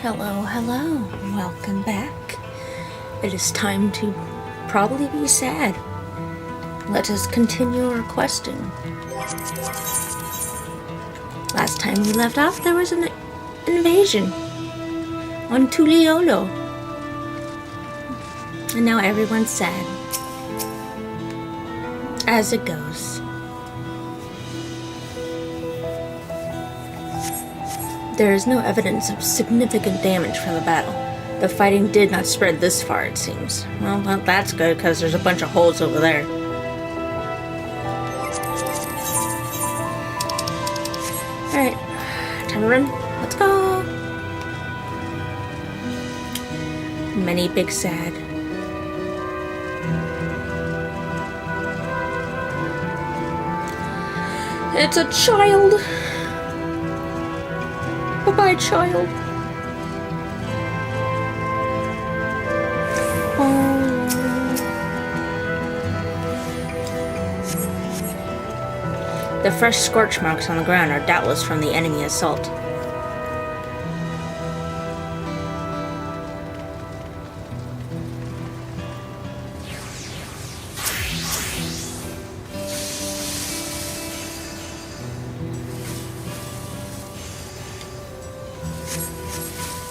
Hello, hello. Welcome back. It is time to probably be sad. Let us continue our questing. Last time we left off, there was an invasion on Tuliolo. And now everyone's sad. As it goes. There is no evidence of significant damage from the battle. The fighting did not spread this far, it seems. Well, that's good, because there's a bunch of holes over there. Alright, time to run. Let's go! Many big sad. It's a child! Bye-bye, child. Oh. The fresh scorch marks on the ground are doubtless from the enemy assault.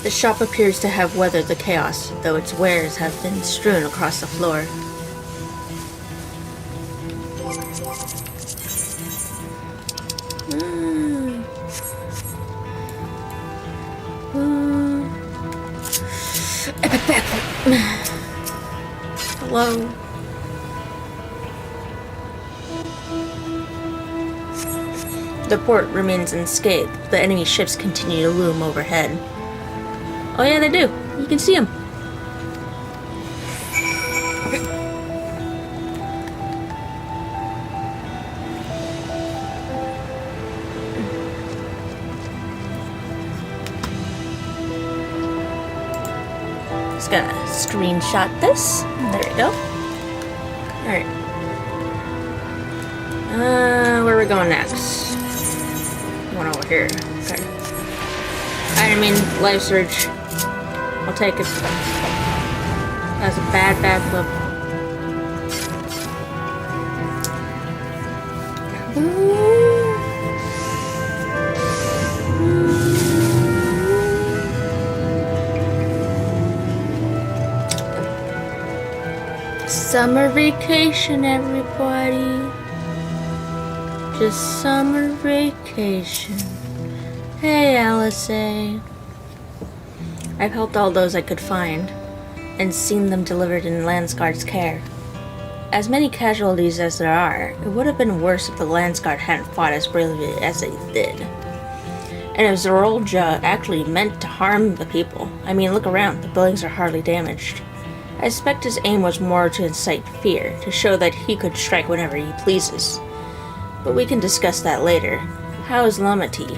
The shop appears to have weathered the chaos, though its wares have been strewn across the floor. Epic backflip. Hello. The port remains unscathed. The enemy ships continue to loom overhead. Oh yeah, they do. You can see them. Just gonna screenshot this. There we go. Alright. Where are we going next? One over here. Okay. I mean, life surge. I'll take it. That was a bad flip. Summer vacation, everybody. Just summer vacation. Hey, Alice. I've helped all those I could find, and seen them delivered in Landsguard's care. As many casualties as there are, it would have been worse if the Landsguard hadn't fought as bravely as they did. And if Zorolja actually meant to harm the people, I mean, look around, the buildings are hardly damaged. I suspect his aim was more to incite fear, to show that he could strike whenever he pleases. But we can discuss that later. How is Lamati?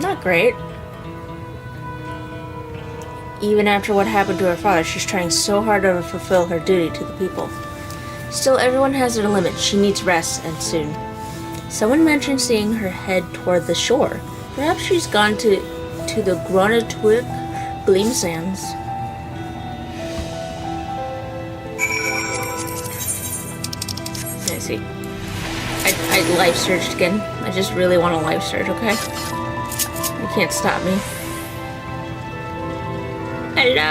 Not great. Even after what happened to her father, she's trying so hard to fulfill her duty to the people. Still, everyone has their limits. She needs rest, and soon. Someone mentioned seeing her head toward the shore. Perhaps she's gone to the Gronatwik Gleam Sands. I see. I life surged again. I just really want to life surge, okay? You can't stop me. Hello.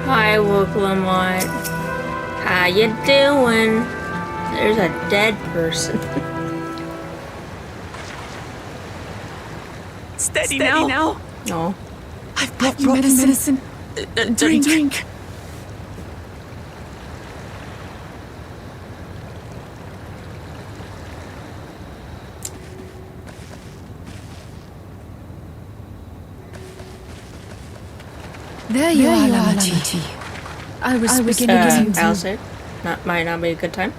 Hi, Wooklamont. How you doing? There's a dead person. Steady now. No. I've brought you medicine. Drink. There you are, Lamati. I was beginning to... Alice, might not be a good time.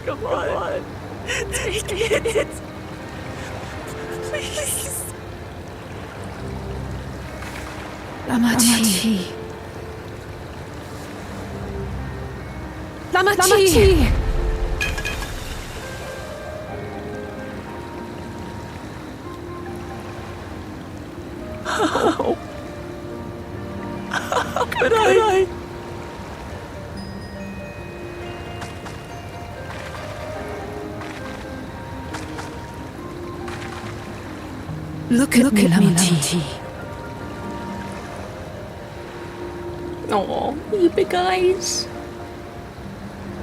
Come on. Take it. Please. Lamachi! How could I? Look at me, Lamachi. Oh, you big eyes.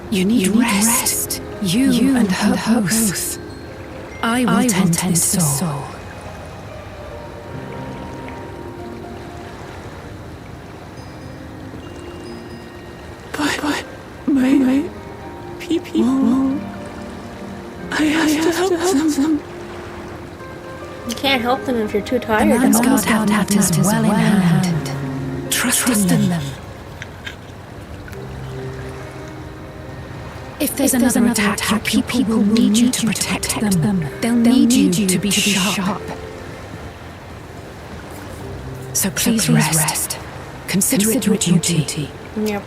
You need rest. You and her both. I will tend to this soul. But my people, I have to help them. You can't help them if you're too tired. The man's guard had matters well in hand. Trust in them. If there's another attack, your people will need you to protect them. They'll need you to be sharp. So please rest. Consider it your duty. Yep.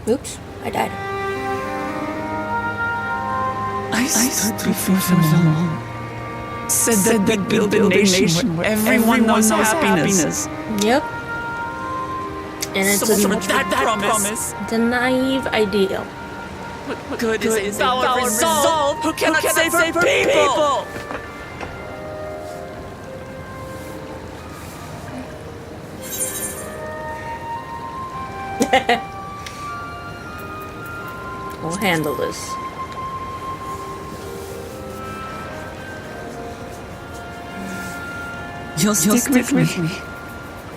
Oops, I died. I stood for so long. Said that we'd build a nation where everyone knows happiness. Yep. And it's that promise. It's a naive ideal. What good is a power resolve who cannot save her people? We'll handle this. You'll stick with me.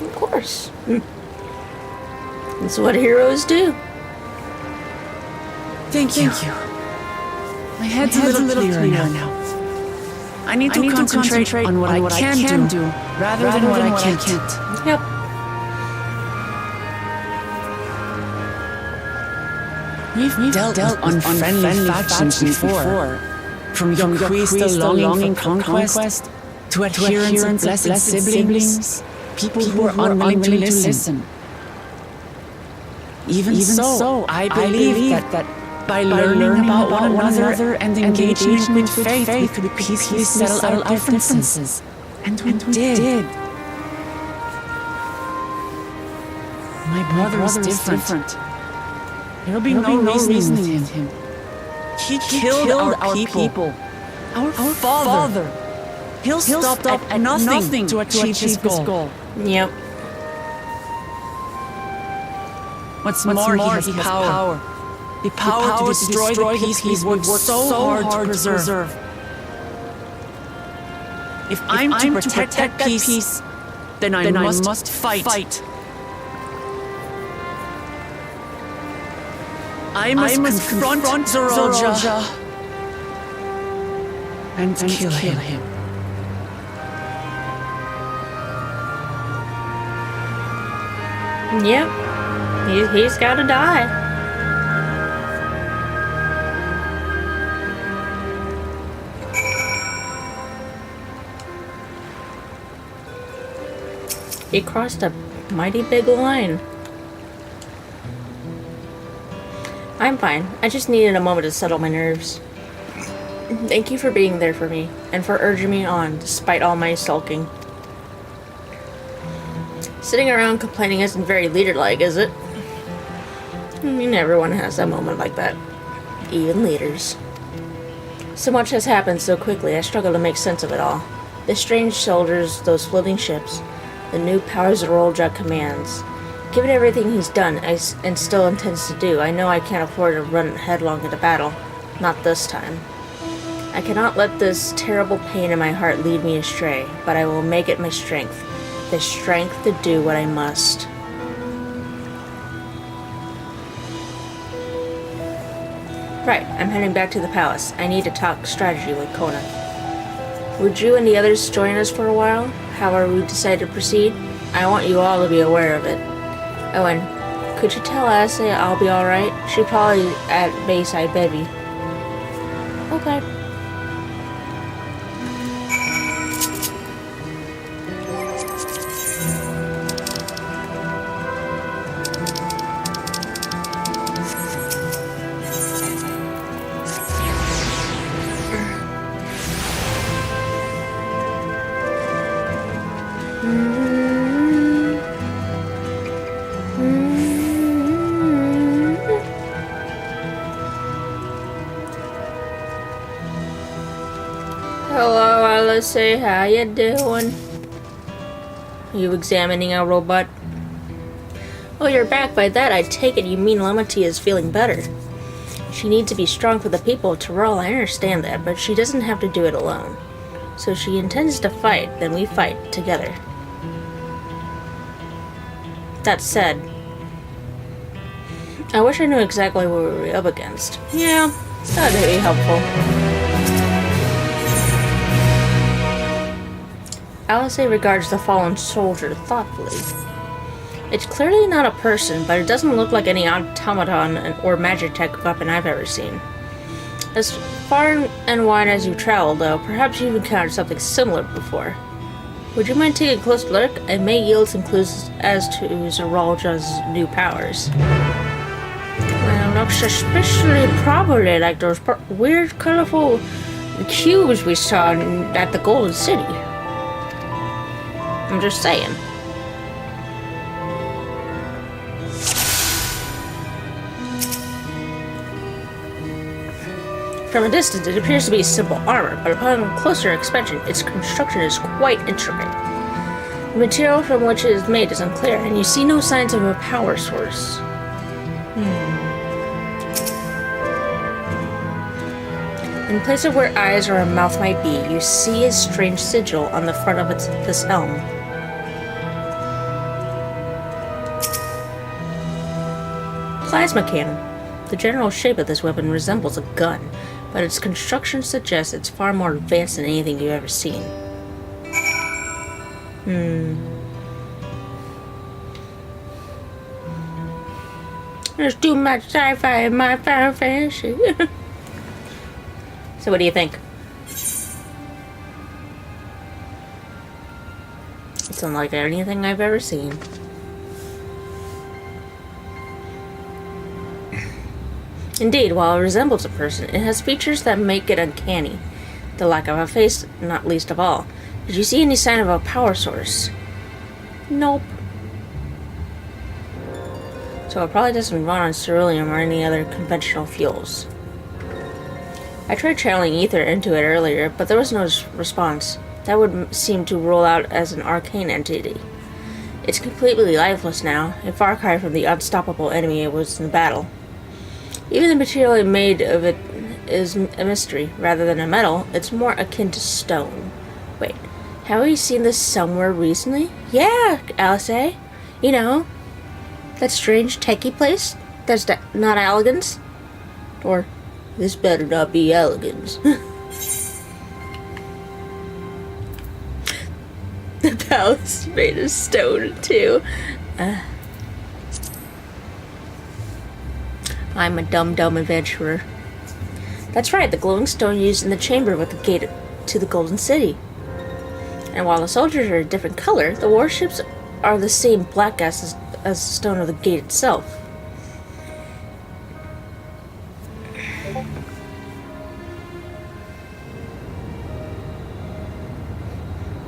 Of course. That's what heroes do. Thank you. My head's a little clearer now. I need to concentrate on what I can do rather than what I can't. Yep. We've dealt with unfriendly factions before. From young priests longing for conquest to adherents of blessed siblings, people who are unwilling to listen. Even so, I believe that by learning about one another and engaging in good faith, we could peacefully settle our differences. And we did. My brother is different. There'll be no reasoning in him. He killed our people. Our father. He'll stop at nothing to achieve his goal. Yep. What's more, he has power. The power to destroy the peace we've worked so hard to preserve. If I'm to protect that peace, then I must fight. I must confront Zoroja and kill him. Yep. He's gotta die. He crossed a mighty big line. I'm fine. I just needed a moment to settle my nerves. Thank you for being there for me, and for urging me on, despite all my sulking. Sitting around complaining isn't very leader-like, is it? I mean, everyone has a moment like that. Even leaders. So much has happened so quickly, I struggle to make sense of it all. The strange soldiers, those floating ships, the new powers Zoroja commands. Given everything he's done and still intends to do, I know I can't afford to run headlong into battle. Not this time. I cannot let this terrible pain in my heart lead me astray, but I will make it my strength. The strength to do what I must. Right, I'm heading back to the palace. I need to talk strategy with Kona. Would you and the others join us for a while? However we decide to proceed? I want you all to be aware of it. Oh, and Could you tell Asa I'll be alright? She probably at Bayside Baby. Okay. Hello, Alice. How you doing? Are you examining our robot? Oh, you're back. By that, I take it you mean Lemity is feeling better. She needs to be strong for the people. Terrell, I understand that, but she doesn't have to do it alone. So if she intends to fight, then we fight together. That said, I wish I knew exactly what we were up against. Yeah, that would be helpful. Alice regards the fallen soldier thoughtfully. It's clearly not a person, but it doesn't look like any automaton or magitech weapon I've ever seen. As far and wide as you've traveled, though, perhaps you've encountered something similar before. Would you mind taking a close look? It may yield some clues as to Zeralja's new powers. Well, looks especially probably like those weird, colorful cubes we saw at the Golden City. I'm just saying. From a distance, it appears to be simple armor, but upon closer inspection, its construction is quite intricate. The material from which it is made is unclear, and you see no signs of a power source. In place of where eyes or a mouth might be, you see a strange sigil on the front of this helm. Plasma cannon. The general shape of this weapon resembles a gun, but its construction suggests it's far more advanced than anything you've ever seen. There's too much sci-fi in my Final Fantasy. So what do you think? It's unlike anything I've ever seen. Indeed, while it resembles a person, it has features that make it uncanny. The lack of a face, not least of all. Did you see any sign of a power source? Nope. So it probably doesn't run on ceruleum or any other conventional fuels. I tried channeling ether into it earlier, but there was no response. That would seem to rule out as an arcane entity. It's completely lifeless now, a far cry from the unstoppable enemy it was in battle. Even the material made of it is a mystery. Rather than a metal, it's more akin to stone. Wait, have we seen this somewhere recently? Yeah, Alice. You know, that strange techie place that's not elegance? Or, this better not be elegance. The palace is made of stone, too. I'm a dumb adventurer. That's right, the glowing stone used in the chamber with the gate to the Golden City. And while the soldiers are a different color, the warships are the same black as the stone of the gate itself.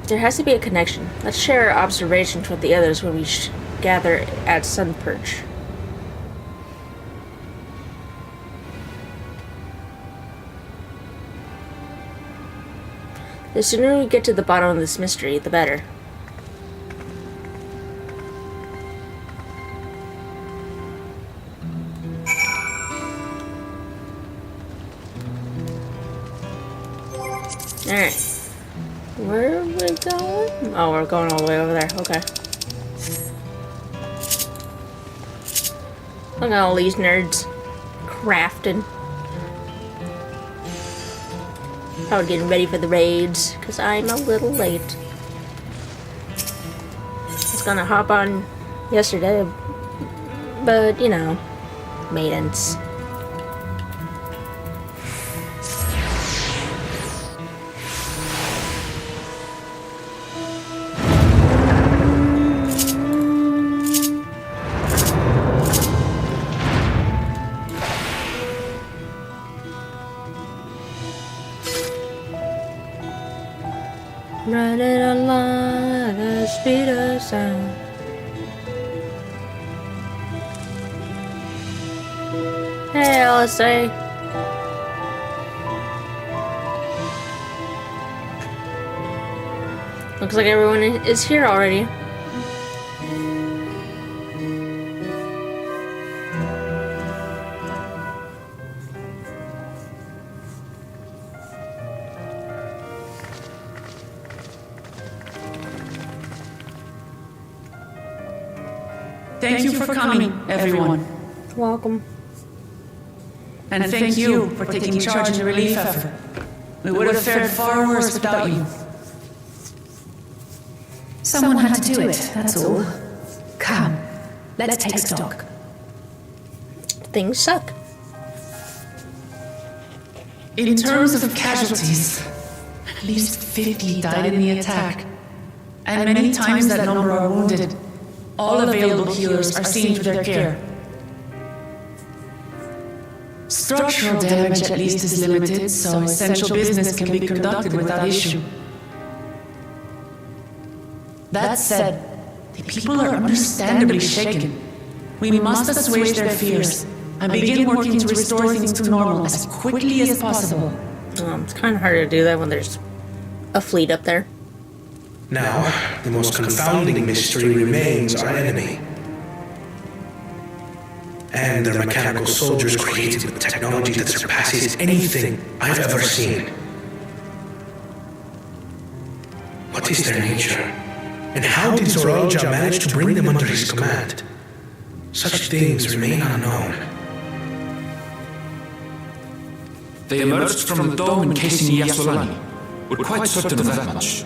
There has to be a connection. Let's share our observations with the others when we gather at Sunperch. The sooner we get to the bottom of this mystery, the better. Alright. Where are we going? Oh, we're going all the way over there. Okay. Look at all these nerds crafting. Probably getting ready for the raids, because I'm a little late. I was gonna hop on yesterday, But, you know, maidens. Running along at the speed of sound. Hey, Alistair. Looks like everyone is here already. Thank you for coming, everyone. Welcome. And thank you for taking charge in the relief effort. We would have fared far worse without you. Someone had to do it, that's all. Come, let's take stock. Things suck. In terms of casualties, at least 50 died in the attack. And many times that number are wounded. All available healers are seen to their care. Structural damage at least is limited, so essential business can be conducted without issue. That said, the people are understandably shaken. We must assuage their fears and begin working to restore things to normal as quickly as possible. It's kind of hard to do that when there's a fleet up there. Now, the most confounding mystery remains our enemy. And their mechanical soldiers created with technology that surpasses anything I've ever seen. What is their nature? And how did Zoralja manage to bring them under his command? Such things remain unknown. They emerged from the dome encasing Yasolani. We're quite certain of that much.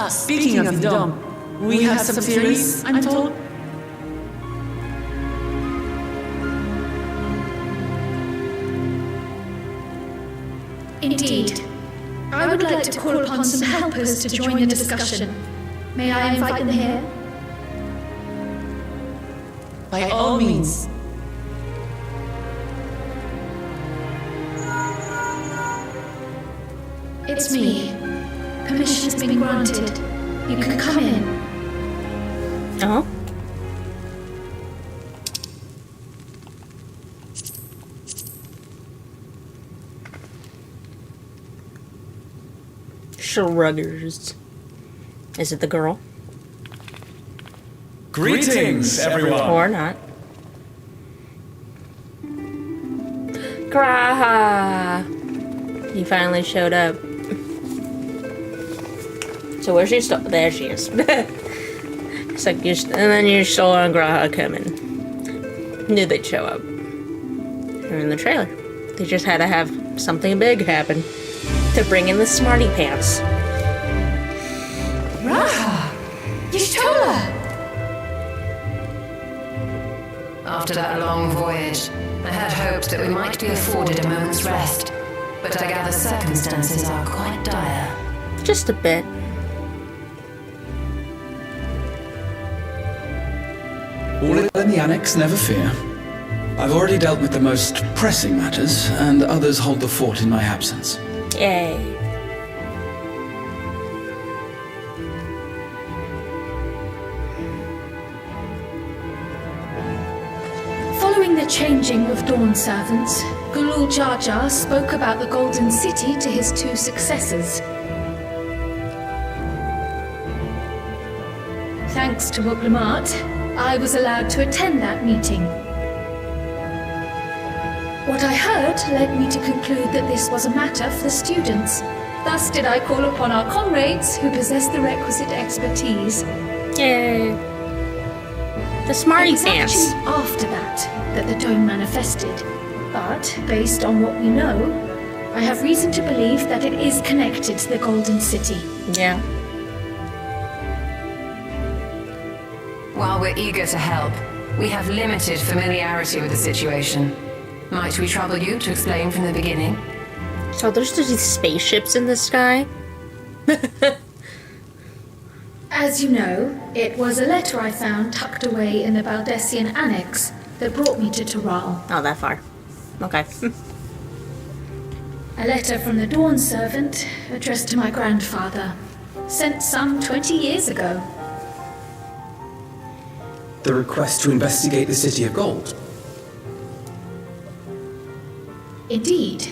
Speaking of the dome, we have some theories, I'm told. Indeed. I would like to call upon some helpers to join the discussion. May I invite them here? By all means. It's me. Permission has been granted. You can come in. Oh. Shruggers. Is it the girl? Greetings, everyone! Or not. Graha! He finally showed up. So where's she still? There she is. It's like and then you're still on Graha coming. Knew they'd show up. They're in the trailer. They just had to have something big happen to bring in the smarty pants. Raha! Y'shtola! After that long voyage, I had hoped that we might be afforded a moment's rest, but I gather circumstances are quite dire. Just a bit. All in the annex, never fear. I've already dealt with the most pressing matters, and others hold the fort in my absence. Yay. Following the changing of Dawn servants, Gulul Jar Jar spoke about the Golden City to his two successors. Thanks to Wuglamat, I was allowed to attend that meeting. What I heard led me to conclude that this was a matter for the students. Thus did I call upon our comrades who possess the requisite expertise. Yay. The smarty It was pants. actually after that the dome manifested. But, based on what we know, I have reason to believe that it is connected to the Golden City. Yeah. While we're eager to help, we have limited familiarity with the situation. Might we trouble you to explain from the beginning? So there's these spaceships in the sky? As you know, it was a letter I found tucked away in the Baldessian Annex that brought me to Toral. Oh, that far. Okay. A letter from the Dawn servant addressed to my grandfather, sent some 20 years ago. The request to investigate the City of Gold. Indeed.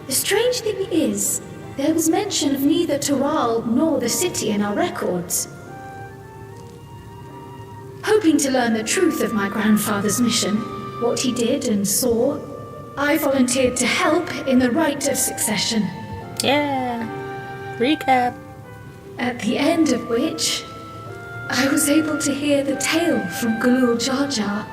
The strange thing is, there was mention of neither Toral nor the city in our records. Hoping to learn the truth of my grandfather's mission, what he did and saw, I volunteered to help in the rite of succession. Yeah. Recap. At the end of which, I was able to hear the tale from Galul Jar Jar.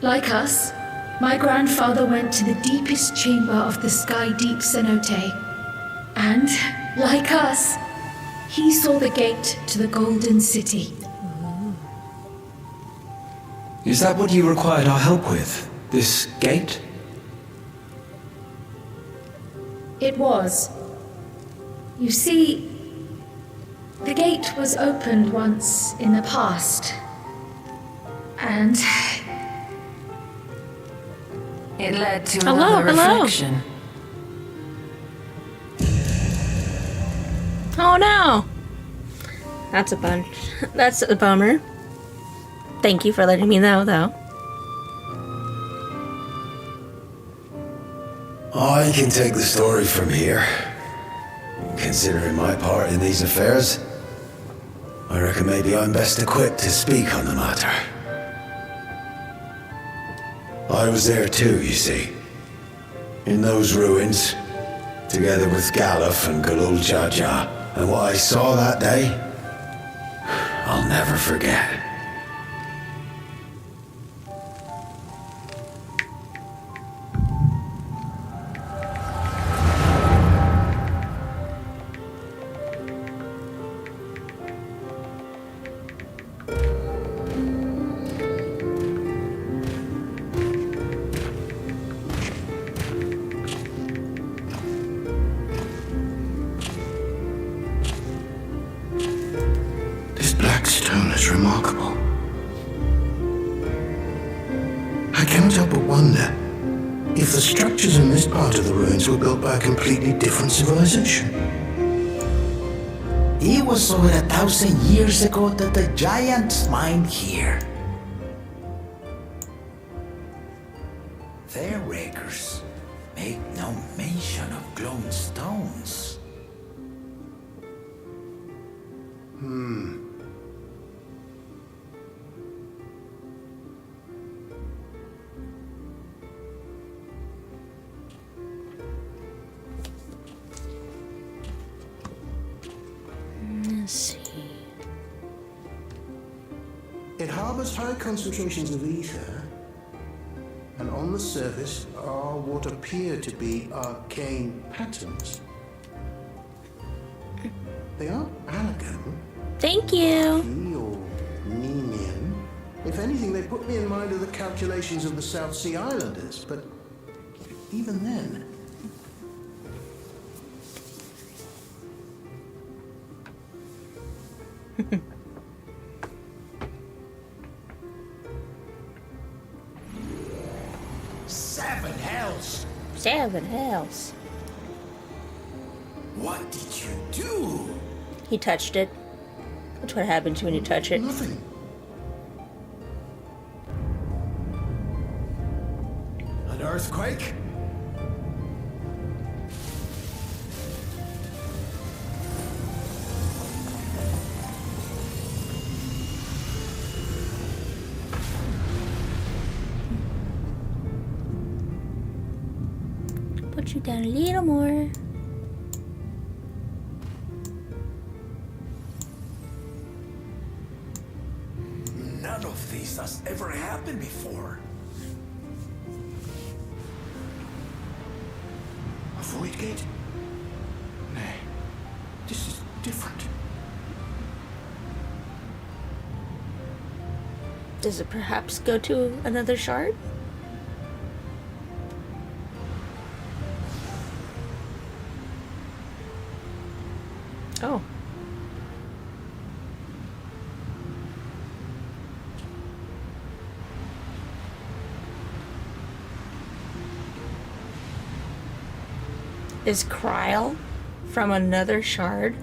Like us, my grandfather went to the deepest chamber of the Sky Deep Cenote. And, like us, he saw the gate to the Golden City. Is that what you required our help with? This gate? It was. You see, the gate was opened once in the past. And It led to Hello, another hello. reflection. Oh no! That's a bunch. That's a bummer. Thank you for letting me know, though. I can take the story from here. Considering my part in these affairs, I reckon maybe I'm best equipped to speak on the matter. I was there too, you see. In those ruins, together with Galuf and Galul Jar Jar, and what I saw that day, I'll never forget. This black stone is remarkable. I cannot help but wonder if the structures in this part of the ruins were built by a completely different civilization. It was over 1,000 years ago that the giants mined here. Their rakers make no mention of glowing stones. Let's see. It harbors high concentrations of ether, and on the surface are what appear to be arcane patterns. They aren't Alagan, Thank you. Ki or Ninian. If anything, they put me in mind of the calculations of the South Sea Islanders, but even then... Seven hells! Seven hells. What did you do? He touched it. That's what happens when you touch it. Nothing. An earthquake? Put you down a little more. None of this has ever happened before. A void gate? Nay, this is different. Does it perhaps go to another shard? Oh. Is Kryl from another shard?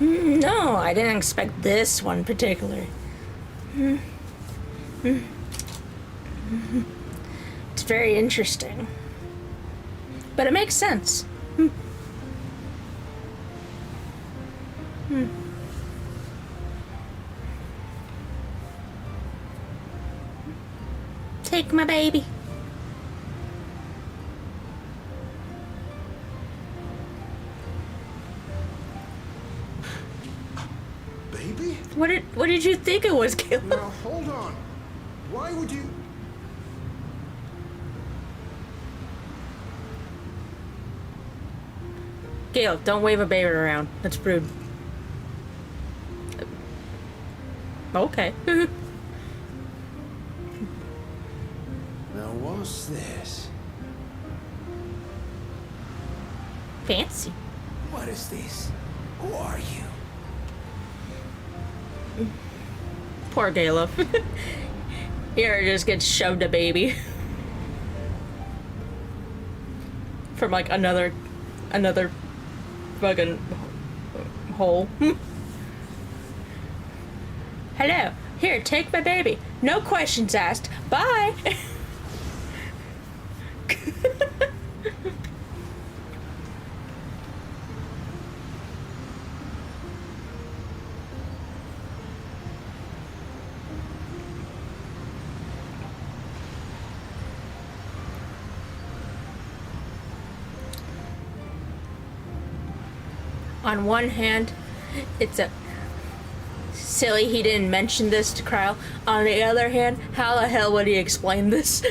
No, I didn't expect this one particularly. It's very interesting. But it makes sense. Take my baby. Baby? What did you think it was, Caleb? Now hold on. Why would you? Caleb, don't wave a baby around. That's rude. Okay. Now what's this? Fancy. What is this? Who are you? Poor Caleb. Here just gets shoved a baby. From like another fucking hole. Hello. Here, take my baby. No questions asked. Bye. On one hand, it's a silly he didn't mention this to Kryl. On the other hand, how the hell would he explain this?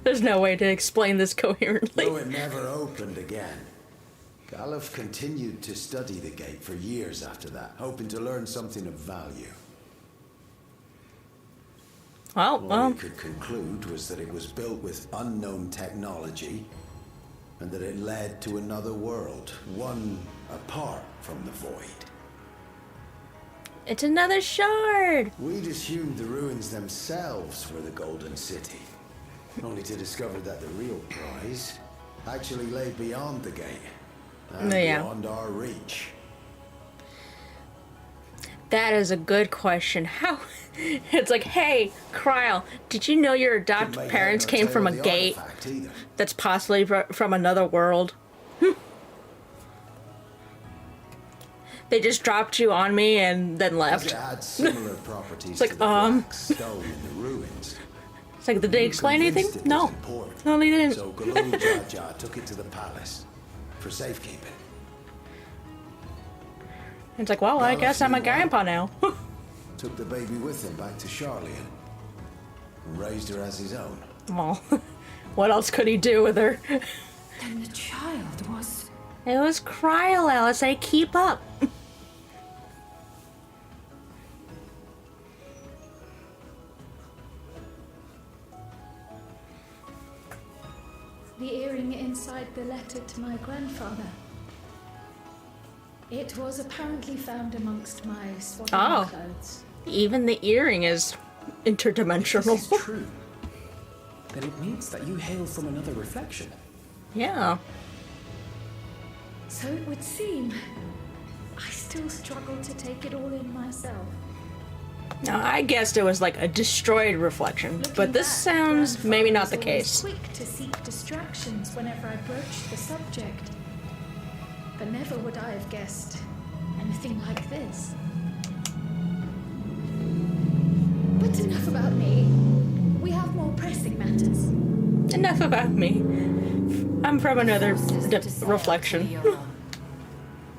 There's no way to explain this coherently. Though it never opened again. Galuf continued to study the gate for years after that, hoping to learn something of value. Well, All we could conclude was that it was built with unknown technology, and that it led to another world, one apart from the void. It's another shard! We'd assumed the ruins themselves were the Golden City, only to discover that the real prize actually lay beyond the gate, and beyond our reach. That is a good question. How? It's like, hey, Kryl, did you know your adopted parents came from a gate that's possibly from another world? They just dropped you on me and then left. It had similar properties It's like, to the black stone in the ruins. It's like, did they explain anything? No. No, they didn't. So Galul Jaja took it to the palace for safekeeping. It's like, well, I guess I'm a grandpa now. Took the baby with him back to Charlian and raised her as his own. Well, what else could he do with her? Then the child was... It was Kryl, Alice. I keep up. The earring inside the letter to my grandfather. It was apparently found amongst my swaddling clothes. Even the earring is interdimensional. This is true. Then it means that you hail from another reflection. Yeah. So it would seem. I still struggle to take it all in myself. Now, I guessed it was like a destroyed reflection, but this sounds maybe not the case. Quick to seek distractions whenever I broached the subject. but never would I have guessed anything like this. But enough about me. We have more pressing matters. Enough about me. I'm from another reflection.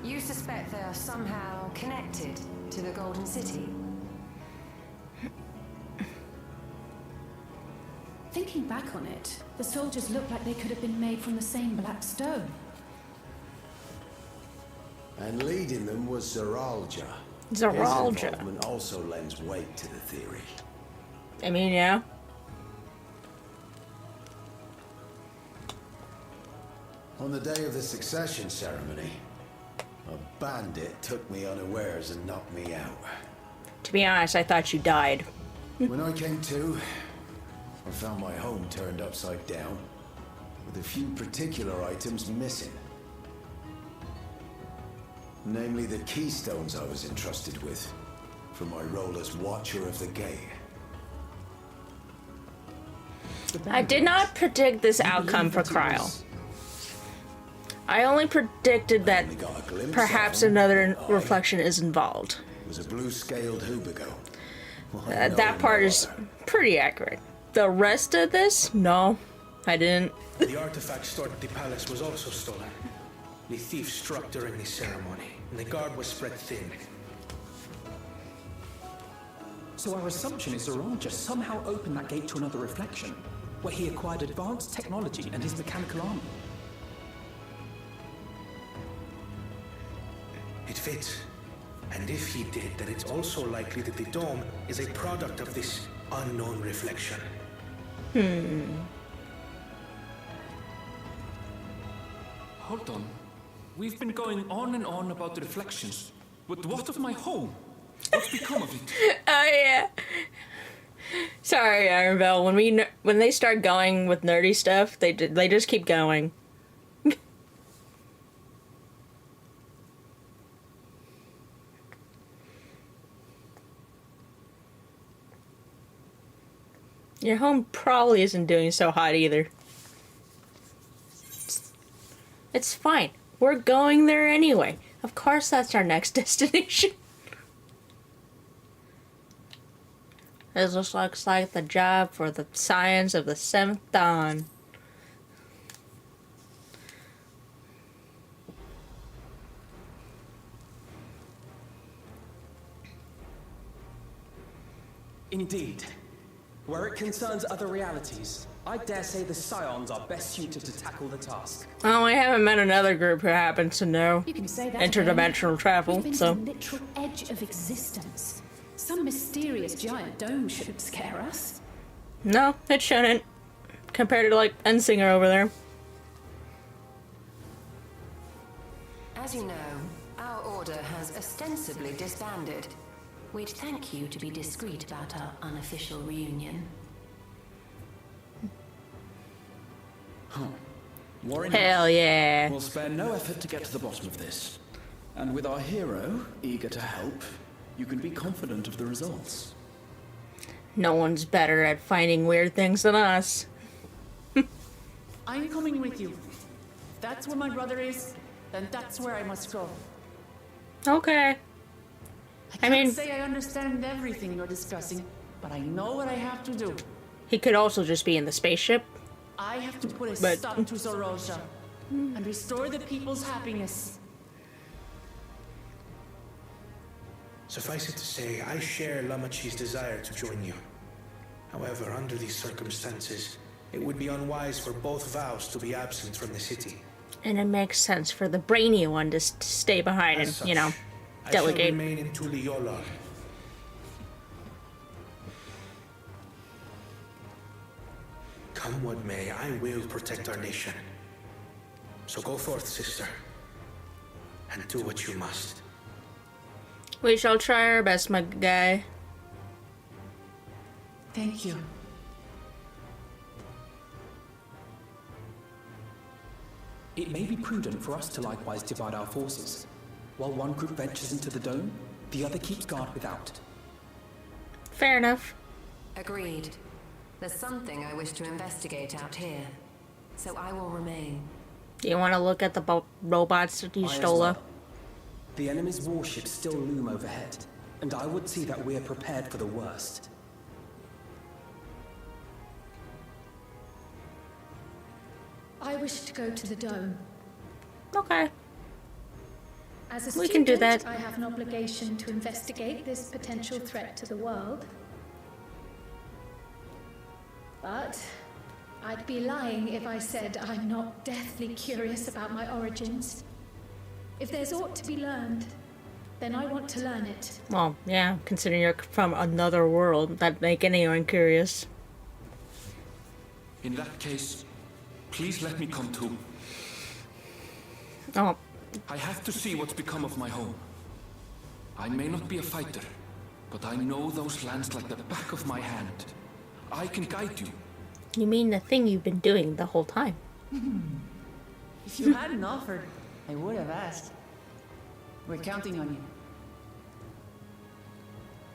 You suspect they are somehow connected to the Golden City? Thinking back on it, the soldiers look like they could have been made from the same black stone. And leading them was Zeralja. Zeralja. His involvement also lends weight to the theory. I mean, yeah. On the day of the succession ceremony, a bandit took me unawares and knocked me out. To be honest, I thought you died. When I came to, I found my home turned upside down, with a few particular items missing. Namely the keystones I was entrusted with, for my role as Watcher of the Gate. I did not predict this outcome for Kryle. I only predicted that perhaps another reflection is involved. It was a blue-scaled Hubigo. That part is pretty accurate. The rest of this? No, I didn't. The artifact stored at the palace was also stolen. The thief struck during the ceremony, and the guard was spread thin. So our assumption is Zeralja somehow opened that gate to another reflection, where he acquired advanced technology and his mechanical armor. It fits. And if he did, then it's also likely that the dome is a product of this unknown reflection. Hold on. We've been going on and on about the reflections. But what of my home? What's become of it? Oh yeah. Sorry, Ironbell. When they start going with nerdy stuff, they just keep going. Your home probably isn't doing so hot either. It's fine. We're going there anyway. Of course that's our next destination. This just looks like the job for the Scions of the 7th Dawn. Indeed. Where it concerns other realities, I dare say the Scions are best suited to tackle the task. Oh, I haven't met another group who happens to know You can say that interdimensional again. travel, We've been so... to the literal edge of existence. Some mysterious giant dome shouldn't scare us. No, it shouldn't. Compared to, like, Ensinger over there. As you know, our order has ostensibly disbanded. We'd thank you to be discreet about our unofficial reunion. Warren, Hell yeah. we'll spare no effort to get to the bottom of this. And with our hero eager to help, you can be confident of the results. No one's better at finding weird things than us. I'm coming with you. If that's where my brother is, then that's where I must go. Okay. I can't say I understand everything you're discussing, but I know what I have to do. He could also just be in the spaceship. I have to put a But- stop to Zeralja and restore the people's happiness. Suffice it to say, I share Lamachi's desire to join you. However, under these circumstances, it would be unwise for both vows to be absent from the city. And it makes sense for the brainy one to stay behind and, As such, you know, I shall delegate. remain in Tuliola. Come what may, I will protect our nation. So go forth, sister, and do what you must. We shall try our best, my guy. Thank you. It may be prudent for us to likewise divide our forces. While one group ventures into the dome, the other keeps guard without. Fair enough. Agreed. There's something I wish to investigate out here, so I will remain. Do you want to look at the robots that you I as stole? well. The enemy's warships still loom overhead, and I would see that we are prepared for the worst. I wish to go to the dome. Okay. As a We student, can do that. I have an obligation to investigate this potential threat to the world. But I'd be lying if I said I'm not deathly curious about my origins. If there's aught to be learned, then I want to learn it. Well, yeah, considering you're from another world, that'd make anyone curious. In that case, please let me come too. Oh. I have to see what's become of my home. I may not be a fighter, but I know those lands like the back of my hand. I can guide you. You mean the thing you've been doing the whole time? If you hadn't offered, I would have asked. We're counting on you.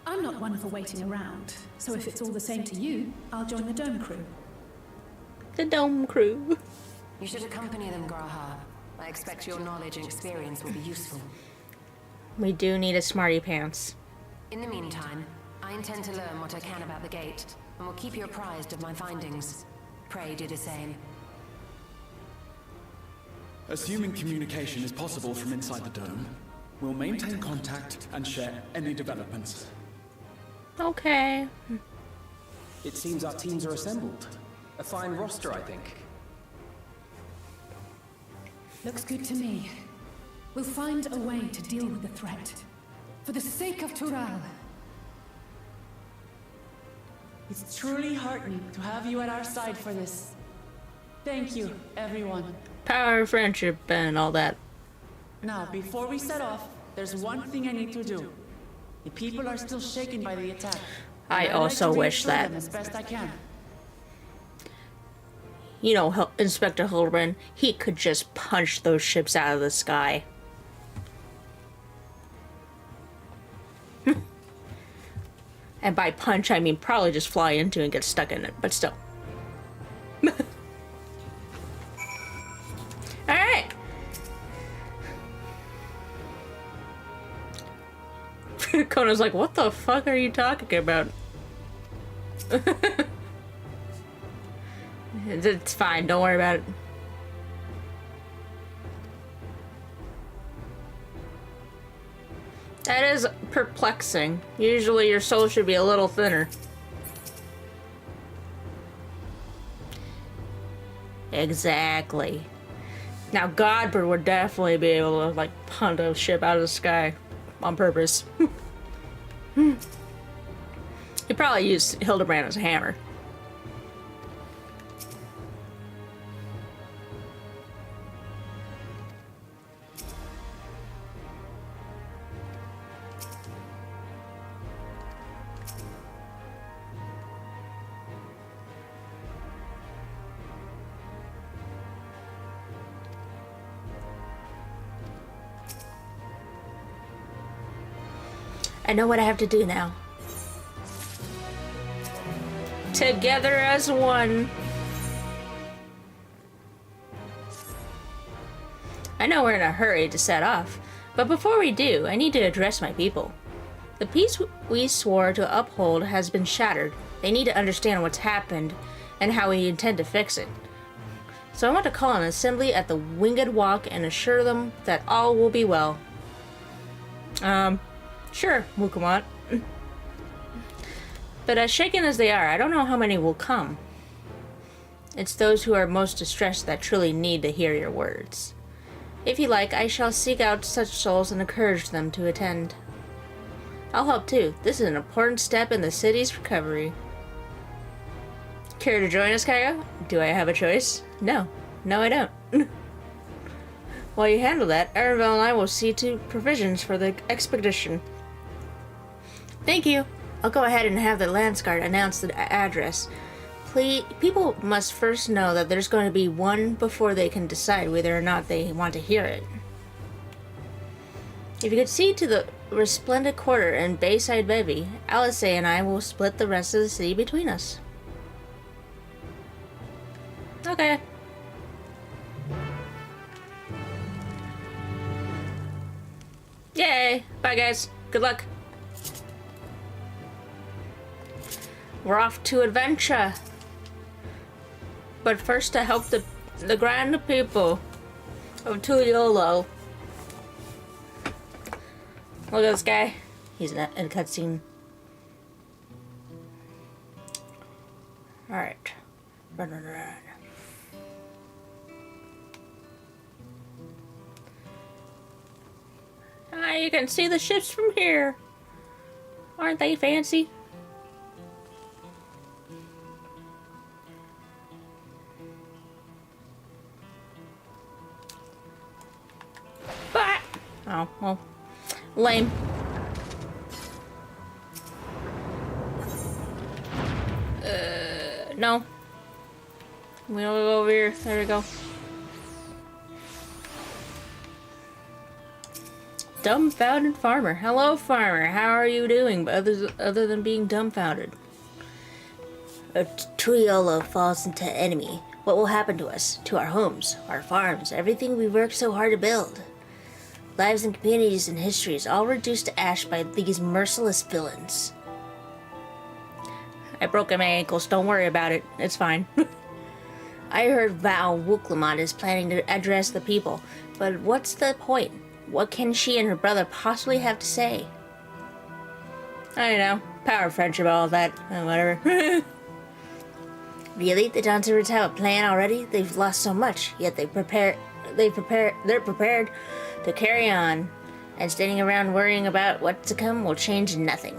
I'm not one for waiting around, so if it's all the same to you, I'll join the Dome crew. The Dome crew. You should accompany them, Graha. I expect your knowledge and experience will be useful. We do need a smarty pants. In the meantime, I intend to learn what I can about the gate, and will keep you apprised of my findings. Pray do the same. Assuming communication is possible from inside the dome, we'll maintain contact and share any developments. Okay. It seems our teams are assembled. A fine roster, I think. Looks good to me. We'll find a way to deal with the threat. For the sake of Tural. It's truly heartening to have you at our side for this. Thank you, everyone. Power, friendship, and all that. Now, before we set off, there's one thing I need to do. The people are still shaken by the attack. I I'd also like to wish reassure that. them as best I can. You know, Inspector Hildebrand, he could just punch those ships out of the sky. And by punch, I mean probably just fly into and get stuck in it, but still. Alright! Kona's like, what the fuck are you talking about? It's fine, don't worry about it. That is perplexing. Usually your soul should be a little thinner. Exactly. Now Godbert would definitely be able to like punt a ship out of the sky on purpose. He probably used Hildebrand as a hammer. I know what I have to do now. Together as one. I know we're in a hurry to set off, but before we do, I need to address my people. The peace we swore to uphold has been shattered. They need to understand what's happened and how we intend to fix it. So I want to call an assembly at the Winged Walk and assure them that all will be well. Sure, Mukamot. But as shaken as they are, I don't know how many will come. It's those who are most distressed that truly need to hear your words. If you like, I shall seek out such souls and encourage them to attend. I'll help too. This is an important step in the city's recovery. Care to join us, Kaigo? Do I have a choice? No. No, I don't. While you handle that, Erenville and I will see to provisions for the expedition. Thank you. I'll go ahead and have the Landsguard announce the address. Please, people must first know that there's going to be one before they can decide whether or not they want to hear it. If you could see to the Resplendent Quarter and Bayside Bevy, Alice and I will split the rest of the city between us. Okay. Bye, guys. Good luck. We're off to adventure. But first to help the grand people of Tuiolo. Look at this guy. He's in a cutscene. Alright. Run. Ah, you can see the ships from here. Aren't they fancy? But oh, well. Lame. No. We don't go over here. There we go. Dumbfounded farmer. Hello, farmer. How are you doing? Other than being dumbfounded. A Tuiolo falls into enemy. What will happen to us? To our homes, our farms, everything we worked so hard to build. Lives and communities and histories all reduced to ash by these merciless villains. I broke my ankles. Don't worry about it. It's fine. I heard Val Wuklamot is planning to address the people, but what's the point? What can she and her brother possibly have to say? I don't know. Power of friendship, all of that. Whatever. Really? The Dawntrails have a plan already? They've lost so much, yet they're prepared to carry on. And standing around worrying about what's to come will change nothing.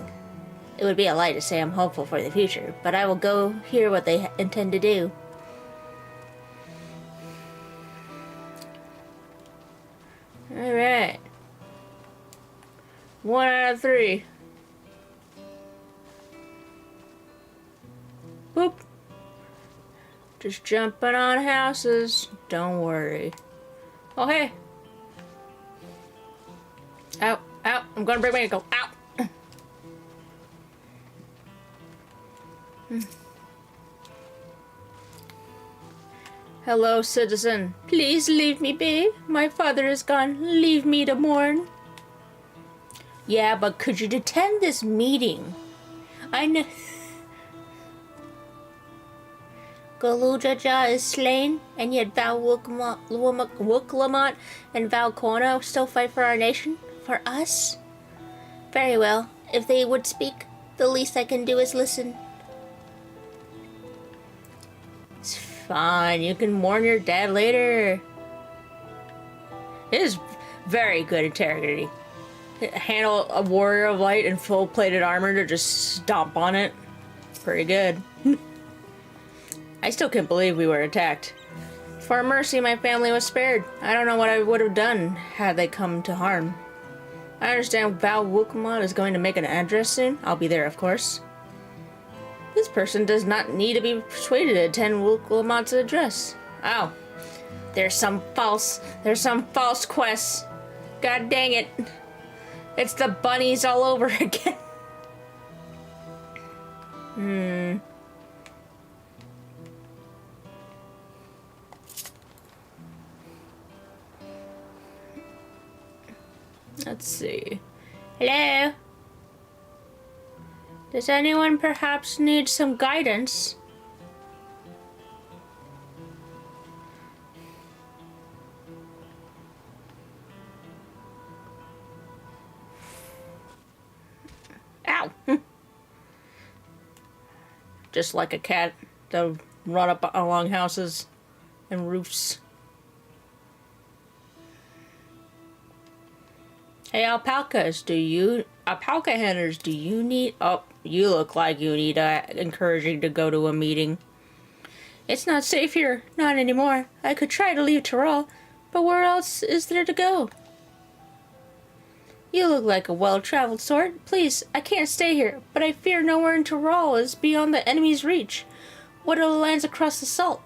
It would be a lie to say I'm hopeful for the future, but I will go hear what they intend to do. Alright. 1 out of 3. Boop. Just jumping on houses. Don't worry. Oh, hey. Ow, ow. I'm gonna break my ankle. Ow. Hello, citizen. Please leave me be. My father is gone. Leave me to mourn. Yeah, but could you attend this meeting? I know. Galujaja is slain, and yet Val Wuklamot and Val Corno still fight for our nation? For us? Very well. If they would speak, the least I can do is listen. It's fine. You can mourn your dad later. It is very good integrity. Handle a warrior of light in full plated armor to just stomp on it. Pretty good. I still can't believe we were attacked. For a mercy, my family was spared. I don't know what I would have done had they come to harm. I understand Val Wuklamot is going to make an address soon. I'll be there, of course. This person does not need to be persuaded to attend Wuklamot's address. Oh. There's some false quest. God dang it. It's the bunnies all over again. Let's see. Hello? Does anyone perhaps need some guidance? Ow! Just like a cat, they'll run up along houses and roofs. Hey, alpaca hunters, do you need... Oh, you look like you need encouraging to go to a meeting. It's not safe here. Not anymore. I could try to leave Tyrol, but where else is there to go? You look like a well-traveled sort. Please, I can't stay here, but I fear nowhere in Tyrol is beyond the enemy's reach. What are the lands across the salt?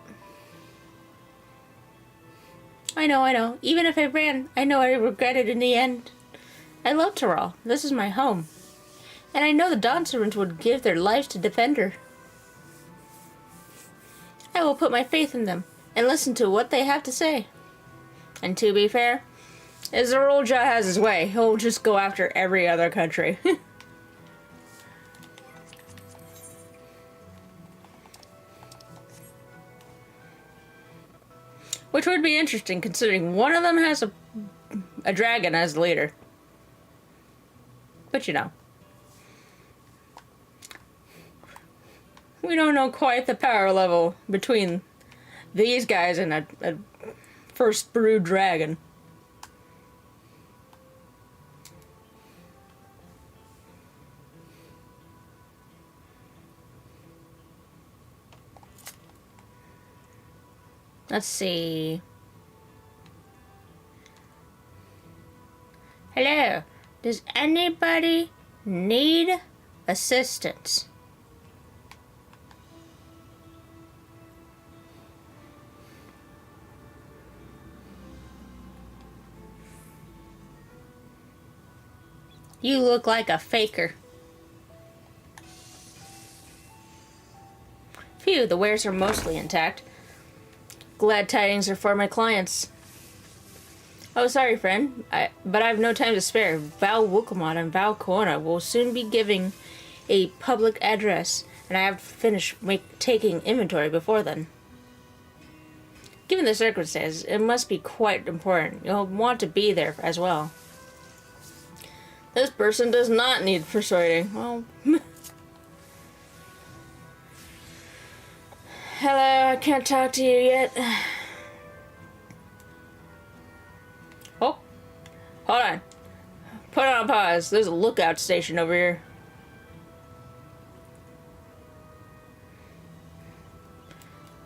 I know. Even if I ran, I know I regret it in the end. I love Tyrol. This is my home. And I know the Dawntrails would give their lives to defend her. I will put my faith in them and listen to what they have to say. And to be fair, As the old Jah has his way, he'll just go after every other country. Which would be interesting, considering one of them has a dragon as leader. But you know. We don't know quite the power level between these guys and a first brood dragon. Let's see. Hello. Does anybody need assistance? You look like a faker. Phew, the wares are mostly intact. Glad tidings are for my clients. Oh, sorry, friend, but I have no time to spare. Val Wukamon and Val Kona will soon be giving a public address, and I have to finish taking inventory before then. Given the circumstances, it must be quite important. You'll want to be there as well. This person does not need persuading. Well... Hello, I can't talk to you yet. Oh, hold on. Put it on pause. There's a lookout station over here.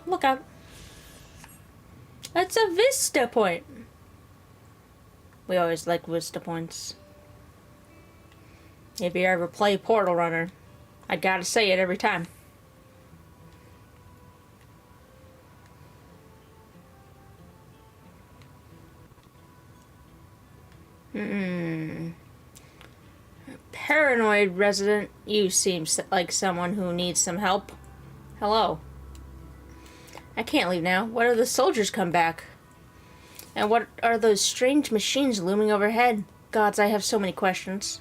Lookout. That's a vista point. We always like vista points. If you ever play Portal Runner, I gotta say it every time. Paranoid resident, you seem like someone who needs some help. Hello. I can't leave now. What if the soldiers come back? And what are those strange machines looming overhead? Gods, I have so many questions.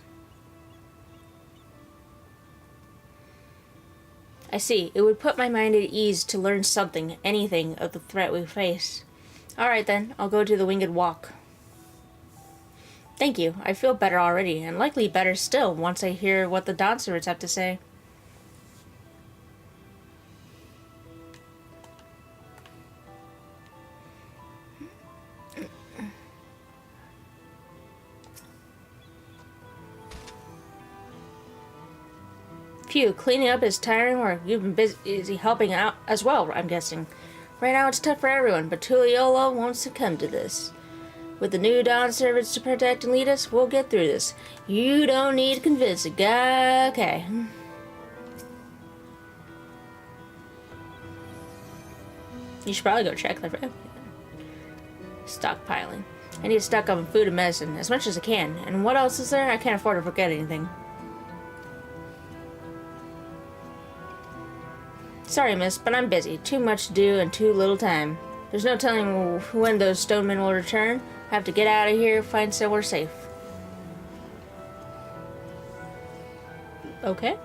I see. It would put my mind at ease to learn something, anything, of the threat we face. Alright then, I'll go to the Winged Walk. Thank you. I feel better already, and likely better still once I hear what the Dawnservants have to say. Phew, cleaning up is tiring work. You've been busy helping out as well, I'm guessing. Right now it's tough for everyone, but Tuliolo won't succumb to this. With the new Dawn servants to protect and lead us, we'll get through this. You don't need convincing. Okay. You should probably go check the stockpiling. I need to stock up on food and medicine, as much as I can. And what else is there? I can't afford to forget anything. Sorry, miss, but I'm busy. Too much to do and too little time. There's no telling when those stonemen will return. I have to get out of here, find somewhere safe. Okay.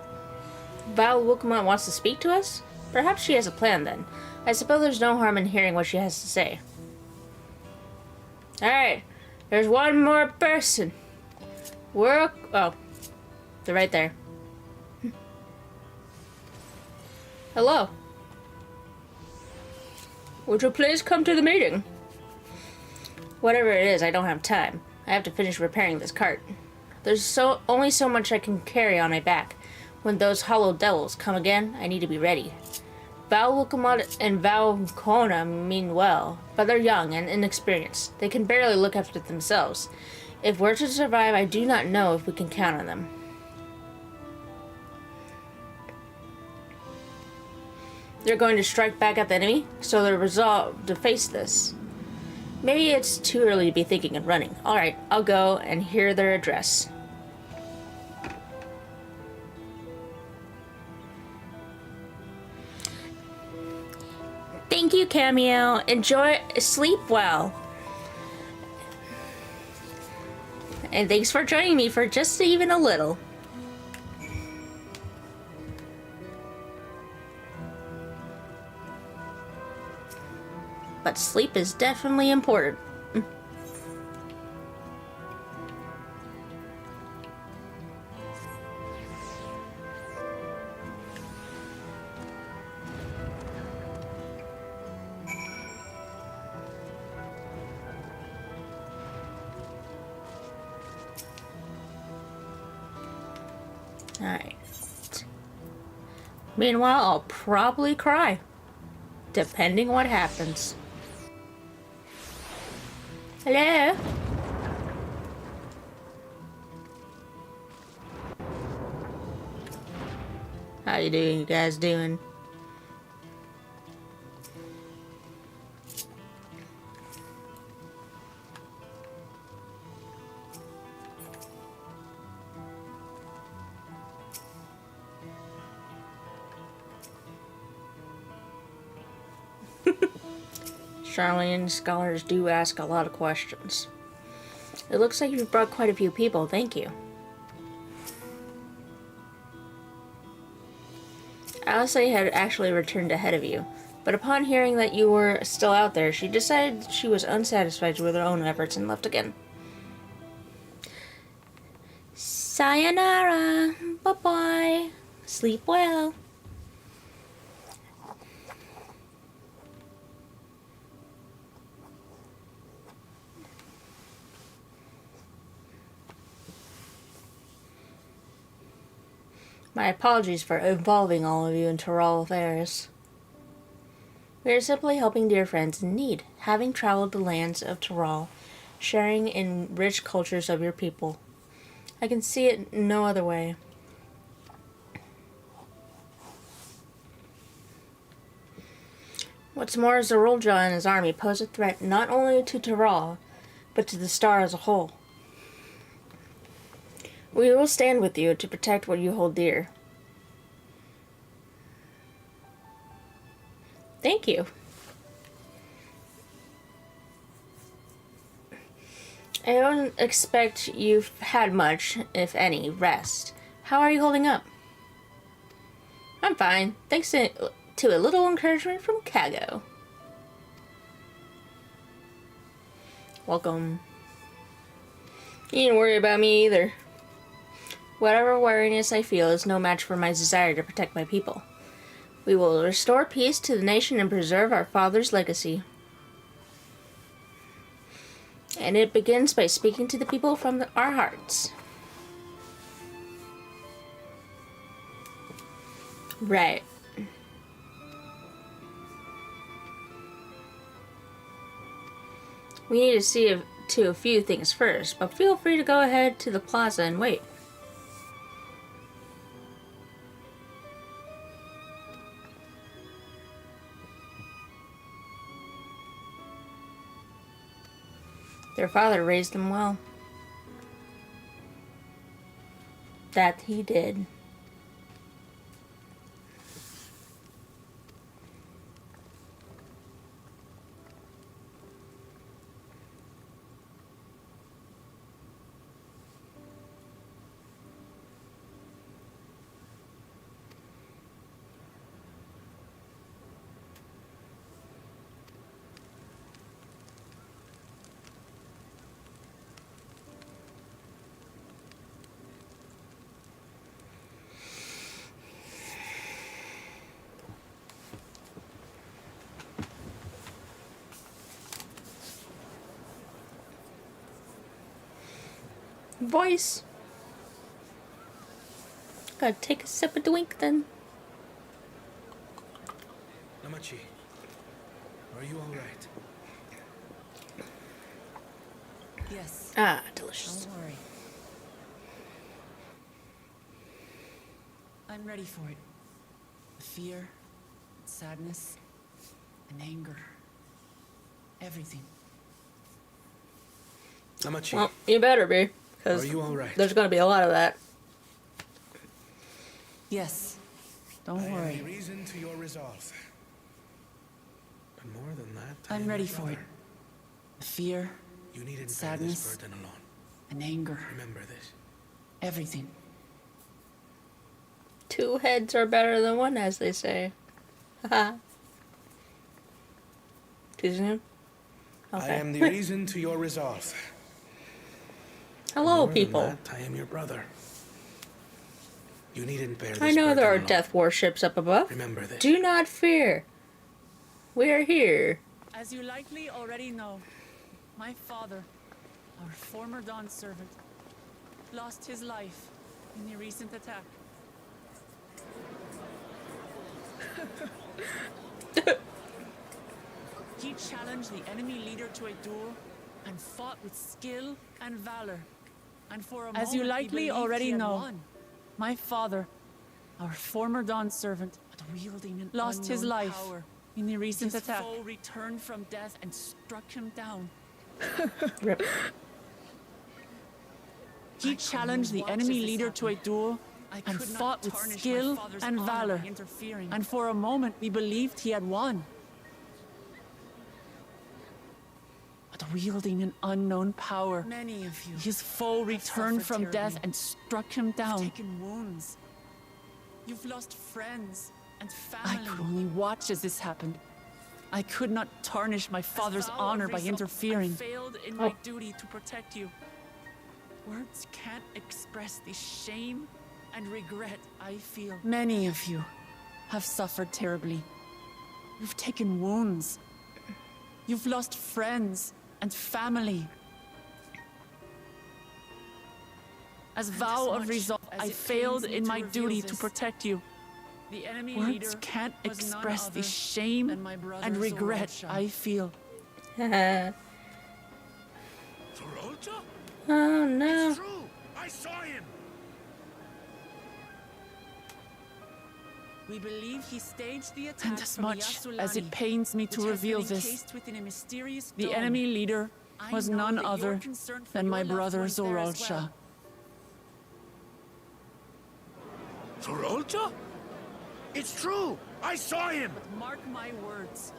Val Wukamon wants to speak to us? Perhaps she has a plan then. I suppose there's no harm in hearing what she has to say. Alright. There's one more person. Oh. They're right there. Hello. Would you please come to the meeting? Whatever it is, I don't have time. I have to finish repairing this cart. There's only so much I can carry on my back. When those hollow devils come again, I need to be ready. Val Wukamon and Val Kona mean well, but they're young and inexperienced. They can barely look after themselves. If we're to survive, I do not know if we can count on them. They're going to strike back at the enemy, so they're resolved to face this. Maybe it's too early to be thinking and running. Alright, I'll go and hear their address. Thank you, Cameo. Enjoy, sleep well. And thanks for joining me for just even a little. But sleep is definitely important. Alright. Meanwhile, I'll probably cry. Depending what happens. Hello? How you doing? You guys doing? Charlene, scholars do ask a lot of questions. It looks like you've brought quite a few people, thank you. Alice had actually returned ahead of you, but upon hearing that you were still out there, she decided she was unsatisfied with her own efforts and left again. Sayonara, bye-bye, sleep well. My apologies for involving all of you in Tyrol affairs. We are simply helping dear friends in need, having traveled the lands of Tyrol, sharing in rich cultures of your people. I can see it no other way. What's more, Zorulja and his army pose a threat not only to Tyrol, but to the star as a whole. We will stand with you to protect what you hold dear. Thank you. I don't expect you've had much, if any, rest. How are you holding up? I'm fine, thanks to a little encouragement from Kago. Welcome. You needn't worry about me either. Whatever wariness I feel is no match for my desire to protect my people. We will restore peace to the nation and preserve our father's legacy. And it begins by speaking to the people from our hearts. Right. We need to see to a few things first, but feel free to go ahead to the plaza and wait. Their father raised them well. That he did. Voice. Gotta take a sip of the wink then. Namachi, are you alright? Yes. Ah, delicious. Don't worry. I'm ready for it. The fear, sadness, and anger. Everything. Namachi. Well, you better be, because there's going to be a lot of that. Yes. Don't worry. I have reason to your resolve. But more than that, I'm ready for it. The fear, you needn't bear sadness, this burden alone. and anger. Remember this. Everything. 2 heads are better than 1, as they say. Haha. Too soon? Okay. I am the reason to your resolve. Hello, More than people. that, I am your brother. You needn't bear this I know there are burden alone. death warships up above. Remember this. Do not fear. We are here. As you likely already know, my father, our former Dawn servant, lost his life in the recent attack. He challenged the enemy leader to a duel and fought with skill and valor. And for a moment, as you likely already know, my father, our former Dawn servant, lost his life in the recent attack. His foe returned from death and struck him down. Rip. He challenged the enemy leader to a duel and fought with skill and valor. And for a moment, we believed he had won. But wielding an unknown power, many of you, his foe returned from death and struck him down. You've taken wounds. You've lost friends and family. I could only watch as this happened. I could not tarnish my father's honor by interfering. I failed in my duty to protect you. Words can't express the shame and regret I feel. Many of you have suffered terribly. You've taken wounds. You've lost friends and family. As vow of resolve, I failed in my duty to protect you. The enemy Words can't express the shame and regret I feel. Oh no. It's true. I saw him. We believe he staged the attack. And as much as it pains me to reveal this, the enemy leader was none other than my brother Zorolcha. Zorolcha? It's true. I saw him. But mark my words.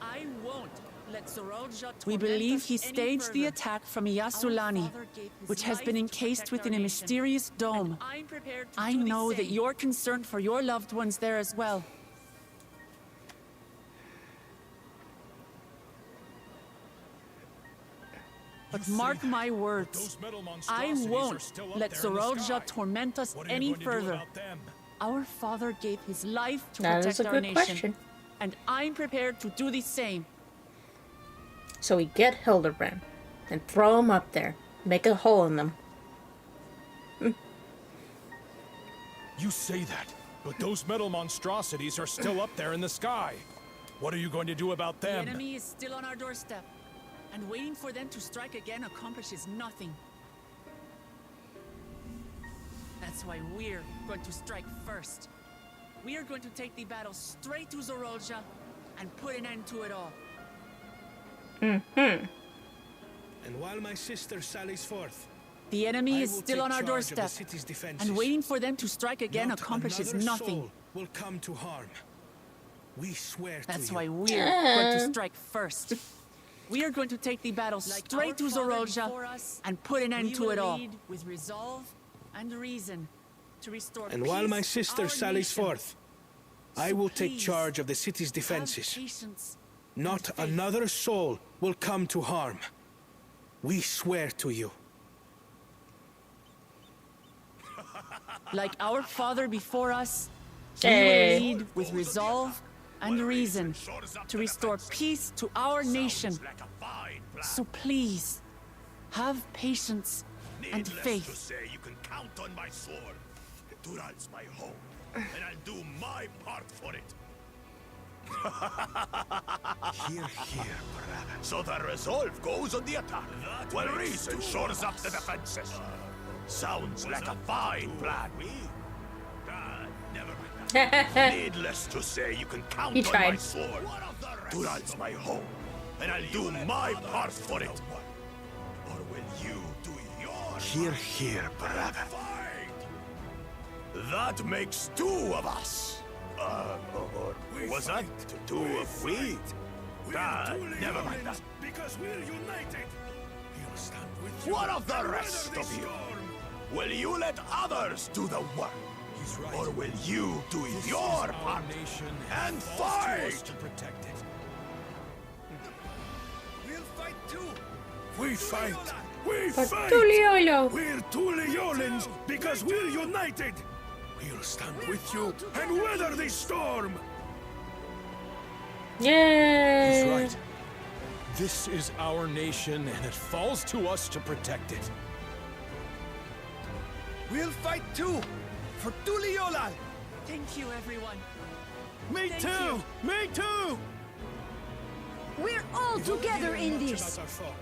I won't let Zorolcha. We believe he staged the attack from Yasulani, which has been encased within a mysterious dome. I know that you're concerned for your loved ones there as well. But mark my words, I won't let Zorolcha torment us any further. Our father gave his life to protect our nation, and I'm prepared to do the same. So we get Hildebrand and throw him up there, make a hole in them. You say that, but those metal monstrosities are still up there in the sky. What are you going to do about them? The enemy is still on our doorstep, and waiting for them to strike again accomplishes nothing. That's why we're going to strike first. We are going to take the battle straight to Zorolcha and put an end to it all. And while my sister sallies forth, the enemy is still on our doorstep, and waiting for them to strike again accomplishes nothing. Soul will come to harm. We swear to you. That's why we're going to strike first. We are going to take the battle straight to Zorolcha and put an end to it all. With resolve and reason to restore and while my sister sallies forth, I will take charge of the city's defenses. Not another soul will come to harm. We swear to you. Like our father before us, we will lead with resolve and reason to restore peace to our nation. So please, have patience and faith. To say you can count on my sword. Dural's my home, and I'll do my part for it. Here, brother. So the resolve goes on the attack, while reason shores up the defenses. Sounds like a fine plan. Never mind. Needless to say, you can count on my sword. Dural's my home, and I'll do my part for it. Or will you do yours? Here, brother. That makes 2 of us. Or was that 2 of we? Never mind that. Because we're united. What of the rest of you? Will you let others do the work? Or will you do your part and fight? We'll fight too. We fight. We fight. Tuliolo. We're Tuliolans because we're united. We'll stand with you and weather this storm. Yay! He's right. This is our nation, and it falls to us to protect it. We'll fight too, for Tuliolal. Thank you, everyone. Me Thank too. you. Me too. We're all together in this. About our foe,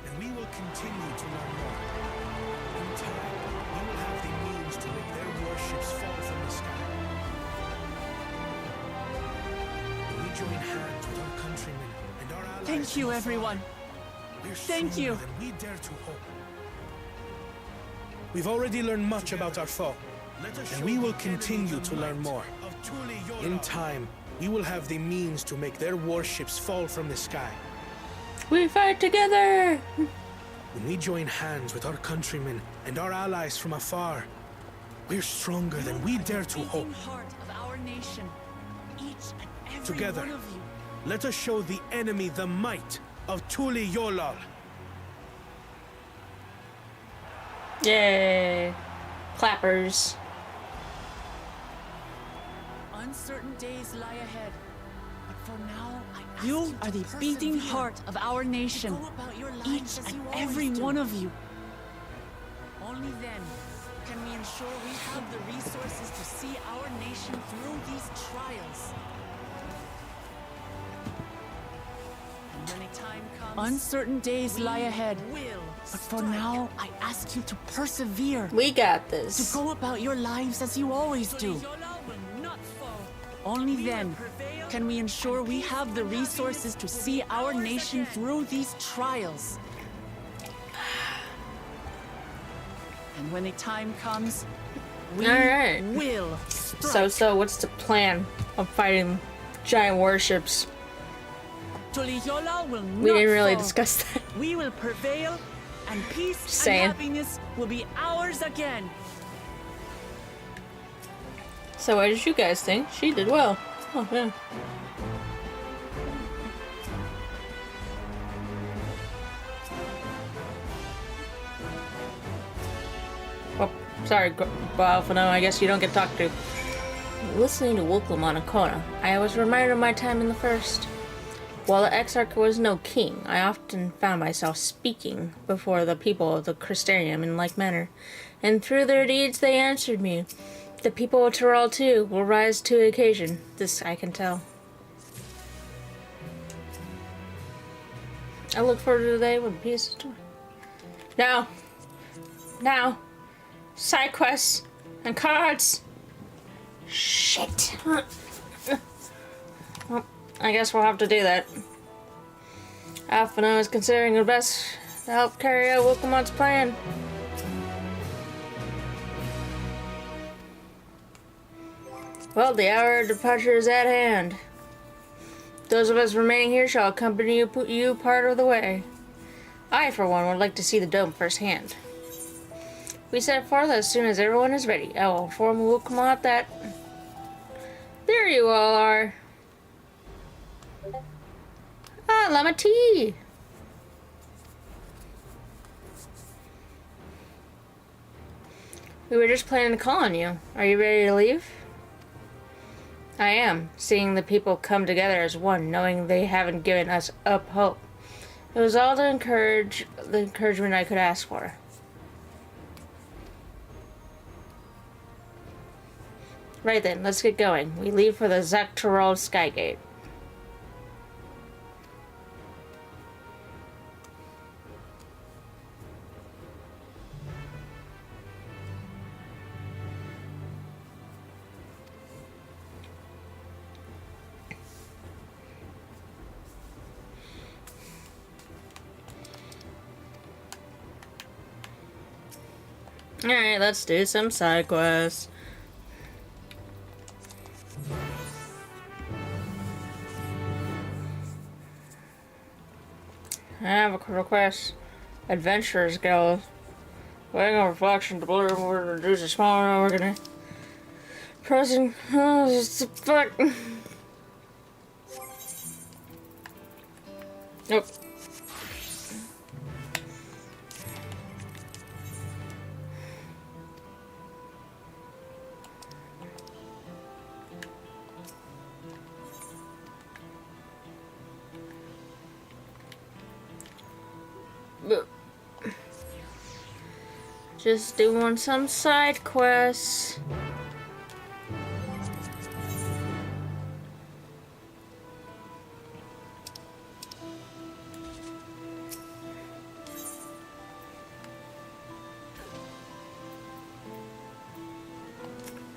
and we will continue to learn more. In time, we will have the means to make their warships fall from the sky. When we join hands with our countrymen and our allies. Thank you, everyone. Thank you. Than we dare to hope. We've already learned much about our foe, and we will continue to learn more. In time, we will have the means to make their warships fall from the sky. We fight together! When we join hands with our countrymen and our allies from afar, we're stronger than we dare to hope. Heart of our nation. Each and every Together, one of you. let us show the enemy the might of Tuliolal. Yay! Clappers. Uncertain days lie ahead. But for now, you are the beating heart of our nation. Each and every one of you. Only then can we ensure we have the resources to see our nation through these trials. And when a time comes, uncertain days lie ahead. But for now, I ask you to persevere. We got this. To go about your lives as you always do. Only then can we ensure we have the resources to see our nation through these trials. And when a time comes, we will strike. So what's the plan of fighting giant warships? Tuliyola will not We didn't really fall. discuss that. We will prevail, and peace Saying. and happiness will be ours again. So what did you guys think? She did well. Oh, yeah. Oh, sorry, Alphano, I guess you don't get talked to. Listening to Wolfram on Akona, I was reminded of my time in the first. While the Exarch was no king, I often found myself speaking before the people of the Crystarium in like manner, and through their deeds they answered me. The people of Tyrell, too, will rise to the occasion. This I can tell. I look forward to the day when peace is torn. Now, side quests and cards. Shit. Well, I guess we'll have to do that. Alphano is considering it best to help carry out Wilcomont's plan. Well, the hour of departure is at hand. Those of us remaining here shall accompany you part of the way. I, for one, would like to see the dome firsthand. We set forth as soon as everyone is ready. I will inform Wilcomont that... There you all are. Ah, Llama Tea! We were just planning to call on you. Are you ready to leave? I am, seeing the people come together as one, knowing they haven't given us up hope. It was all the encouragement I could ask for. Right then, let's get going. We leave for the Zaktorol Skygate. Alright, let's do some side quests. I have a request. Adventurers Guild. Waiting on reflection to blur, we're gonna reduce a smaller, we're gonna pressing, fuck. Nope. Just doing some side quests.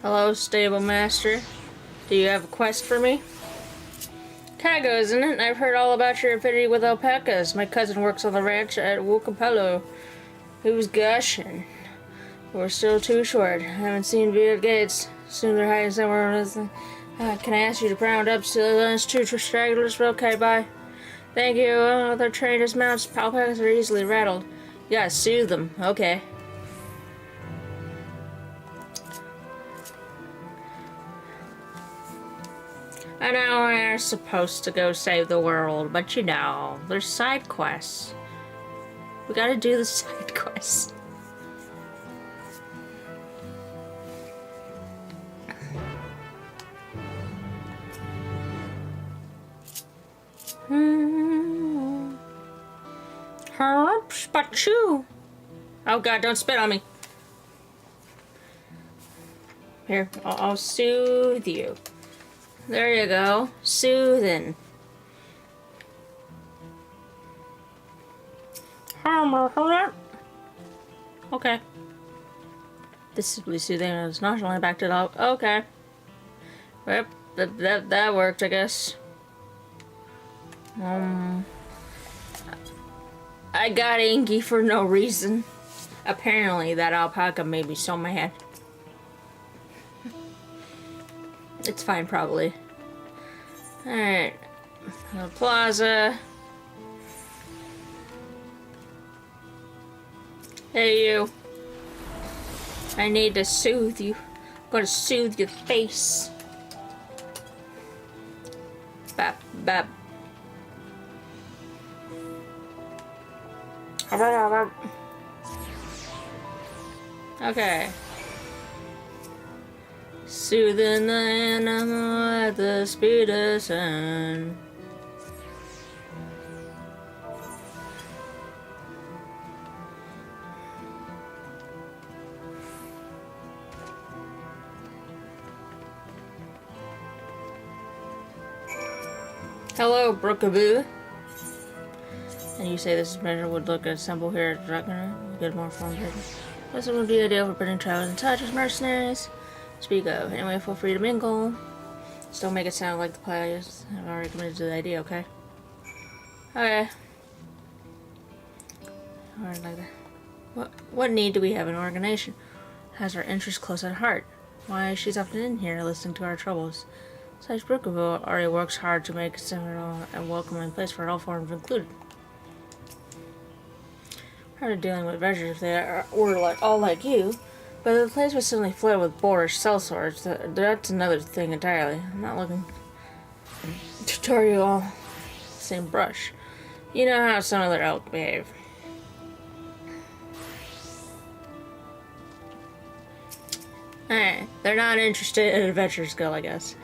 Hello, stable master. Do you have a quest for me? Kago, isn't it? I've heard all about your affinity with alpacas. My cousin works on the ranch at Wukapello. He was gushing. We're still too short. I haven't seen Viet Gates. Soon they're hiding somewhere. Can I ask you to round up to the last two stragglers? Okay, bye. Thank you. They're trained as mounts. Alpacas are easily rattled. You gotta soothe them. Okay. I know we're supposed to go save the world, but you know, there's side quests. We gotta do the side quests. Oh god, don't spit on me. Here, I'll soothe you. There you go. Soothing. Okay. This is soothing. It's not only back to the dog. Okay. Yep, that worked, I guess. I got Inky for no reason. Apparently, that alpaca made me so mad. It's fine, probably. Alright. The plaza. Hey, you. I need to soothe you. I'm gonna soothe your face. Bap, bap. Okay. Soothing the animal at the speed of sound. Hello, Brookaboo. And you say this measure would look at a symbol here at Dragoner? Get more forms. This would be ideal for putting travelers in touch as mercenaries. Speak of. Anyway, feel free to mingle. Just don't make it sound like the players have already committed to the idea, okay? Okay. Alright, like that. What need do we have in organization? Has our interests close at heart. Why, she's often in here listening to our troubles. Besides, Brookaville already works hard to make a similar and welcoming place for all forms included. Part of dealing with adventurers if they were all like you. But if the place was suddenly flooded with boorish sellswords, that's another thing entirely. I'm not looking to tar you all same brush. You know how some other elk behave. Alright, they're not interested in Adventurers Guild, I guess.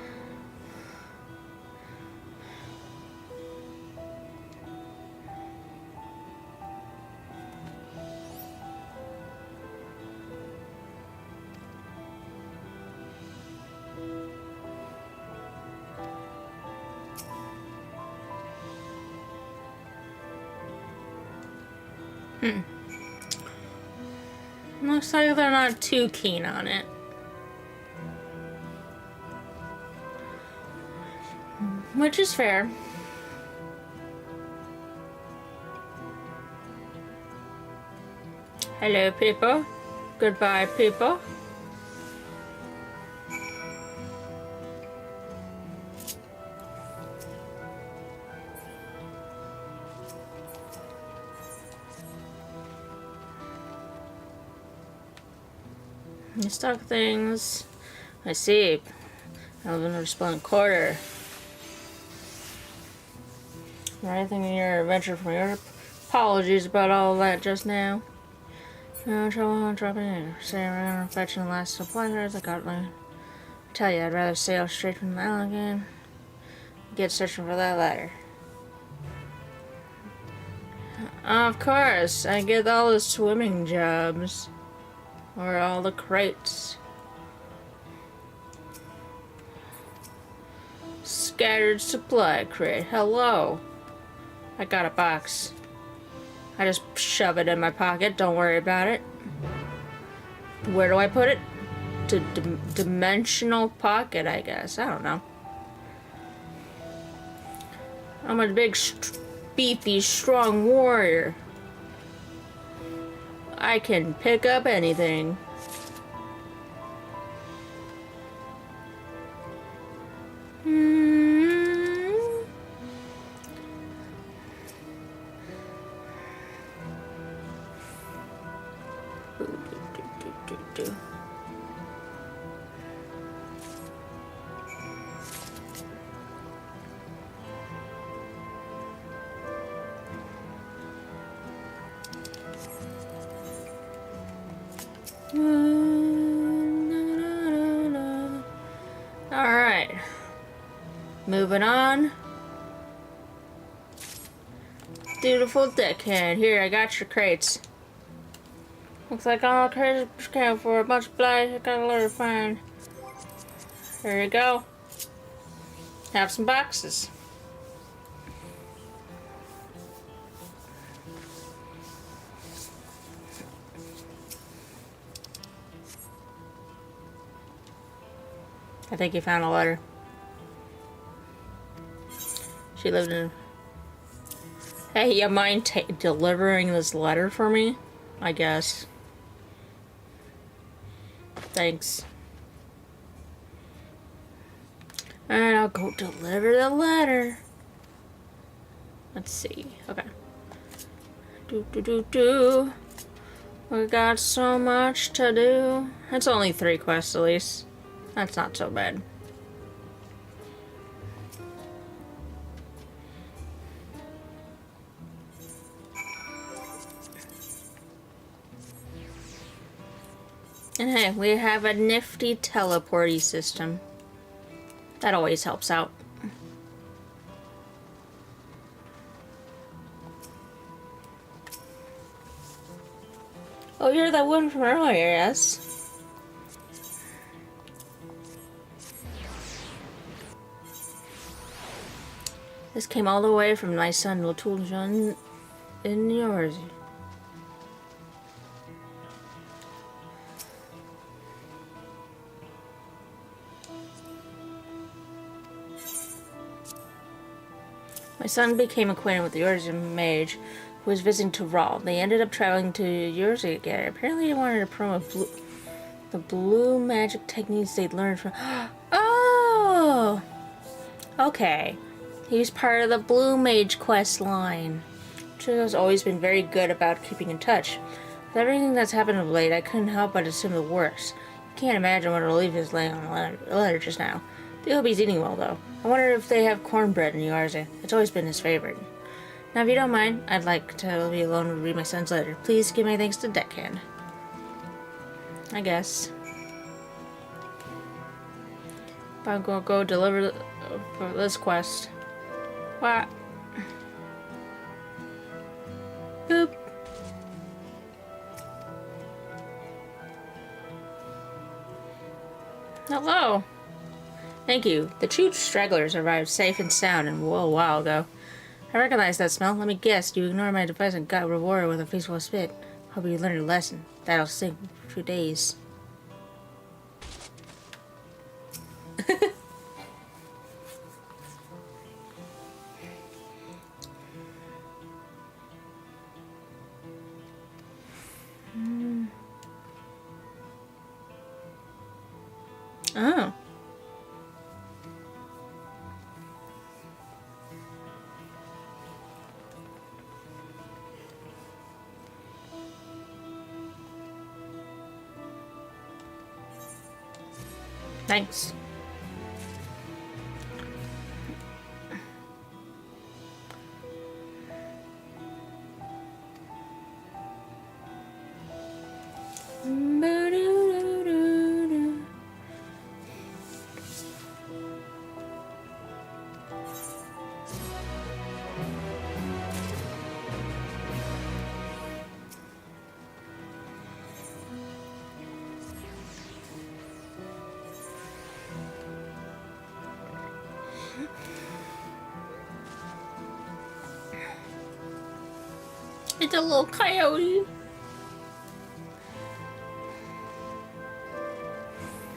Looks like they're not too keen on it. Which is fair. Hello, people. Goodbye, people. You stock things. I see. I live in a stolen quarter. Anything in your adventure from Europe? Apologies about all that just now. No trouble dropping in. Stay around fetching the last supplies I got. I tell you, I'd rather sail straight from the island again. Get searching for that ladder. Of course, I get all the swimming jobs. Or all the crates. Scattered supply crate. Hello. I got a box. I just shove it in my pocket. Don't worry about it. Where do I put it? To dimensional pocket, I guess. I don't know. I'm a big, beefy, strong warrior. I can pick up anything. Alright. Moving on. Dutiful deckhand. Here, I got your crates. Looks like all crates are scanned for a bunch of blight. I got a lot of fine. There you go. Have some boxes. I think he found a letter. She lived in... Hey, you mind delivering this letter for me? I guess. Thanks. Alright, I'll go deliver the letter. Let's see. Okay. We got so much to do. It's only 3 quests at least. That's not so bad. And hey, we have a nifty teleporty system. That always helps out. Oh, you're that one from earlier, yes? This came all the way from my son, Lotuljan, in yours. My son became acquainted with the Eurasian mage who was visiting Tyrol. They ended up traveling to Eurasia together. Apparently, they wanted to promote the blue magic techniques they'd learned from... Oh! Okay. He was part of the Blue Mage quest line. Trio's always been very good about keeping in touch. With everything that's happened of late, I couldn't help but assume the worst. You can't imagine what a relief is laying on a letter just now. I hope he's eating well, though. I wonder if they have cornbread in Yarza. It's always been his favorite. Now, if you don't mind, I'd like to be alone to read my son's letter. Please give my thanks to Deckhand. I guess. I'm gonna go deliver for this quest. What? Boop. Hello. Thank you. The 2 stragglers arrived safe and sound a while ago. I recognize that smell. Let me guess. You ignored my advice and got rewarded with a peaceful spit. Hope you learned a lesson. That'll sink for 2 days. Oh. Thanks. It's a little coyote.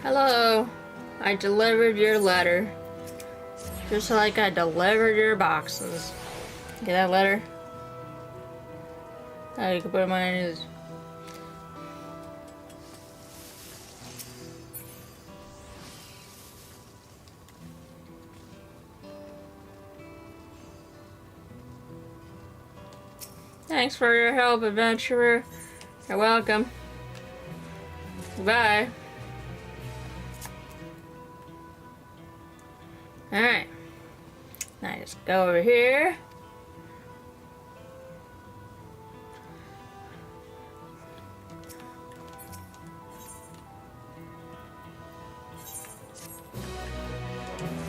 Hello. I delivered your letter. Just like I delivered your boxes. Get that letter? Oh, you can put mine in his. Thanks for your help, adventurer. You're welcome. Goodbye. Alright. Now just go over here.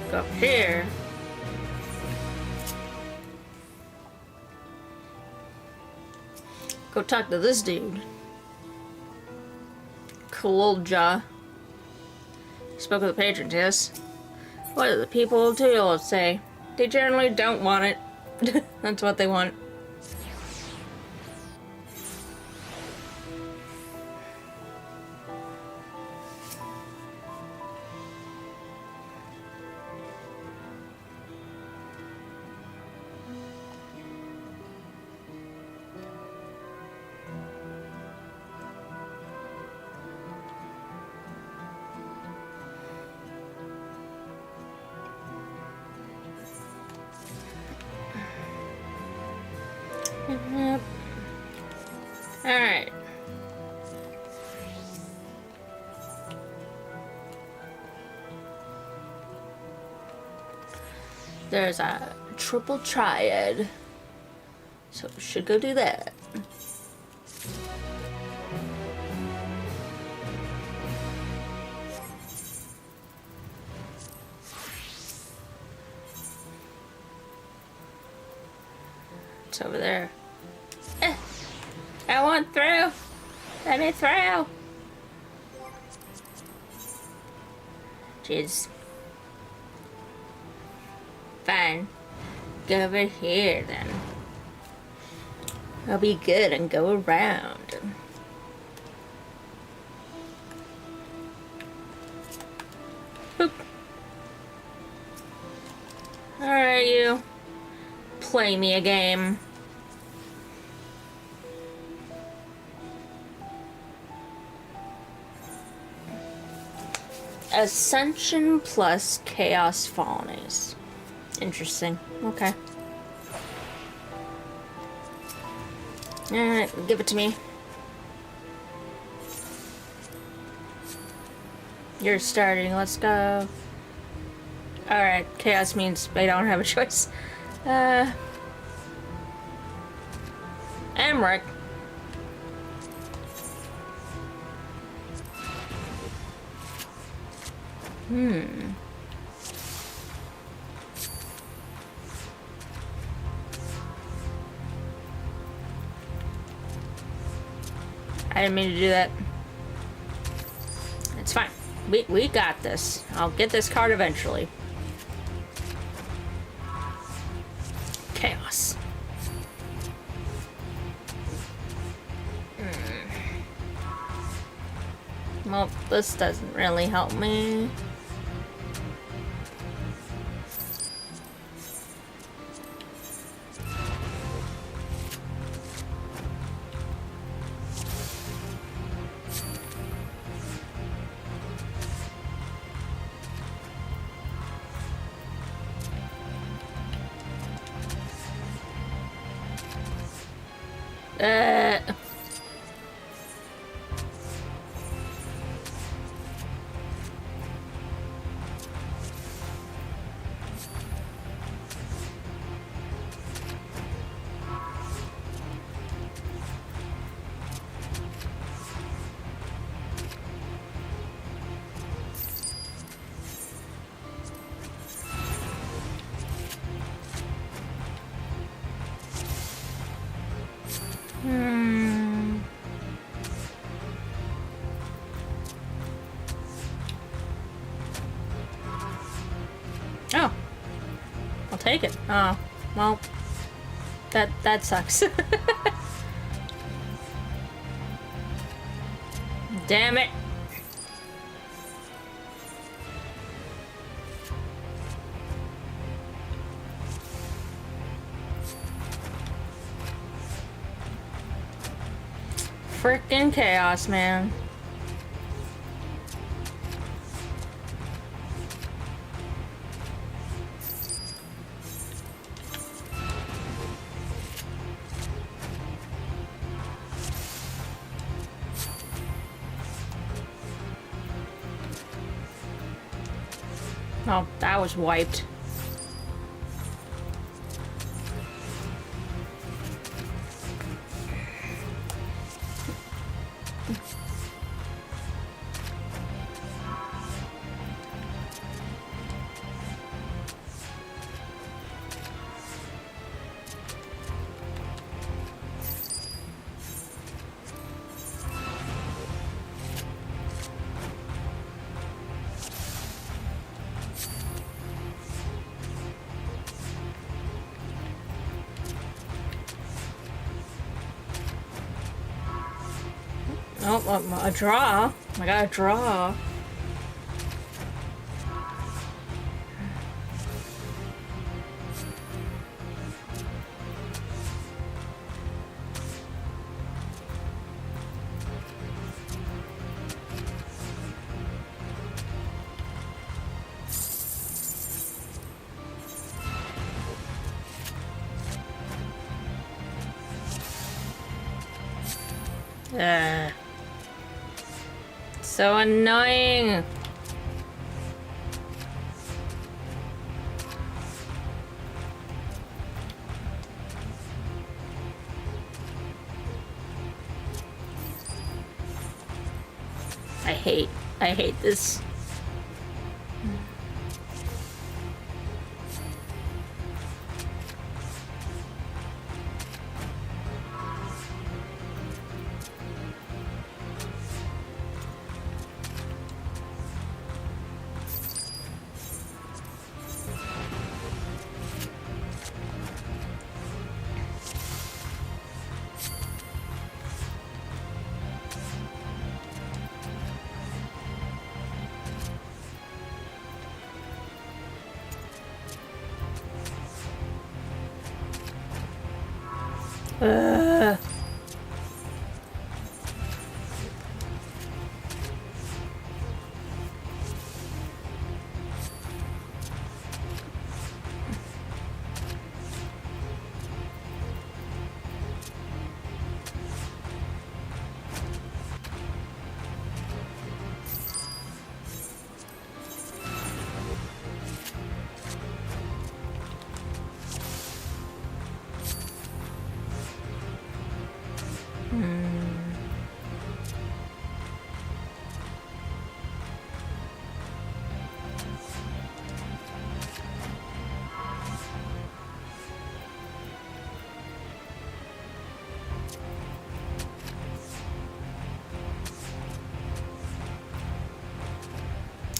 Go up here. Go talk to this dude. Kulja. Spoke with the patrons, yes? What do the people of Tuel say? They generally don't want it. That's what they want. Yep. Alright. There's a triple triad. So we should go do that. It's over there. I want through. Let me through. Jeez. Fine. Go over here then. I'll be good and go around. Boop. Alright, you. Play me a game. Ascension plus Chaos Fawnies. Interesting. Okay. Alright, give it to me. You're starting, let's go. Alright, Chaos means they don't have a choice. Emmerich. I didn't mean to do that. It's fine. We got this. I'll get this card eventually. Chaos. Well, this doesn't really help me. Oh. I'll take it. Oh. Well. That sucks. Damn it. Frickin' chaos, man. Oh, that was wiped. Oh, a draw. I got a draw. So annoying. I hate this.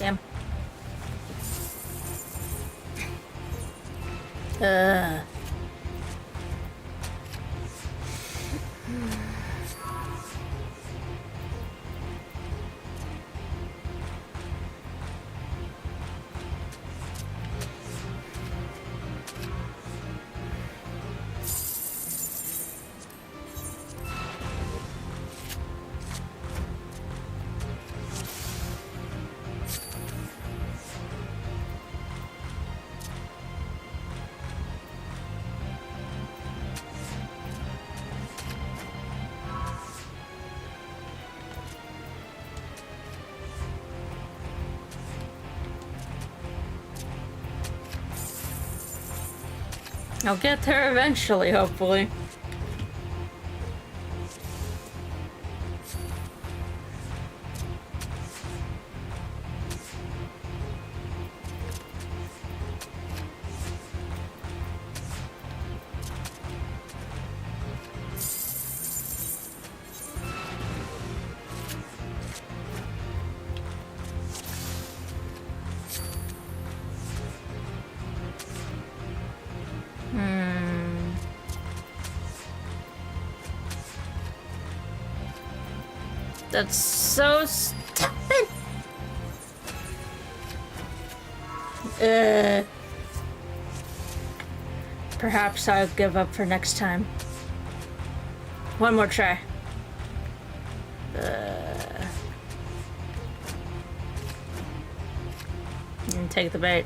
Damn. I'll get there eventually, hopefully. That's so stupid. Perhaps I'll give up for next time. One more try. And take the bait.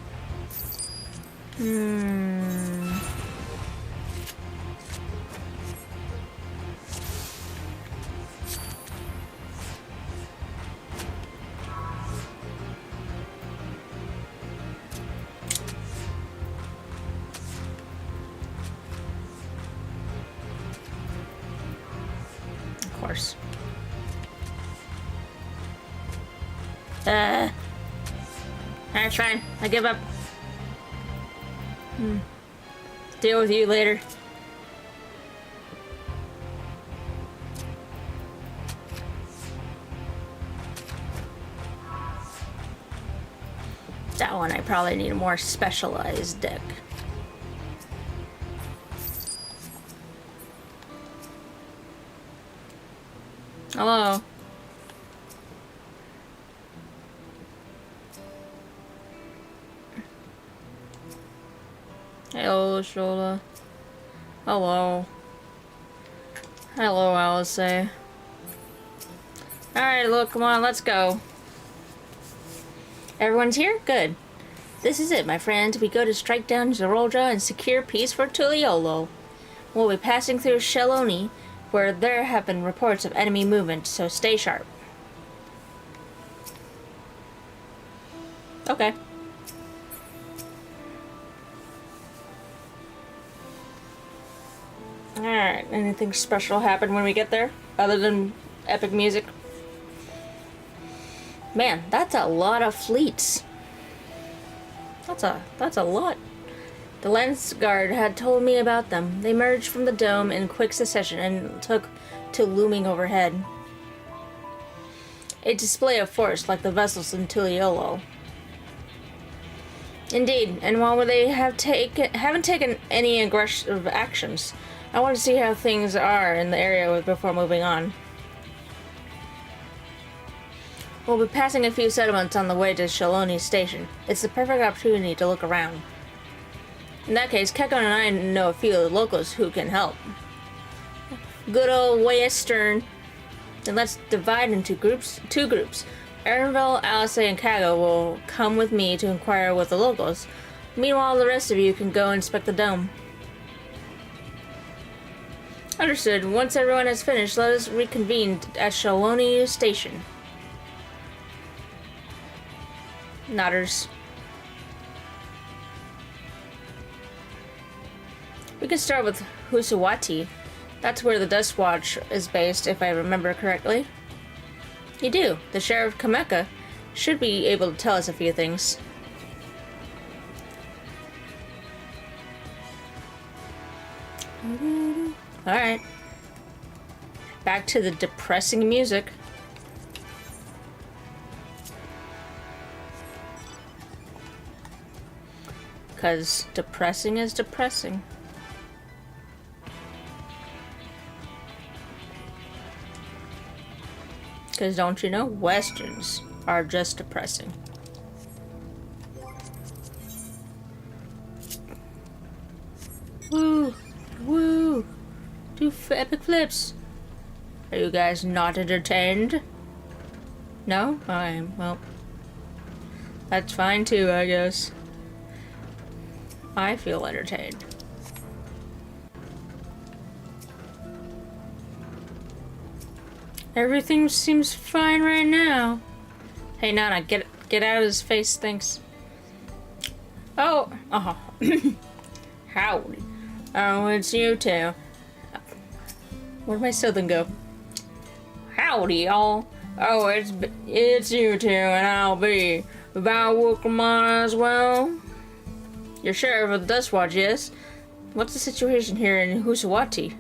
Of course. Alright, fine. I give up. Deal with you later. That one I probably need a more specialized deck. Hello. Hello, Shola. Hello. Hello, Alice. Alright, look, come on, let's go. Everyone's here? Good. This is it, my friend. We go to strike down Zeroldra and secure peace for Tuliolo. We'll be passing through Sheloni, where there have been reports of enemy movement, so stay sharp. Okay. Alright, anything special happen when we get there? Other than epic music? Man, that's a lot of fleets. That's a lot. The Lance Guard had told me about them. They merged from the dome in quick succession and took to looming overhead. A display of force like the vessels in Tuliolo. Indeed, and while they haven't taken any aggressive actions, I want to see how things are in the area before moving on. We'll be passing a few settlements on the way to Sheloni Station. It's the perfect opportunity to look around. In that case, Kekon and I know a few of the locals who can help. Good old Western. Then let's divide into two groups. Aaronville, Alice, and Kago will come with me to inquire with the locals. Meanwhile, the rest of you can go inspect the dome. Understood. Once everyone has finished, let us reconvene at Sheloni Station. Nodders. We can start with Husawati. That's where the Dust Watch is based, if I remember correctly. You do. The Sheriff Kameka should be able to tell us a few things. Alright. Back to the depressing music. Because depressing is depressing. Because don't you know, Westerns are just depressing. Woo! Woo! Do epic flips! Are you guys not entertained? No? Okay, well. That's fine too, I guess. I feel entertained. Everything seems fine right now. Hey, Nana, get out of his face, thanks. Oh, howdy. Oh, it's you two. Where'd my southern go? Howdy, y'all. Oh, it's you two, and I'll be Valwookamana as well. You're sheriff of the Dust Watch, yes? What's the situation here in Husawati?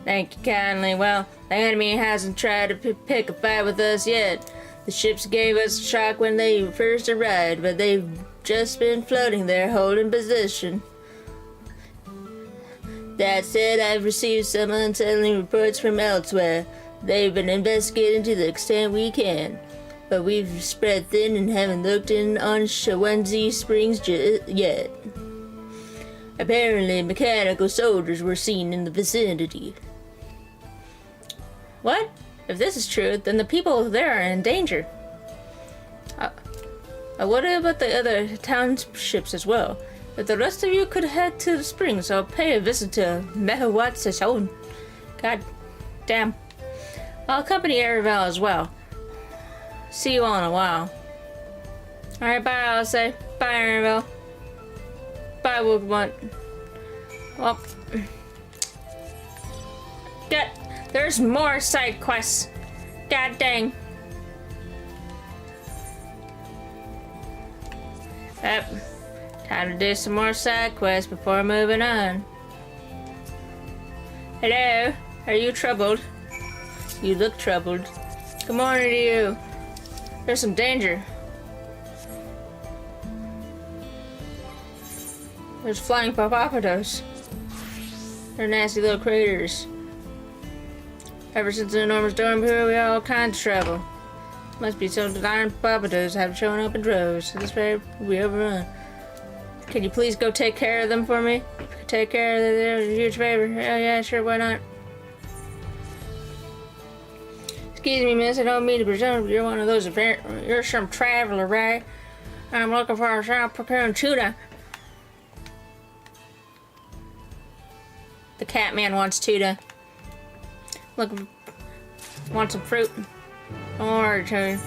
Thank you kindly. Well, the enemy hasn't tried to pick a fight with us yet. The ships gave us a shock when they first arrived, but they've just been floating there holding position. That said, I've received some unsettling reports from elsewhere. They've been investigating to the extent we can, but we've spread thin and haven't looked in on Shawenzi Springs yet. Apparently, mechanical soldiers were seen in the vicinity. What? If this is true, then the people there are in danger. What about the other townships as well? If the rest of you could head to the springs, I'll pay a visit to Mehawat's own. God damn. I'll accompany Aravel as well. See you all in a while. Alright, bye, I'll say. Bye, Aravel. Bye, Wookmont. Well, there's more side quests. God dang. Yep. Time to do some more side quests before moving on. Hello? Are you troubled? You look troubled. Good morning to you. There's some danger. There's flying hippopotamus. They're nasty little critters. Ever since the enormous storm here, we had all kinds of trouble. Must be some iron hippopotamus have shown up in droves. This way we overrun. Can you please go take care of them for me? Take care of them, they're a huge favor. Oh yeah, sure, why not? Excuse me, miss, I don't mean to presume you're one of those you're some traveler, right? I'm looking for a South Procure tuna. The cat man wants tuna. Want some fruit? Or two.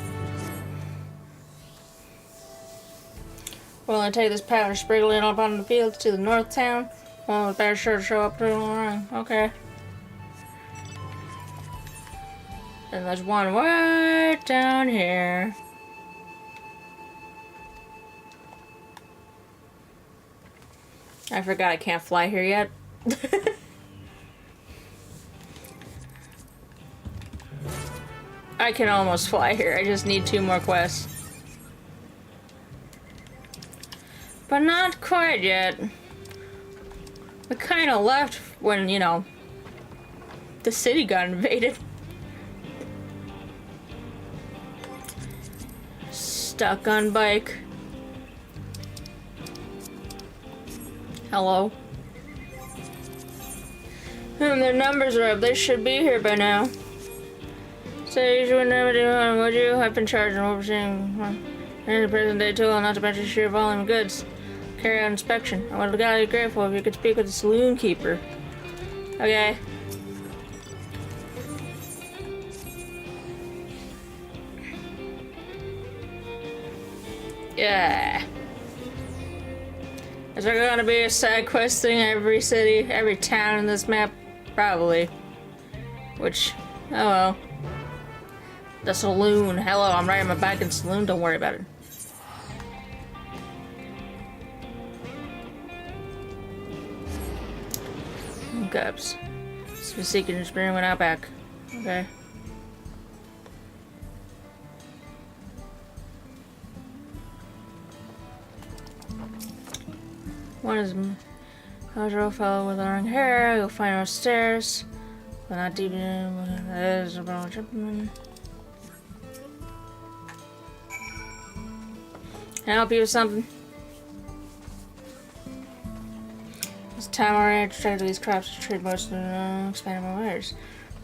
Well, I take this powder sprinkling up on the fields to the north town. Well, better sure to show up to the line. Okay. And there's one right down here. I forgot I can't fly here yet. I can almost fly here. I just need 2 more quests. But not quite yet. We kind of left when, you know, the city got invaded. Stuck on bike. Hello. Their numbers are up. They should be here by now. So you would never do it, would you? I've been charged and overseeing any present day tool, not to mention sheer volume of goods. Carry out inspection. I would be grateful if you could speak with the saloon keeper. Okay. Yeah. Is there gonna be a side quest thing every city, every town in this map? Probably. Which, oh well. The saloon. Hello, I'm riding my bike in the saloon. Don't worry about it. Cups. So seeking and spring went out back. Okay. One is a casual fellow with long hair. You'll find on stairs. But not deep in. That is a brown gentleman. Can I help you with something? It's time already to trade these crops to trade most of the expanding my wares.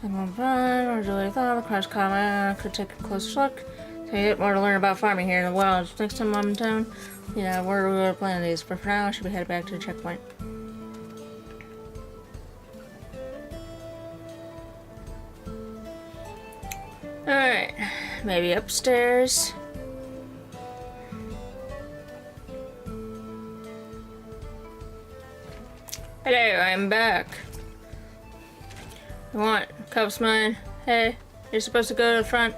I'm on fun, or Julie thought the crops caught my eye. I could take a closer look. So you get more to learn about farming here in the wilds. Next time I'm in town, yeah, where we were planning these. But for now, I should be headed back to the checkpoint. Alright, maybe upstairs. Hello, I'm back. You want cups mine? Hey, you're supposed to go to the front.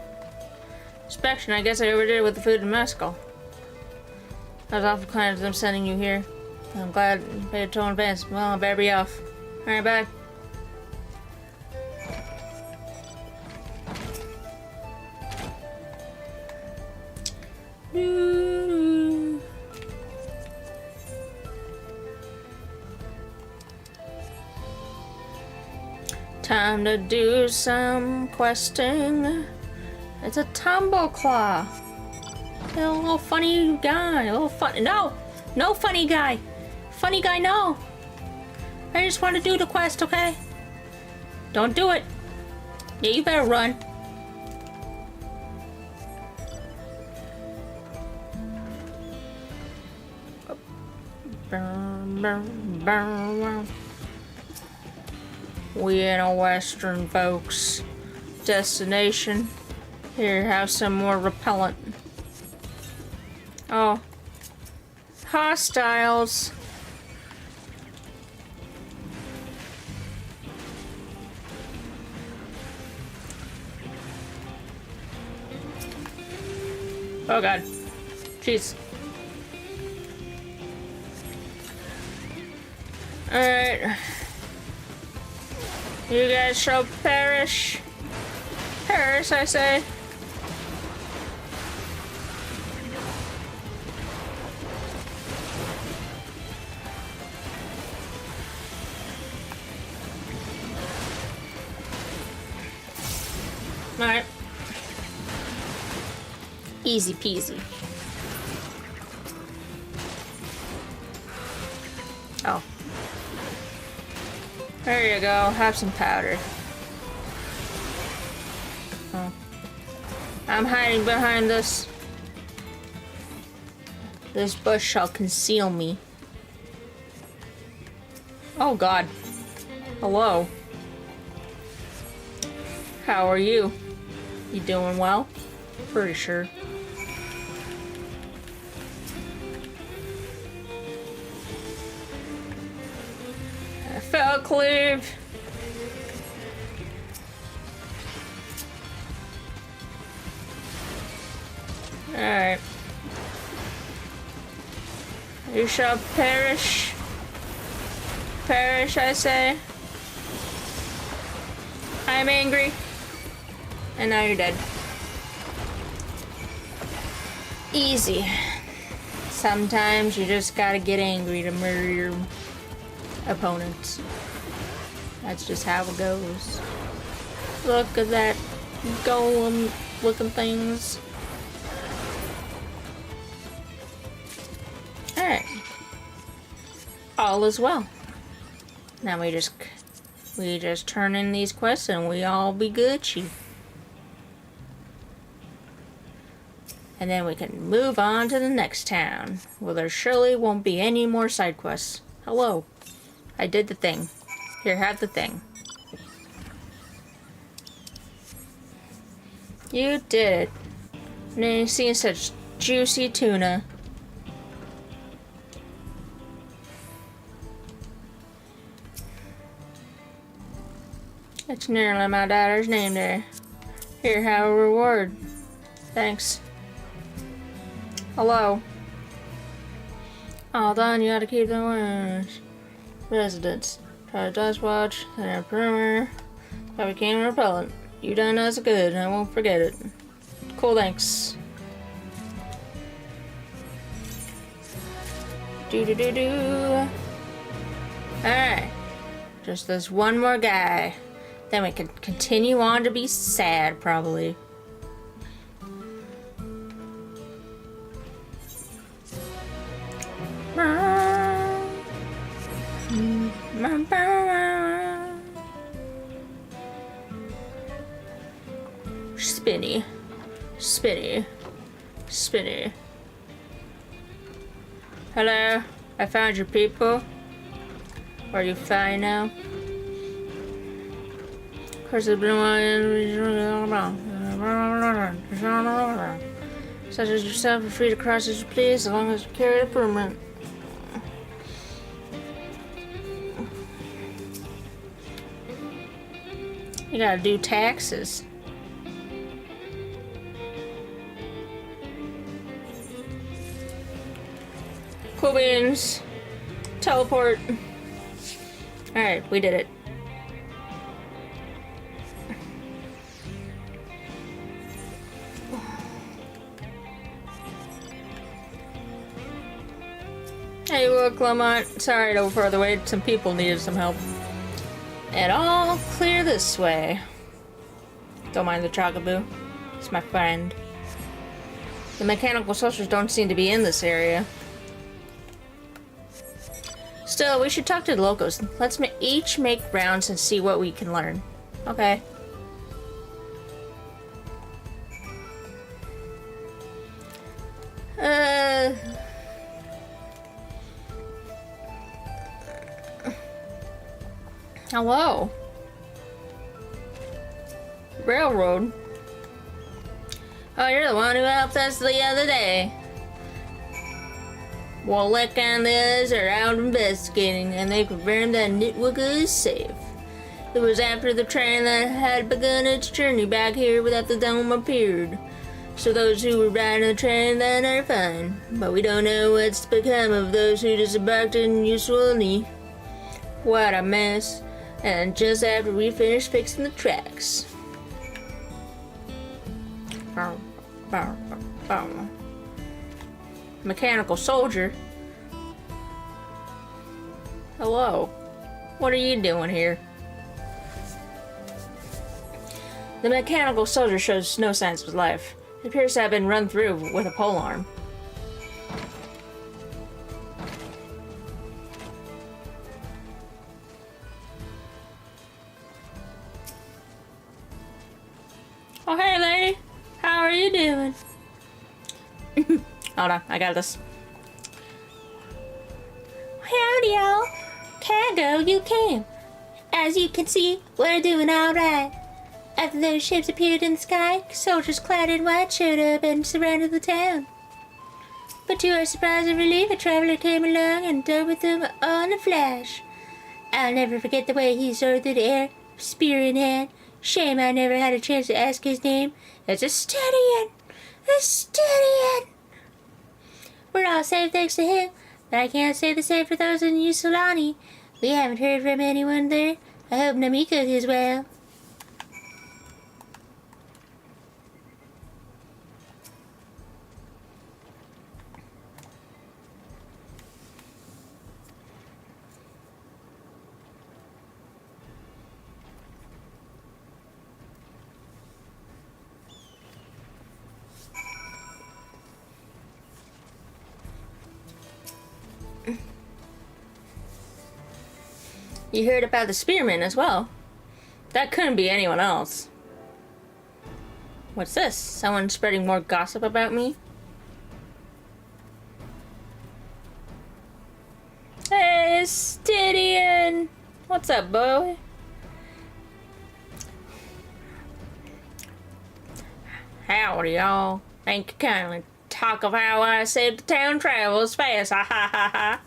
Inspection, I guess I overdid it with the food and mescal. I was awful kind of them sending you here. I'm glad you paid a toll in advance. Well, I better be off. Alright, bye. Time to do some questing. It's a Tumbleclaw. A little funny guy. A little fun. No! No funny guy. Funny guy, no. I just want to do the quest, okay? Don't do it. Yeah, you better run. We in a Western folks destination. Here, have some more repellent. Oh. Hostiles. Oh god. Jeez. Alright. You guys shall perish. Perish, I say. Alright. Easy peasy. Oh. There you go. Have some powder. Oh. I'm hiding behind this. This bush shall conceal me. Oh god. Hello. How are you? You doing well? Pretty sure. I fell cleave. Alright. You shall perish. Perish, I say. I'm angry. And now you're dead. Easy. Sometimes you just gotta get angry to murder your opponents. That's just how it goes. Look at that golem looking things. Alright. All is well. Now we just turn in these quests and we all be Gucci. And then we can move on to the next town. Well, there surely won't be any more side quests. Hello. I did the thing. Here, have the thing. You did it. And then you see such juicy tuna. It's nearly my daughter's name there. Here, have a reward. Thanks. Hello. All done, you gotta keep the ones. Residents. Try to dust watch, then a perimeter. I became repellent. You done us good, I won't forget it. Cool, thanks. Do. Alright. Just this one more guy. Then we can continue on to be sad, probably. Spinny. Spinny. Spinny. Hello? I found your people. Are you fine now? Of course, it's been a while. Such as yourself are free to cross as you please, as long as you carry the permit. You gotta do taxes. Cool beans. Teleport. Alright, we did it. Hey, look, Lamont. Sorry to go further away. Some people needed some help. And all clear this way. Don't mind the Chocoboo. It's my friend. The mechanical soldiers don't seem to be in this area. Still, we should talk to the locals. Let's each make rounds and see what we can learn. Okay. Hello. Railroad. Oh, you're the one who helped us the other day. Well, Lick and the others are out investigating, and they confirmed that Nitwicka is safe. It was after the train that had begun its journey back here that the dome appeared. So those who were riding the train then are fine, but we don't know what's become of those who disembarked in Usulani. What a mess. And just after we finished fixing the tracks. Mechanical soldier? Hello. What are you doing here? The mechanical soldier shows no signs of life. It appears to have been run through with a polearm. Oh, hey, lady. How are you doing? Hold on, I got this. Howdy, y'all. Cargo, you came. As you can see, we're doing alright. After those ships appeared in the sky, soldiers clad in white showed up and surrounded the town. But to our surprise and relief, a traveler came along and dealt with them on a flash. I'll never forget the way he soared through the air, spear in hand. Shame I never had a chance to ask his name. It's a Stedian! A Stedian! We're all safe thanks to him, but I can't say the same for those in Usulani. We haven't heard from anyone there. I hope Namiko is well. You heard about the spearman as well. That couldn't be anyone else. What's this? Someone spreading more gossip about me? Hey, Stydian! What's up, boy? Howdy, y'all. Thank you kindly. Talk of how I saved the town travels fast. Ha ha ha ha.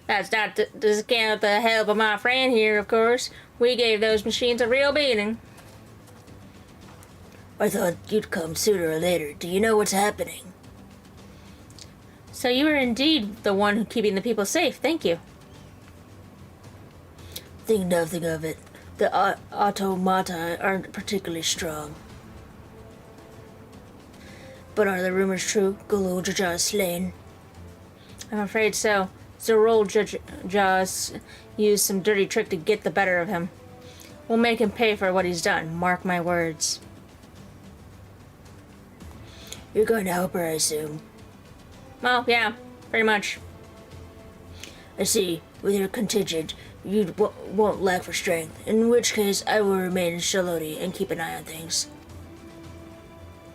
That's not to discount the help of my friend here, of course. We gave those machines a real beating. I thought you'd come sooner or later. Do you know what's happening? So you were indeed the one keeping the people safe. Thank you. Think nothing of it. The automata aren't particularly strong. But are the rumors true? Gulul Jaja is slain? I'm afraid so. Zorol Jajas used some dirty trick to get the better of him. We'll make him pay for what he's done. Mark my words. You're going to help her, I assume? Well, yeah, pretty much. I see. With your contingent, you won't lack for strength. In which case, I will remain in Shaloti and keep an eye on things.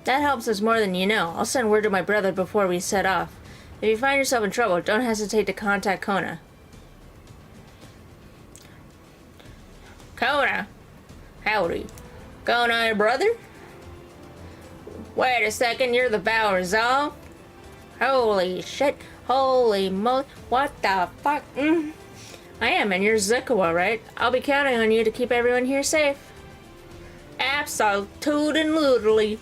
That helps us more than you know. I'll send word to my brother before we set off. If you find yourself in trouble, don't hesitate to contact Kona. Kona? Howdy. Kona, your brother? Wait a second, you're the Val Resolve? Holy shit. Holy moly. What the fuck? I am, and you're Zikawa, right? I'll be counting on you to keep everyone here safe. Absolutely.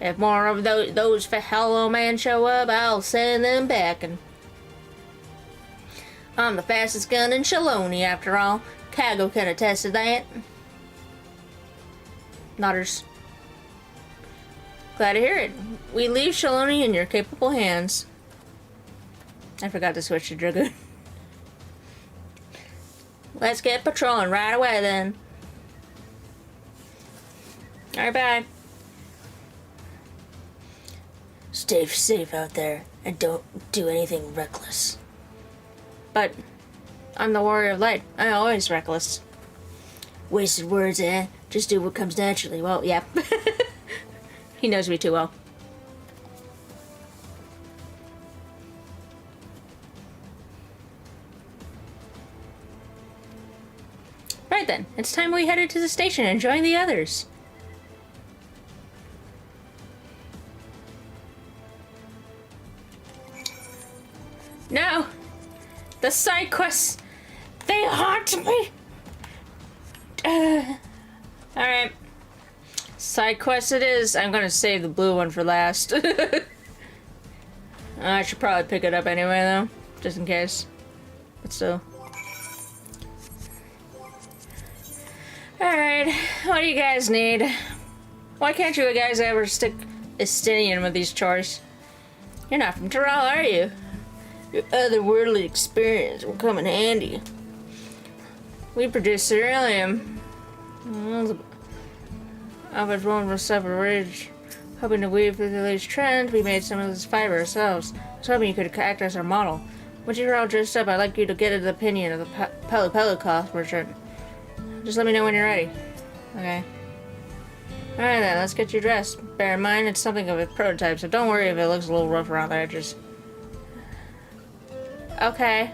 If more of those fellow men show up, I'll send them back. And I'm the fastest gun in Shaloni, after all. Kago can attest to that. Nodders. Glad to hear it. We leave Shaloni in your capable hands. I forgot to switch to Dragoon. Let's get patrolling right away then. Alright, bye. Stay safe out there and don't do anything reckless. But I'm the warrior of light. I'm always reckless. Wasted words, eh? Just do what comes naturally. Well, yeah. He knows me too well. Right then, it's time we headed to the station and join the others. No! The side quests! They haunt me! Alright. Side quest it is. I'm gonna save the blue one for last. I should probably pick it up anyway though, just in case. But still. Alright, what do you guys need? Why can't you guys ever stick Estinian with these chores? You're not from Tyrell, are you? Your otherworldly experience will come in handy. We produce cerealium. I was rolling for separate ridge. Hoping to weave through the latest trend, we made some of this fiber ourselves. I was hoping you could act as our model. Once you're all dressed up, I'd like you to get an opinion of the Pelu cloth merchant. Just let me know when you're ready. Okay. Alright then, let's get you dressed. Bear in mind, it's something of a prototype, so don't worry if it looks a little rough around the edges. Okay.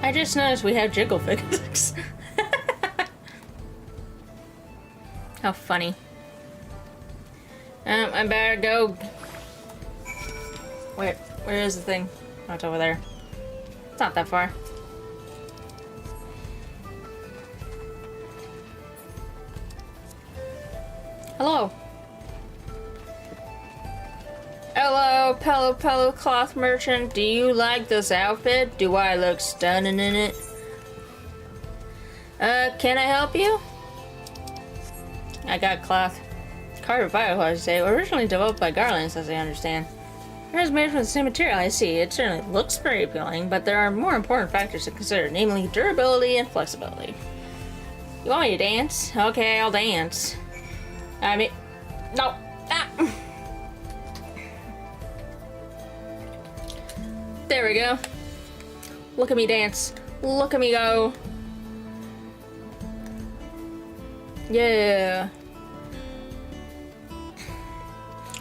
I just noticed we have jiggle physics. How funny. I better go. Where is the thing? Oh, it's over there. It's not that far. Hello. Hello, Pelu cloth merchant. Do you like this outfit? Do I look stunning in it? Can I help you? I got cloth. Carved bioflower, say, originally developed by Garlands, as I understand. It is made from the same material, I see. It certainly looks very appealing, but there are more important factors to consider, namely durability and flexibility. You want me to dance? Okay, I'll dance. I mean, no. Ah. There we go. Look at me dance. Look at me go. Yeah.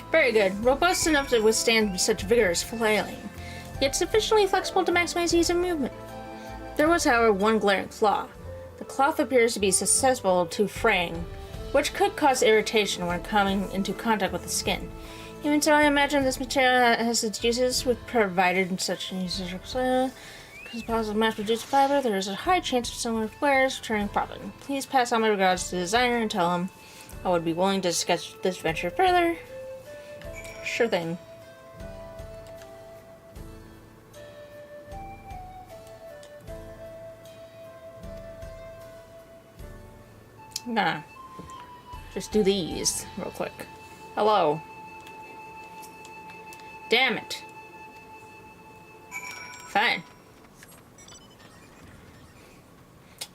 Very good. Robust enough to withstand such vigorous flailing, yet sufficiently flexible to maximize ease of movement. There was, however, one glaring flaw. The cloth appears to be susceptible to fraying, which could cause irritation when coming into contact with the skin. Even so, I imagine this material has its uses, with provided such uses because possible mass-produced fiber, there is a high chance of similar flares returning profit. Please pass on my regards to the designer and tell him I would be willing to discuss this venture further. Sure thing. I'm gonna just do these real quick. Hello. Damn it. Fine.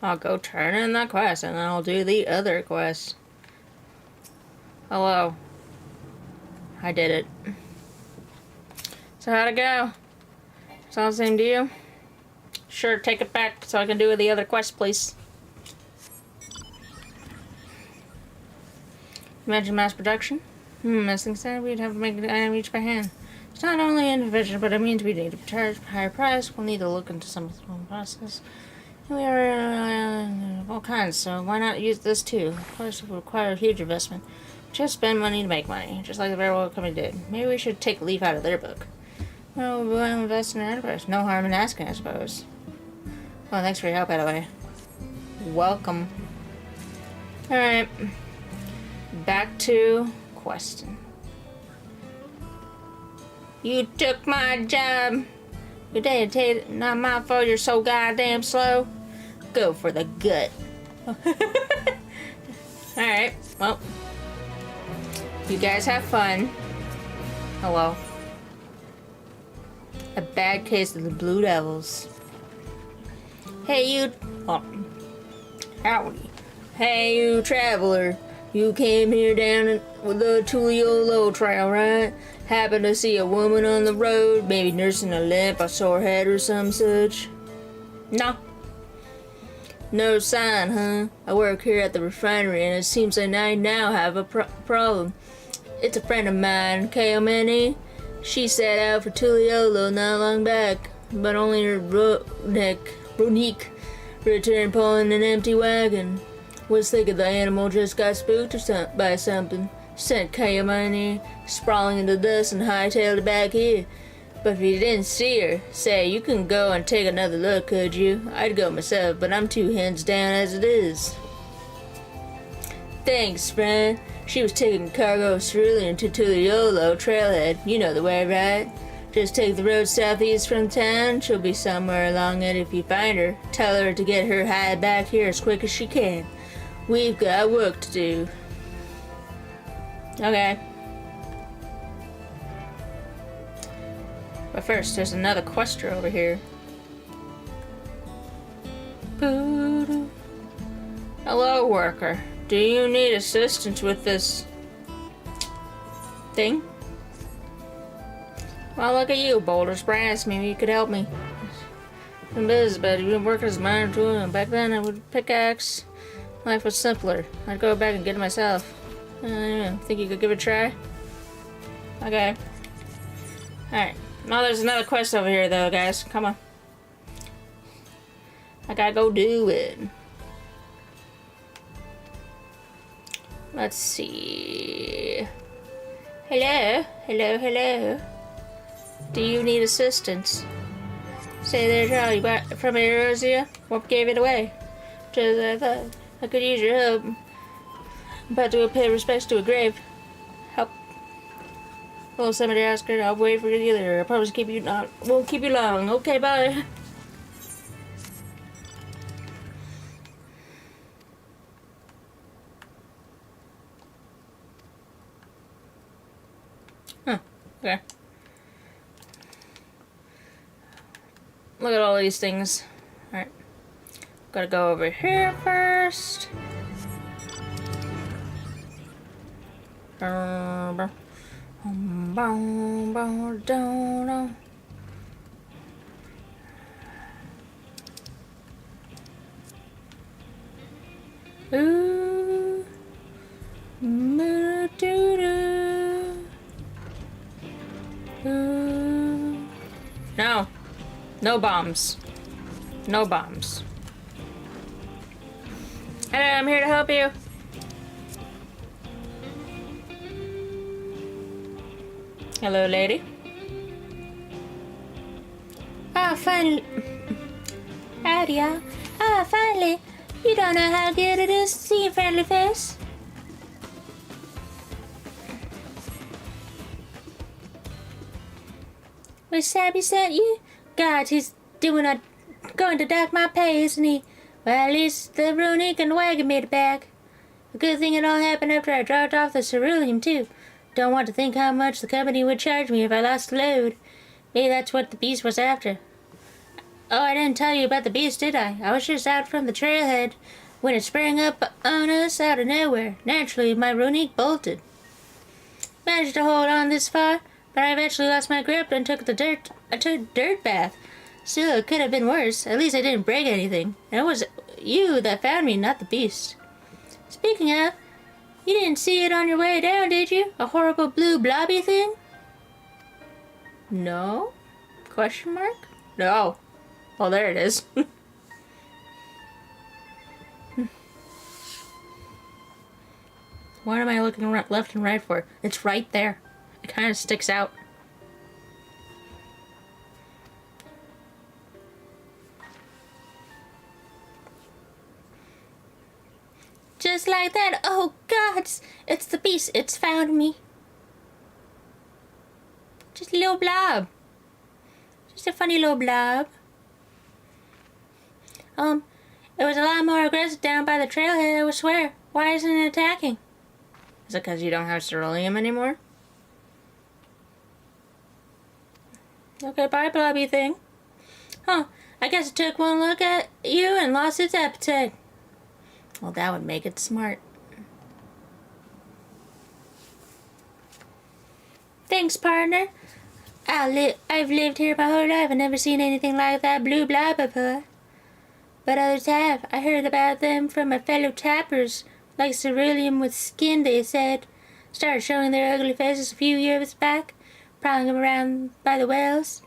I'll go turn in that quest and then I'll do the other quest. Hello. I did it. So how'd it go? It's all the same to you? Sure, take it back so I can do the other quest, please. Imagine mass production? As things stand, we'd have to make an item each by hand. It's not only inefficient, but it means we need to charge a higher price. We'll need to look into some of the process. We are all kinds, so why not use this too? Of course, it will require a huge investment. Just spend money to make money, just like the railroad company did. Maybe we should take a leaf out of their book. Well, we'll invest in our enterprise. No harm in asking, I suppose. Well, thanks for your help, by the way. Welcome. Alright. Back to question. You took my job. You did. Not my fault you're so goddamn slow. Go for the gut. Alright, well. You guys have fun. Hello. A bad case of the Blue Devils. Hey, you. Oh. Howdy. Hey, you traveler. You came here down with the Tuliolo Trail, right? Happened to see a woman on the road, maybe nursing a limp, a sore head, or some such? No. No sign, huh? I work here at the refinery, and it seems that I now have a problem. It's a friend of mine, Kaomani. She set out for Tuliolo not long back, but only her Ronique returned pulling an empty wagon. Was thinking the animal just got spooked or by something. Sent Kaomani sprawling into dust and hightailed it back here. But if you didn't see her, say, you can go and take another look, could you? I'd go myself, but I'm 2 hands down as it is. Thanks, friend. She was taking cargo of cerulean to Tuliolo Trailhead. You know the way, right? Just take the road southeast from town. She'll be somewhere along it if you find her. Tell her to get her hide back here as quick as she can. We've got work to do. Okay. But first, there's another quester over here. Hello, worker. Do you need assistance with this thing? Well, look at you, Boulder's Brass. Maybe you could help me. I'm busy, but you've been working as a miner tool, and back then I would pickaxe. Life was simpler. I'd go back and get it myself. Think you could give it a try? Okay. Alright. Now there's another quest over here, though, guys. Come on. I gotta go do it. Let's see. Hello? Hello, hello. Do you need assistance? Say there, Charlie, from Erosia? What gave it away? Just I thought I could use your help. I'm about to go pay respects to a grave. Help. Hello, cemetery Oscar. I'll wait for you there. I promise won't keep you long. Okay, bye. Huh. Okay. Look at all these things. Alright. Gotta go over here first. Ooh. No. No bombs. No bombs. Hello, I'm here to help you. Hello, lady. Ah, finally. Howdy, y'all. Ah, finally. You don't know how good it is to see your friendly face. Was Sabby sent you? God, he's going to dock my pay, isn't he? Well, at least the Runic and the wagon made it back. A good thing it all happened after I dropped off the cerulean, too. Don't want to think how much the company would charge me if I lost the load. Maybe that's what the beast was after. Oh, I didn't tell you about the beast, did I? I was just out from the trailhead when it sprang up on us out of nowhere. Naturally, my Runic bolted. Managed to hold on this far, but I eventually lost my grip and took a dirt bath. Still, it could have been worse. At least I didn't break anything. And it was you that found me, not the beast. Speaking of, you didn't see it on your way down, did you? A horrible blue blobby thing? No? Question mark? No. Oh, there it is. What am I looking left and right for? It's right there. It kind of sticks out. Just like that. Oh, God. It's the beast. It's found me. Just a little blob. Just a funny little blob. It was a lot more aggressive down by the trailhead, I would swear. Why isn't it attacking? Is it because you don't have ceruleum anymore? Okay, bye, blobby thing. Huh, I guess it took one look at you and lost its appetite. Well, that would make it smart. Thanks, partner. I've lived here my whole life and never seen anything like that blue blob before. But others have. I heard about them from my fellow tappers. Like ceruleum with skin, they said. Started showing their ugly faces a few years back, prowling around by the wells.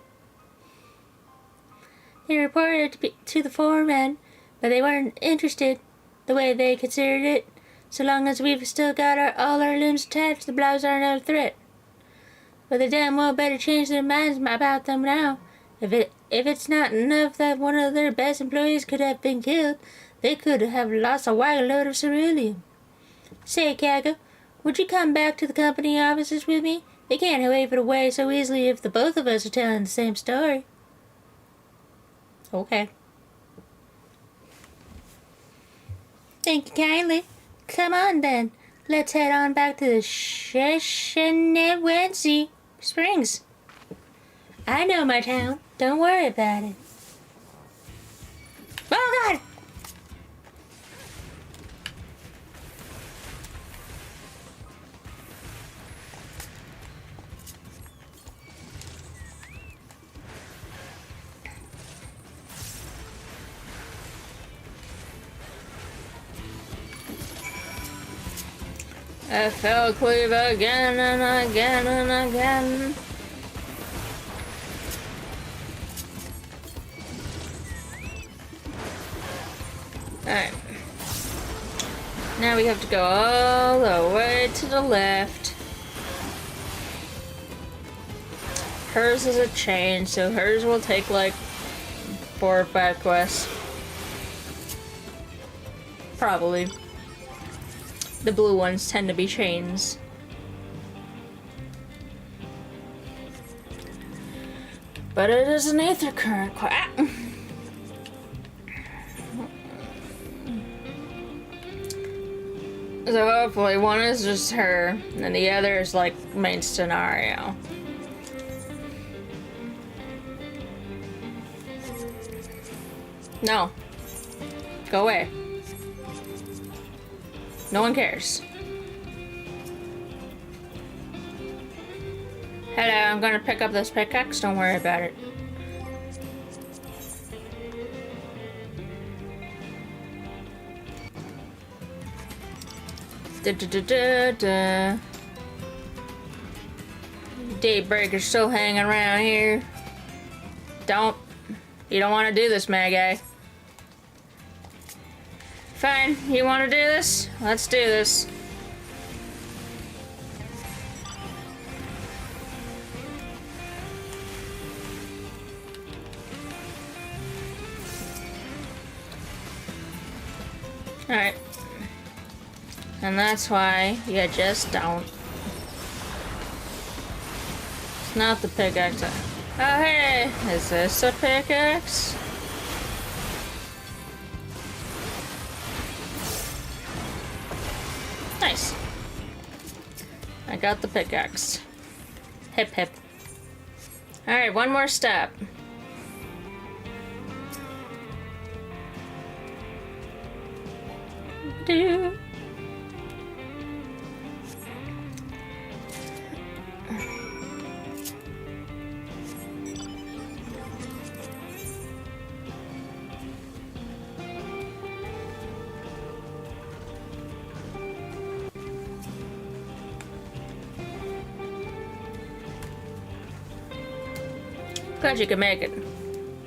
They reported to the foreman, but they weren't interested the way they considered it. So long as we've still got all our limbs attached, the blobs aren't a threat. But they damn well better change their minds about them now. If it's not enough that one of their best employees could have been killed, they could have lost a wagon load of ceruleum. Say, Kago, would you come back to the company offices with me? They can't wave it away so easily if the both of us are telling the same story. Okay. Thank you kindly. Come on then. Let's head on back to the Sheshanewensi Springs. I know my town. Don't worry about it. Oh God! I fell cleave again and again and again. Alright. Now we have to go all the way to the left. Hers is a chain, so hers will take like 4 or 5 quests. Probably. The blue ones tend to be chains. But it is an aether current quest. So hopefully one is just her, and the other is like main scenario. No. Go away. No one cares. Hello, I'm gonna pick up this pickaxe, don't worry about it. Daybreaker's still hanging around here. You don't want to do this, my guy. Fine, you want to do this? Let's do this. Alright. And that's why you just don't. It's not the pickaxe. Oh hey, is this a pickaxe? Nice. I got the pickaxe. Hip hip. Alright, one more step. Do. Glad you could make it.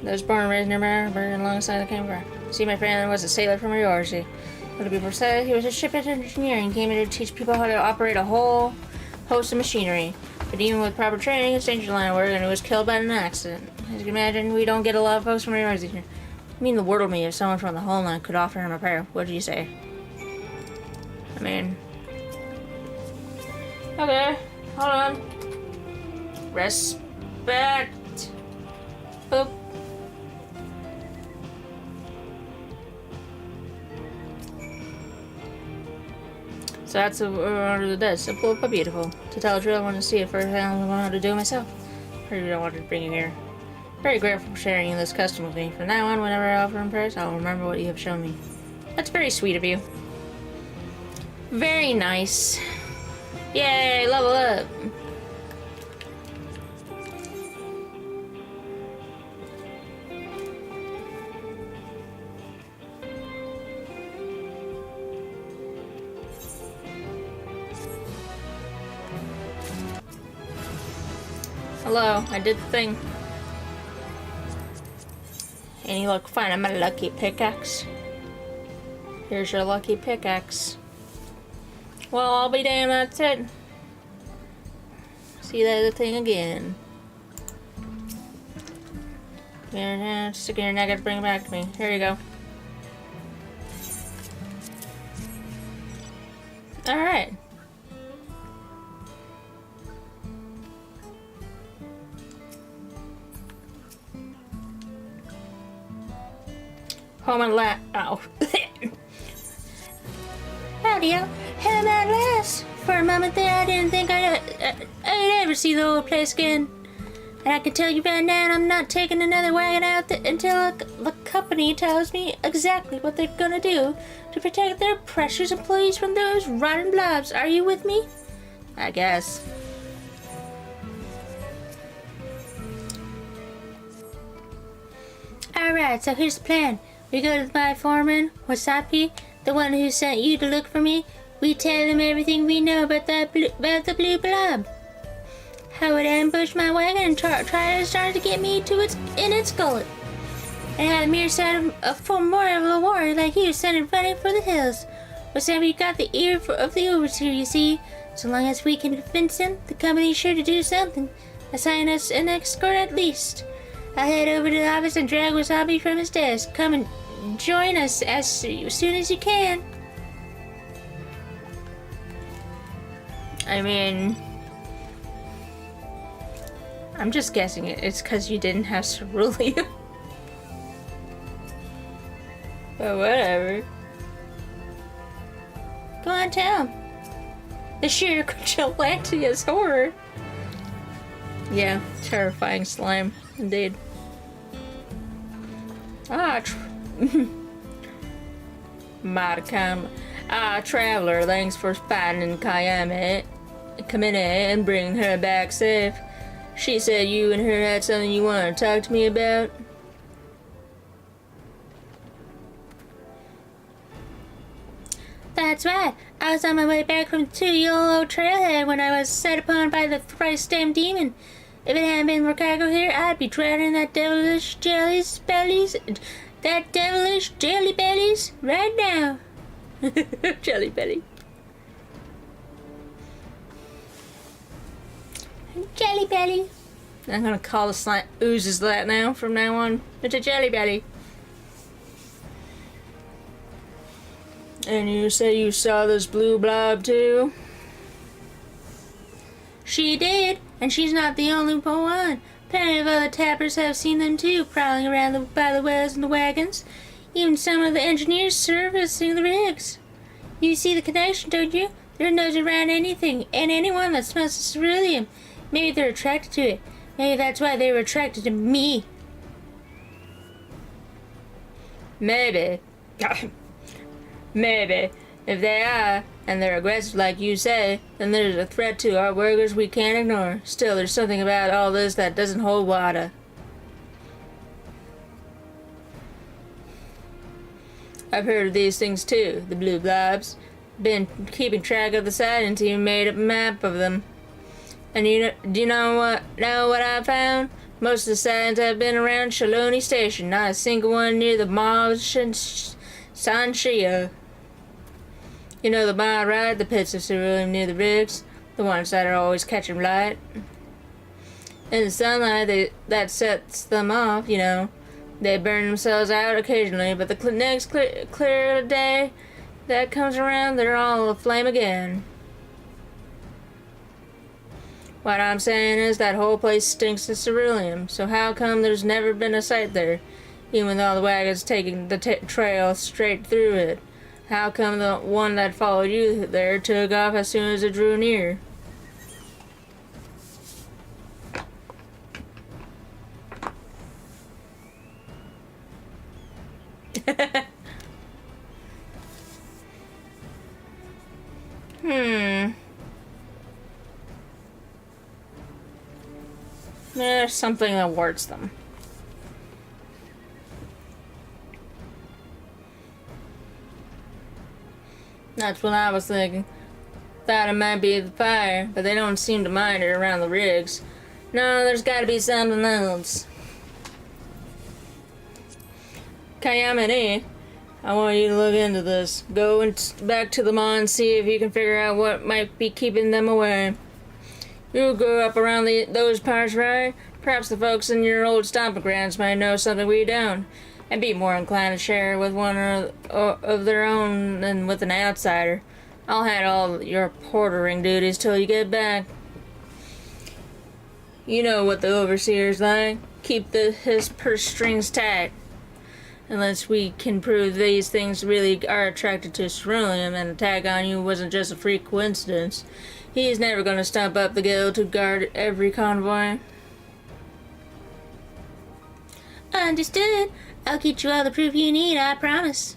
I was born and raised near Marburg alongside the campfire. See, my family was a sailor from Yorkshire. To be precise, he was a ship engineer and came here to teach people how to operate a whole host of machinery. But even with proper training, it's dangerous line of work, and he was killed by an accident. As you can imagine, we don't get a lot of folks from Yorkshire here. I mean the world to me if someone from the homeland could offer him a prayer. What do you say? I mean... Okay, hold on. Respect. Boop. So that's what it does. Simple but beautiful. To tell the truth, I want to see it first. I don't know how to do it myself. I really wanted to bring you here. Very grateful for sharing this custom with me. From now on, whenever I offer in prayers, I'll remember what you have shown me. That's very sweet of you. Very nice. Yay, level up. Hello, I did the thing. And you look fine. I'm a lucky pickaxe. Here's your lucky pickaxe. Well, I'll be damned, that's it. See that other thing again. Stick in your neck and bring it back to me. Here you go. Alright. Home and oh. Howdy, hell at last. For a moment there, I didn't think I'd ever see the old place again. And I can tell you right now, I'm not taking another wagon out until the company tells me exactly what they're gonna do to protect their precious employees from those rotten blobs. Are you with me? I guess. Alright, so here's the plan. We go to my foreman, Wasapi, the one who sent you to look for me. We tell him everything we know about the blue blob. How it ambushed my wagon and try to start to get me to in its gullet. And how the mere sight of more of a warrior like you sent it running for the hills. Wasapi got the ear of the overseer, you see. So long as we can convince him, the company's sure to do something. Assign us an escort at least. I'll head over to the office and drag Wasabi from his desk. Come and join us as soon as you can. I mean, I'm just guessing it's because you didn't have cerulean. But whatever. Go on, tell him. The sheer Galantia's horror. Yeah, terrifying slime, indeed. Markham. Traveler, thanks for finding Kamine and bringing her back safe. She said you and her had something you want to talk to me about. That's right. I was on my way back from 2 Yolo Trailhead when I was set upon by the thrice-damned demon. If it hadn't been for cargo here, I'd be drowning in that devilish jelly bellies right now. Jelly belly. Jelly belly. I'm gonna call the slime oozes that now from now on. It's a jelly belly. And you say you saw this blue blob too? She did, and she's not the only one. Plenty of other tappers have seen them too, prowling around by the wells and the wagons. Even some of the engineers servicing the rigs. You see the connection, don't you? They're nose around anything and anyone that smells of cerulean. Maybe they're attracted to it. Maybe that's why they were attracted to me. Maybe. Maybe. If they are, and they're aggressive like you say, then there's a threat to our workers we can't ignore. Still, there's something about all this that doesn't hold water. I've heard of these things too, the blue blobs. Been keeping track of the sightings, even made a map of them. And do you know what I found? Most of the sightings have been around Shaloni Station, not a single one near the Mall of Sanshia. You know the mile, right? The pits of cerulean near the rigs, the ones that are always catching light. In the sunlight, that sets them off, you know. They burn themselves out occasionally, but the next clear day that comes around, they're all aflame again. What I'm saying is that whole place stinks of cerulean, so how come there's never been a sight there, even with all the wagons taking the trail straight through it? How come the one that followed you there took off as soon as it drew near? There's something that warts them. That's what I was thinking. Thought it might be the fire, but they don't seem to mind it around the rigs. No, there's gotta be something else. Kayamine, I want you to look into this. Go back to the mall and see if you can figure out what might be keeping them away. You grew up around those parts, right? Perhaps the folks in your old stomping grounds might know something we don't, and be more inclined to share with one of their own than with an outsider. I'll handle your portering duties till you get back. You know what the overseer's like. Keep his purse strings tight. Unless we can prove these things really are attracted to ceruleum and attack on you wasn't just a freak coincidence. He's never gonna stump up the guild to guard every convoy. Understood. I'll get you all the proof you need, I promise.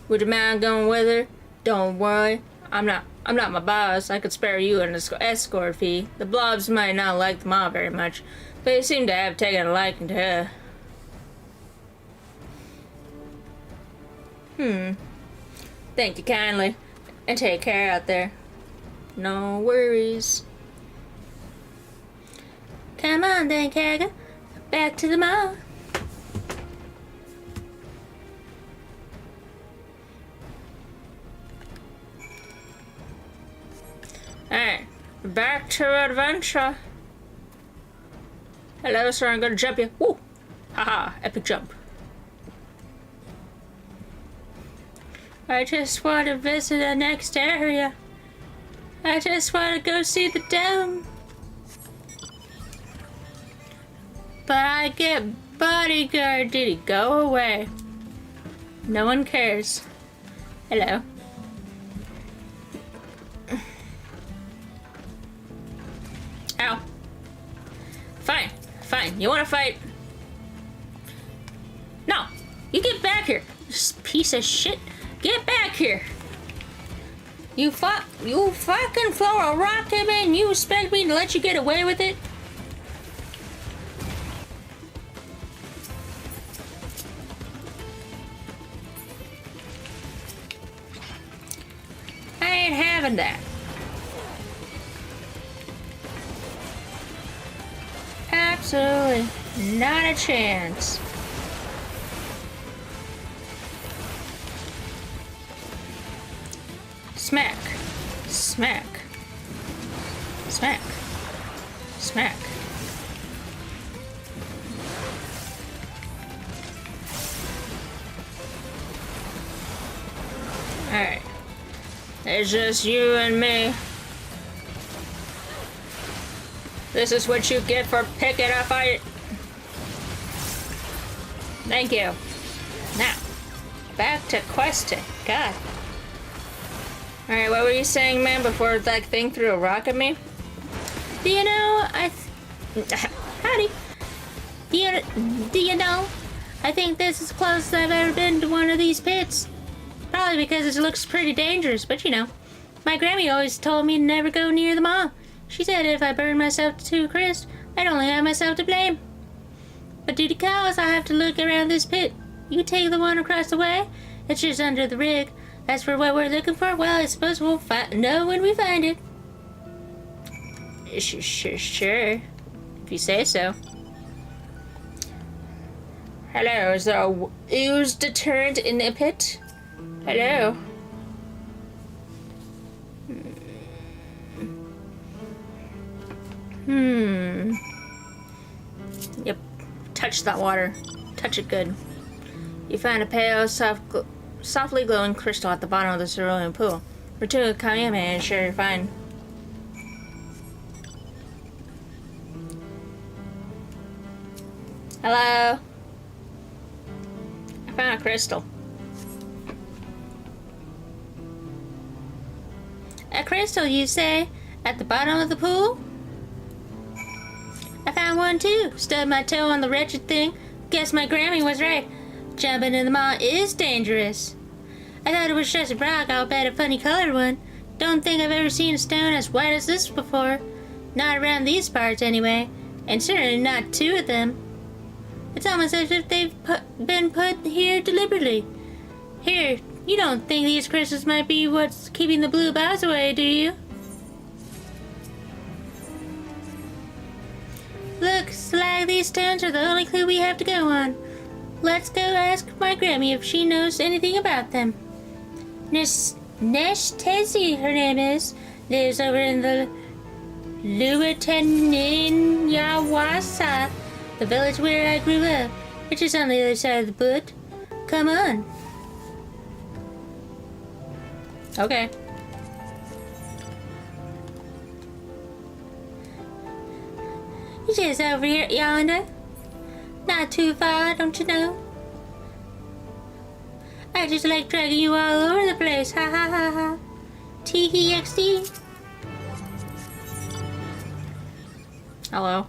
Would you mind going with her? Don't worry. I'm not my boss. I could spare you an escort fee. The blobs might not like the mob very much, but they seem to have taken a liking to her. Thank you kindly. And take care out there. No worries. Come on then, Kaga. Back to the mall. Alright. Back to adventure. Hello, sir. I'm gonna jump you. Woo! Haha. Epic jump. I just want to visit the next area. I just want to go see the dome. But I get bodyguard duty. Go away. No one cares. Hello. Ow. Fine. Fine. You want to fight? No. You get back here. This piece of shit. Get back here! You fucking throw a rock at me and you expect me to let you get away with it? I ain't having that. Absolutely not a chance. Smack. Smack. Smack. Smack. Alright. It's just you and me. This is what you get for picking a fight. Thank you. Now, back to questing. God. Alright, what were you saying, man, before that thing threw a rock at me? Do you know, howdy. Do you know, I think this is the closest I've ever been to one of these pits. Probably because it looks pretty dangerous, but you know, my Grammy always told me to never go near the mall. She said if I burned myself to a crisp, I'd only have myself to blame. But due to cows, I have to look around this pit. You take the one across the way, it's just under the rig. As for what we're looking for, well, I suppose we'll know when we find it. Sure. If you say so. Hello, is there a ooze deterrent in the pit? Hello? Yep. Touch that water. Touch it good. You find a pale, softly glowing crystal at the bottom of the cerulean pool. Return to Kayame and share your find. Hello? I found a crystal. a crystal, you say? At the bottom of the pool? I found one too. Stubbed my toe on the wretched thing. Guess my Grammy was right. Jumping in the maw is dangerous. I thought it was just a rock, I'll bet a funny colored one. Don't think I've ever seen a stone as white as this before. Not around these parts, anyway. And certainly not two of them. It's almost as if they've been put here deliberately. Here, you don't think these crystals might be what's keeping the blue bows away, do you? Looks like these stones are the only clue we have to go on. Let's go ask my Grammy if she knows anything about them. Neshtezi, her name is, lives over in the Luataninyawasa, the village where I grew up, which is on the other side of the boot. Come on. Okay. It's just over here yonder. Not too far, don't you know? I just like dragging you all over the place. Ha ha ha ha. TEXD. Hello.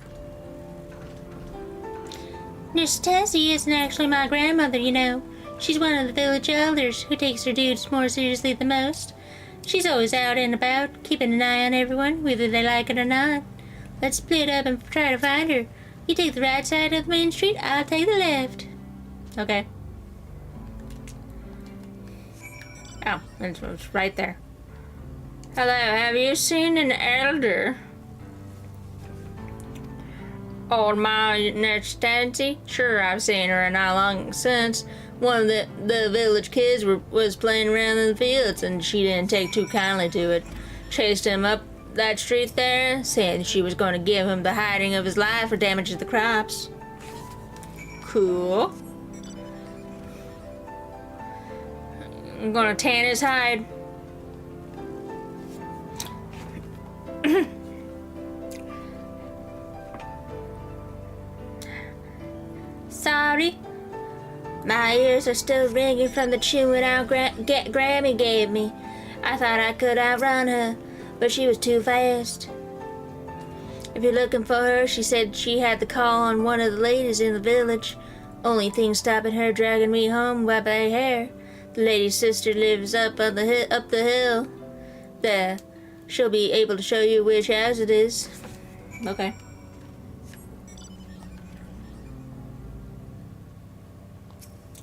Miss Tessie isn't actually my grandmother, you know. She's one of the village elders who takes her duties more seriously than most. She's always out and about, keeping an eye on everyone, whether they like it or not. Let's split up and try to find her. You take the right side of the main street, I'll take the left. Okay. Oh, it's right there. Hello, have you seen an elder? Old Ma Nestancy? Sure, I've seen her, and not long since. One of the village kids was playing around in the fields, and she didn't take too kindly to it. Chased him up that street there, saying she was going to give him the hiding of his life for damage to the crops. Cool. I'm gonna tan his hide. Sorry. My ears are still ringing from the chewing out Grammy gave me. I thought I could outrun her, but she was too fast. If you're looking for her, she said she had the call on one of the ladies in the village. Only thing stopping her dragging me home by my hair. The lady's sister lives up the hill. There. She'll be able to show you which house it is. Okay.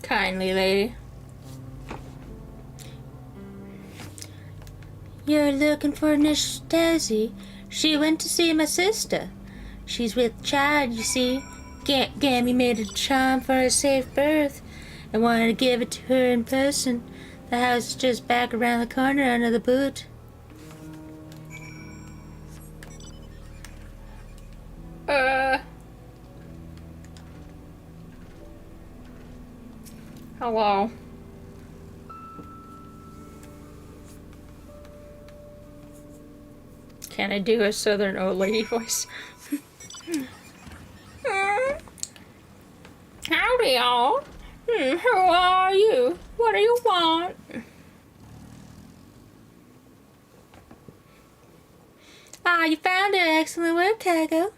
Kindly lady. You're looking for Nishtezi. She went to see my sister. She's with child, you see. Gammy made a charm for a safe birth and wanted to give it to her in person. The house is just back around the corner under the boot. Hello. Can I do a southern old lady voice? Howdy, y'all. Who are you? What do you want? Ah, you found it. Excellent work, Kago.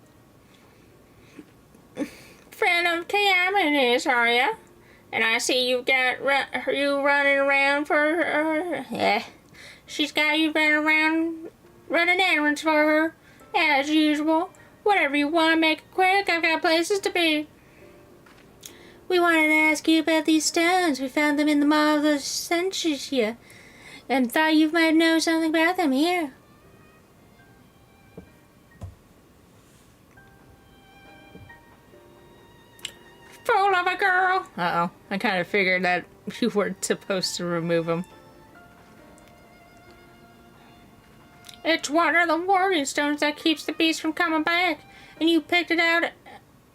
Friend of Tiamat, are ya? And I see you've got you running around for her. Yeah, she's got you running errands for her, as usual. Whatever you want, make it quick. I've got places to be. We wanted to ask you about these stones. We found them in the Mall of the Centuries here, and thought you might know something about them here. Fool of a girl! Uh-oh. I kind of figured that you weren't supposed to remove them. It's one of the warning stones that keeps the beast from coming back. And you picked it out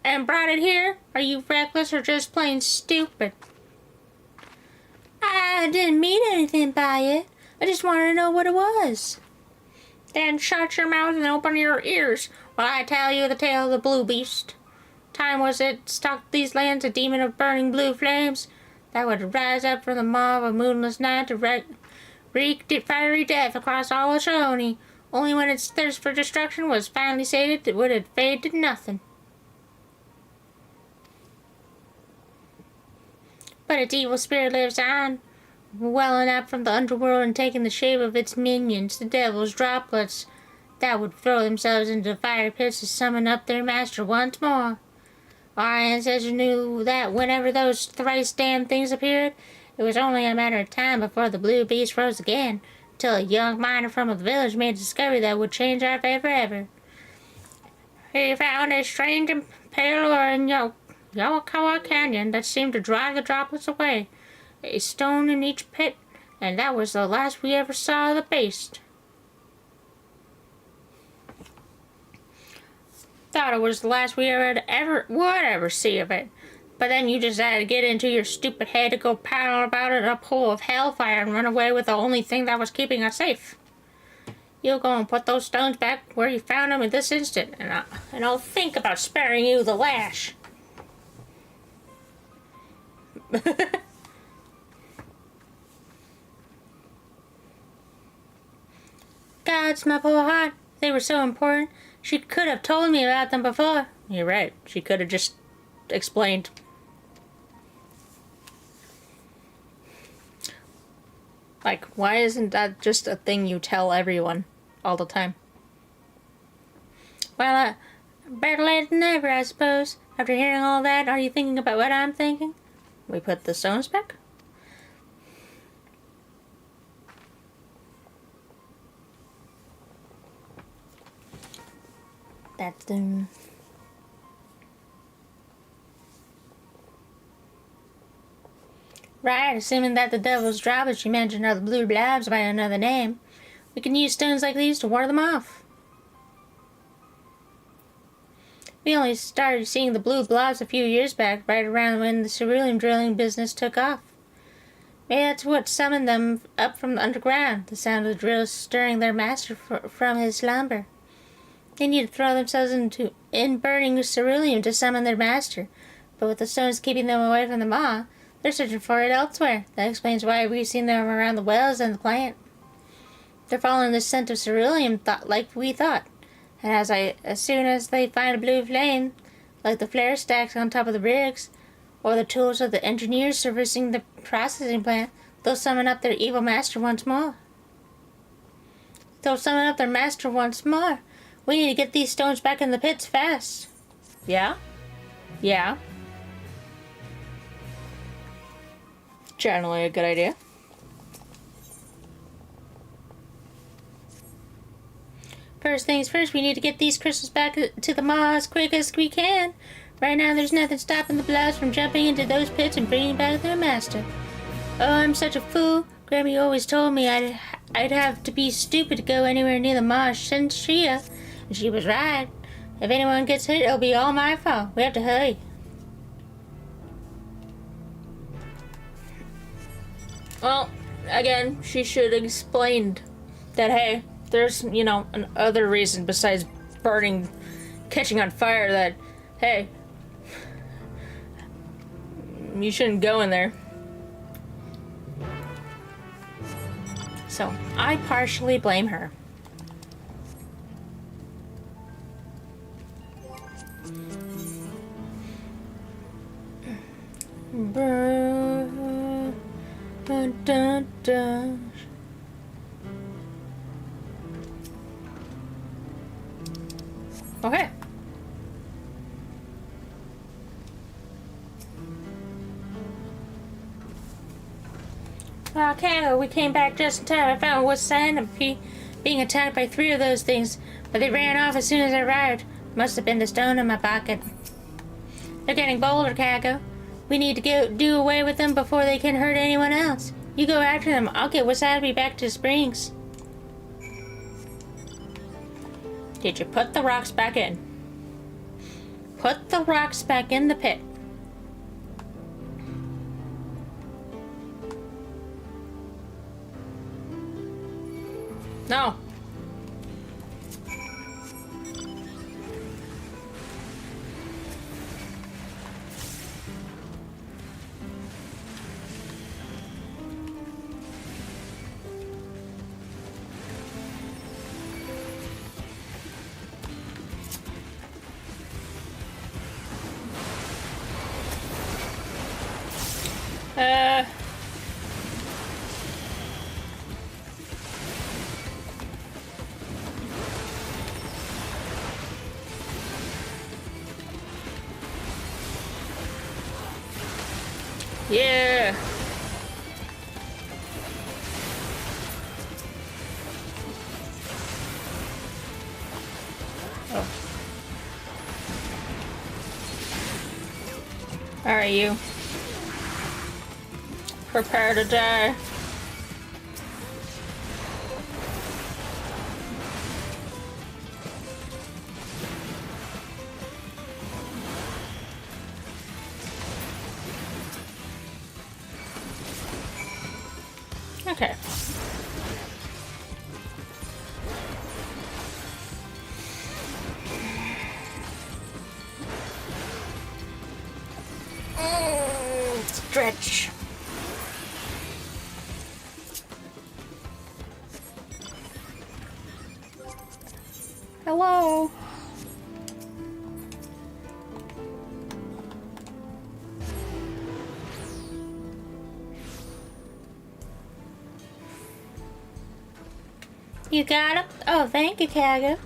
and brought it here? Are you reckless or just plain stupid? I didn't mean anything by it. I just wanted to know what it was. Then shut your mouth and open your ears while I tell you the tale of the blue beast. Time was it stalked these lands a demon of burning blue flames that would rise up from the maw of a moonless night to wreaked fiery death across all of Shoni. Only when its thirst for destruction was finally sated would it fade to nothing. But its evil spirit lives on, welling up from the underworld and taking the shape of its minions, the devil's droplets, that would throw themselves into the fire pits to summon up their master once more. Our ancestors knew that whenever those thrice damned things appeared, it was only a matter of time before the blue beast rose again, till a young miner from the village made a discovery that would change our fate forever. He found a strange and pale ore in Yawakawa Canyon that seemed to drive the droplets away. A stone in each pit, and that was the last we ever saw of the beast. Thought it was the last we would ever see of it. But then you decided to get into your stupid head to go paddle about in a pool of hellfire and run away with the only thing that was keeping us safe. You'll go and put those stones back where you found them in this instant, and I'll think about sparing you the lash. Gods, my poor heart. They were so important. She could have told me about them before. You're right. She could have just explained. Like, why isn't that just a thing you tell everyone all the time? Well, better late than never, I suppose. After hearing all that, are you thinking about what I'm thinking? We put the stones back? That's them. Right, assuming that the devil's droplets you mentioned are the blue blobs by another name. We can use stones like these to ward them off. We only started seeing the blue blobs a few years back, right around when the cerulean drilling business took off. Maybe that's what summoned them up from the underground, the sound of the drills stirring their master from his slumber. They need to throw themselves in burning ceruleum to summon their master, but with the stones keeping them away from the maw, they're searching for it elsewhere. That explains why we've seen them around the wells and the plant. They're following the scent of ceruleum like we thought. And as soon as they find a blue flame, like the flare stacks on top of the rigs, or the tools of the engineers servicing the processing plant, they'll summon up their evil master once more. We need to get these stones back in the pits fast. Yeah? Yeah. Generally a good idea. First things first, we need to get these crystals back to the maw as quick as we can. Right now, there's nothing stopping the blobs from jumping into those pits and bringing back their master. Oh, I'm such a fool. Grammy always told me I'd have to be stupid to go anywhere near the maw Shenshia. And she was right. If anyone gets hit, it'll be all my fault. We have to hurry. Well, again, she should have explained that, hey, there's, another reason besides burning, catching on fire that, hey, you shouldn't go in there. So, I partially blame her. Okay. Okay, we came back just in time. I found what's sign of being attacked by 3 of those things, but they ran off as soon as I arrived. Must have been the stone in my pocket. They're getting bolder, Kago. We need to do away with them before they can hurt anyone else. You go after them. I'll get Wasabi back to the springs. Did you put the rocks back in? Put the rocks back in the pit. No. Yeah. Oh. Alright, you. Prepare to die. Okay. Stretch. Hello. You got it? Oh, thank you, Kaga.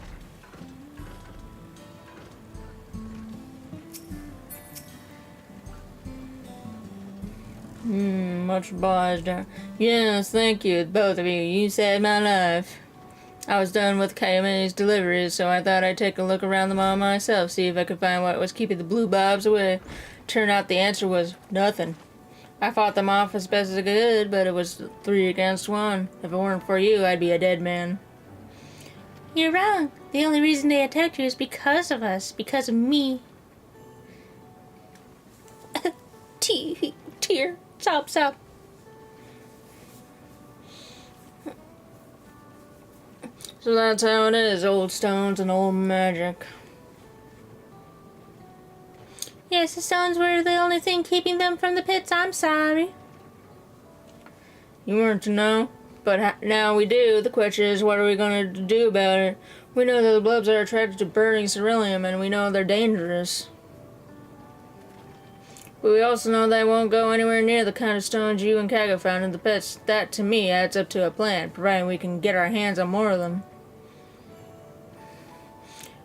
Much obliged. Yes, thank you, both of you. You saved my life. I was done with Kayamane's deliveries, so I thought I'd take a look around the mall myself, see if I could find what was keeping the blue bobs away. Turned out the answer was nothing. I fought them off as best as I could, but it was 3 against 1. If it weren't for you, I'd be a dead man. You're wrong. The only reason they attacked you is because of us. Because of me. Tear. Sob. So that's how it is. Old stones and old magic. Yes, the stones were the only thing keeping them from the pits. I'm sorry. You weren't to know, but now we do. The question is, what are we going to do about it? We know that the blobs are attracted to burning ceruleum, and we know they're dangerous. But we also know they won't go anywhere near the kind of stones you and Kaga found in the pits. That, to me, adds up to a plan, providing we can get our hands on more of them.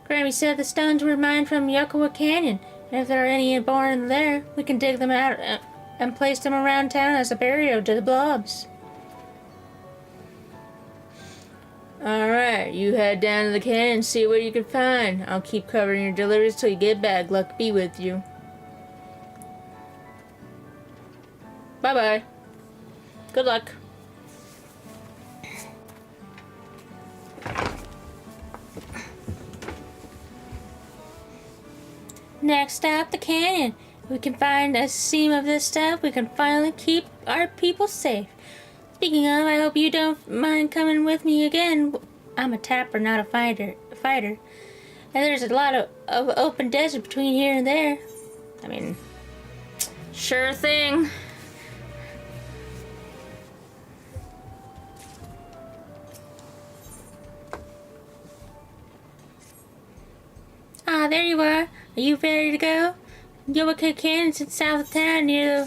Grammy said the stones were mined from Yokawa Canyon, and if there are any born there, we can dig them out and place them around town as a burial to the blobs. Alright, you head down to the canyon and see what you can find. I'll keep covering your deliveries till you get back. Luck be with you. Bye-bye. Good luck. Next stop, the canyon. If we can find a seam of this stuff, we can finally keep our people safe. Speaking of, I hope you don't mind coming with me again. I'm a tapper, not a fighter. And there's a lot of open desert between here and there. I mean, sure thing. Ah, there you are. Are you ready to go? Yokawa Canyon's in south of town near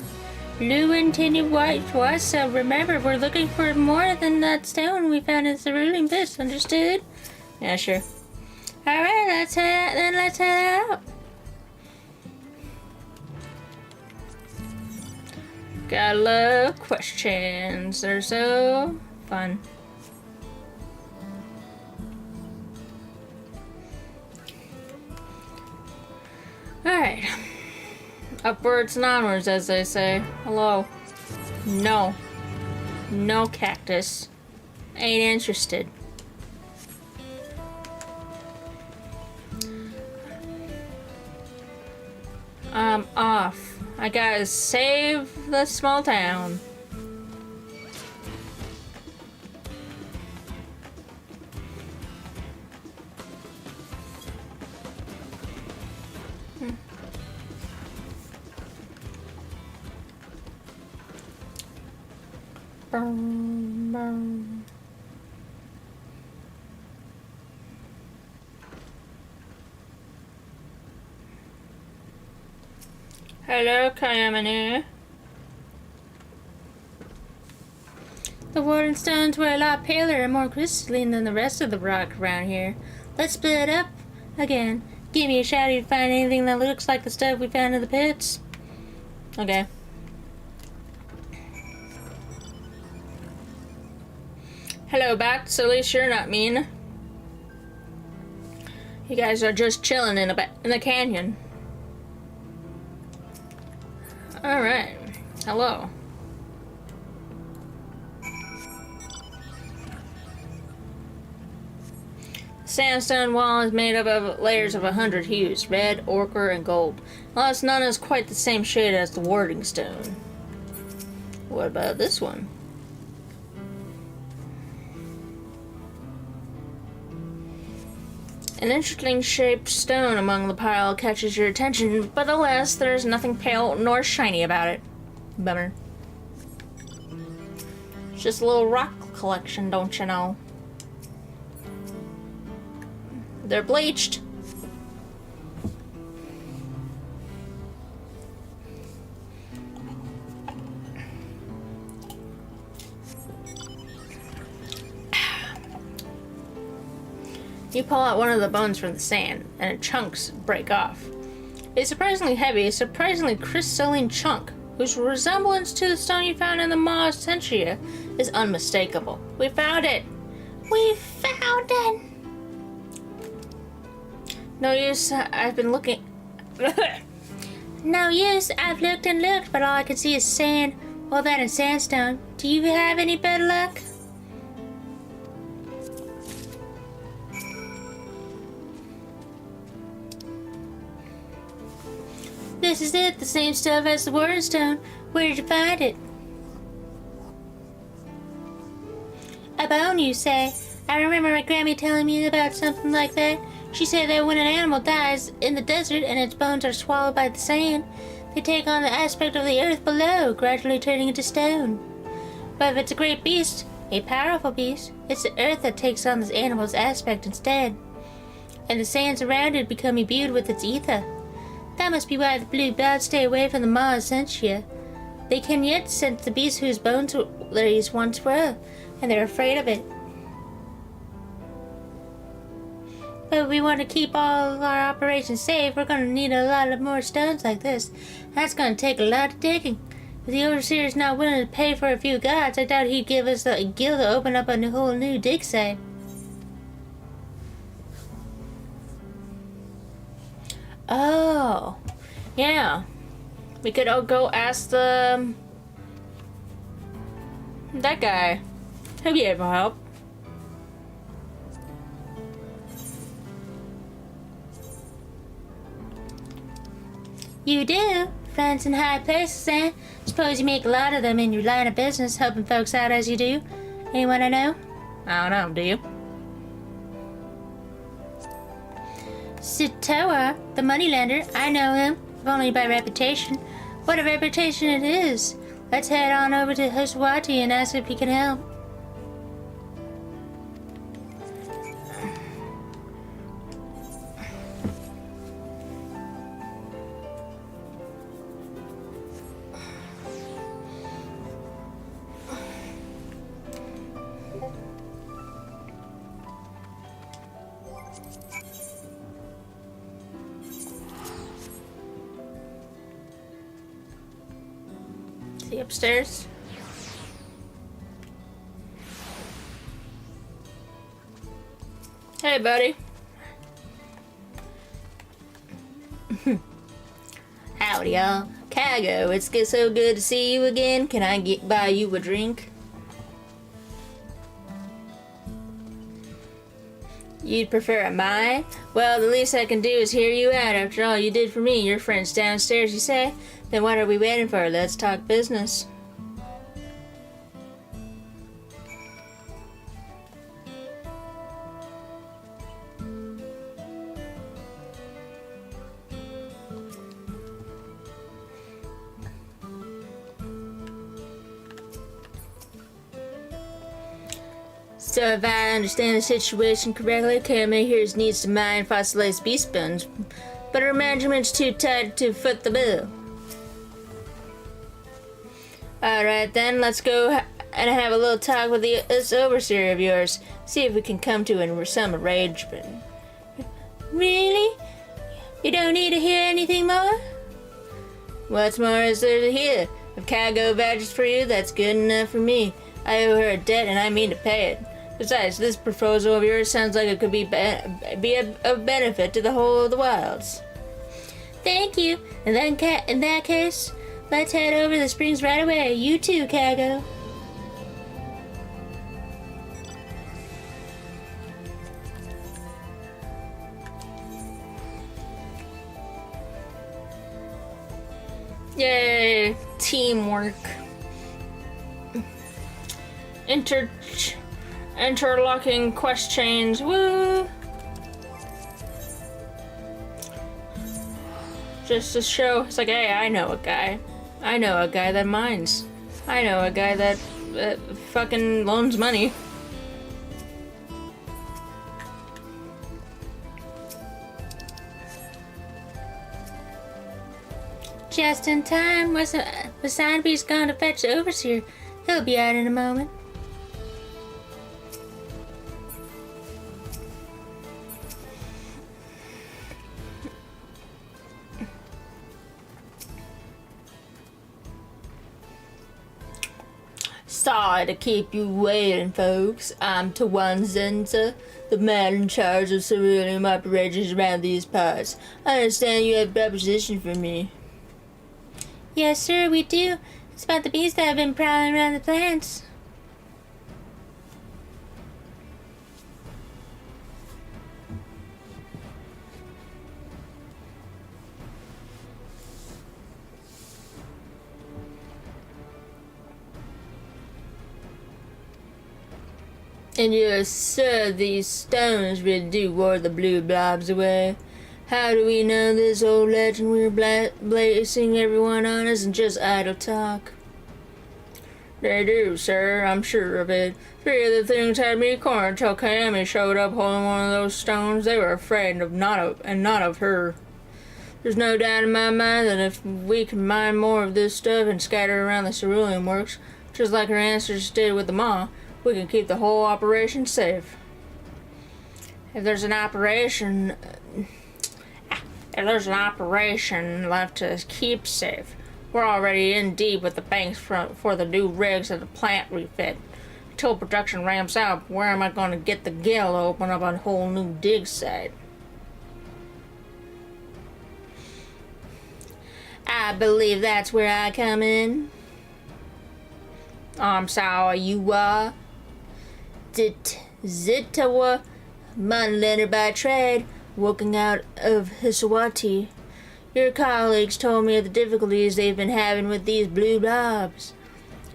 the Luintini White. So remember, we're looking for more than that stone we found in the cerulean pits. Understood? Yeah, sure. Alright, let's head out. Gotta love questions. They're so fun. Alright. Upwards and onwards, as they say. Hello. No. No cactus. Ain't interested. I'm off. I gotta save the small town. Hello, Kayamane. The warden stones were a lot paler and more crystalline than the rest of the rock around here. Let's split it up again. Give me a shout if you find anything that looks like the stuff we found in the pits. Okay. Hello, back. So at least you're not mean. You guys are just chilling in the canyon. Alright. Hello. Sandstone wall is made up of layers of 100 hues, red, ochre, and gold. While none is quite the same shade as the warding stone. What about this one? An interesting shaped stone among the pile catches your attention, but alas, there's nothing pale nor shiny about it. Bummer. It's just a little rock collection, don't you know? They're bleached. You pull out one of the bones from the sand, and chunks break off. A surprisingly heavy, surprisingly crystalline chunk, whose resemblance to the stone you found in the Maw Essentia is unmistakable. We found it! We found it! No use, I've been looking. No use, I've looked and looked, but all I can see is sand. Well, that and sandstone. Do you have any better luck? This is it, the same stuff as the warding stone. Where did you find it? A bone, you say? I remember my Grammy telling me about something like that. She said that when an animal dies in the desert and its bones are swallowed by the sand, they take on the aspect of the earth below, gradually turning into stone. But if it's a great beast, a powerful beast, it's the earth that takes on this animal's aspect instead. And the sands around it become imbued with its ether. That must be why the blue gods stay away from the Maw Essentia. They can yet sense the beast whose bones these once were, and they're afraid of it. But if we want to keep all of our operations safe, we're going to need a lot of more stones like this. That's going to take a lot of digging. If the Overseer's not willing to pay for a few gods, I doubt he'd give us the guild to open up a whole new dig site. Oh, yeah. We could all go ask that guy. He'll be able to help. You do? Friends in high places, eh? Suppose you make a lot of them in your line of business, helping folks out as you do. Anyone I know? I don't know, do you? Sitoa, the moneylender, I know him, if only by reputation. What a reputation it is! Let's head on over to Huswati and ask if he can help. Upstairs. Hey, buddy. Howdy, y'all. Kago, it's so good to see you again. Can I buy you a drink? You'd prefer a Mai? Well, the least I can do is hear you out. After all you did for me, your friend's downstairs, you say? Then what are we waiting for? Let's talk business. So if I understand the situation correctly, Kama here needs to mine fossilized beast bones, but her management's too tight to foot the bill. Alright then, let's go and have a little talk with this overseer of yours. See if we can come to some arrangement. Really? You don't need to hear anything more? What's more is there to hear? If Kago vouches for you, that's good enough for me. I owe her a debt and I mean to pay it. Besides, this proposal of yours sounds like it could be of benefit to the whole of the wilds. Thank you. And then, in that case, let's head over the springs right away. You too, Kago. Yay! Teamwork. Interlocking quest chains. Woo! Just to show, it's like, hey, I know a guy. I know a guy that mines. I know a guy that fucking loans money. Just in time. Wasabi's gone to fetch the overseer. He'll be out in a moment. Sorry to keep you waiting, folks. I'm Tawan Zenza, the man in charge of cerulean operations around these parts. I understand you have a proposition for me. Yes, sir, we do. It's about the bees that have been prowling around the plants. And yes, sir, these stones really do ward the blue blobs away. How do we know this old legend we're blasting everyone on isn't just idle talk? They do, sir, I'm sure of it. 3 of the things had me cornered till Kayami showed up holding one of those stones. They were afraid not of her. There's no doubt in my mind that if we can mine more of this stuff and scatter it around the cerulean works, just like our ancestors did with the Maw, we can keep the whole operation safe. If there's an operation left to keep safe, we're already in deep with the banks for the new rigs and the plant refit. Until production ramps up, where am I going to get the gil to open up a whole new dig site? I believe that's where I come in. I'm sorry, you are. Zitawa, moneylender by trade, working out of Hisawati. Your colleagues told me of the difficulties they've been having with these blue blobs.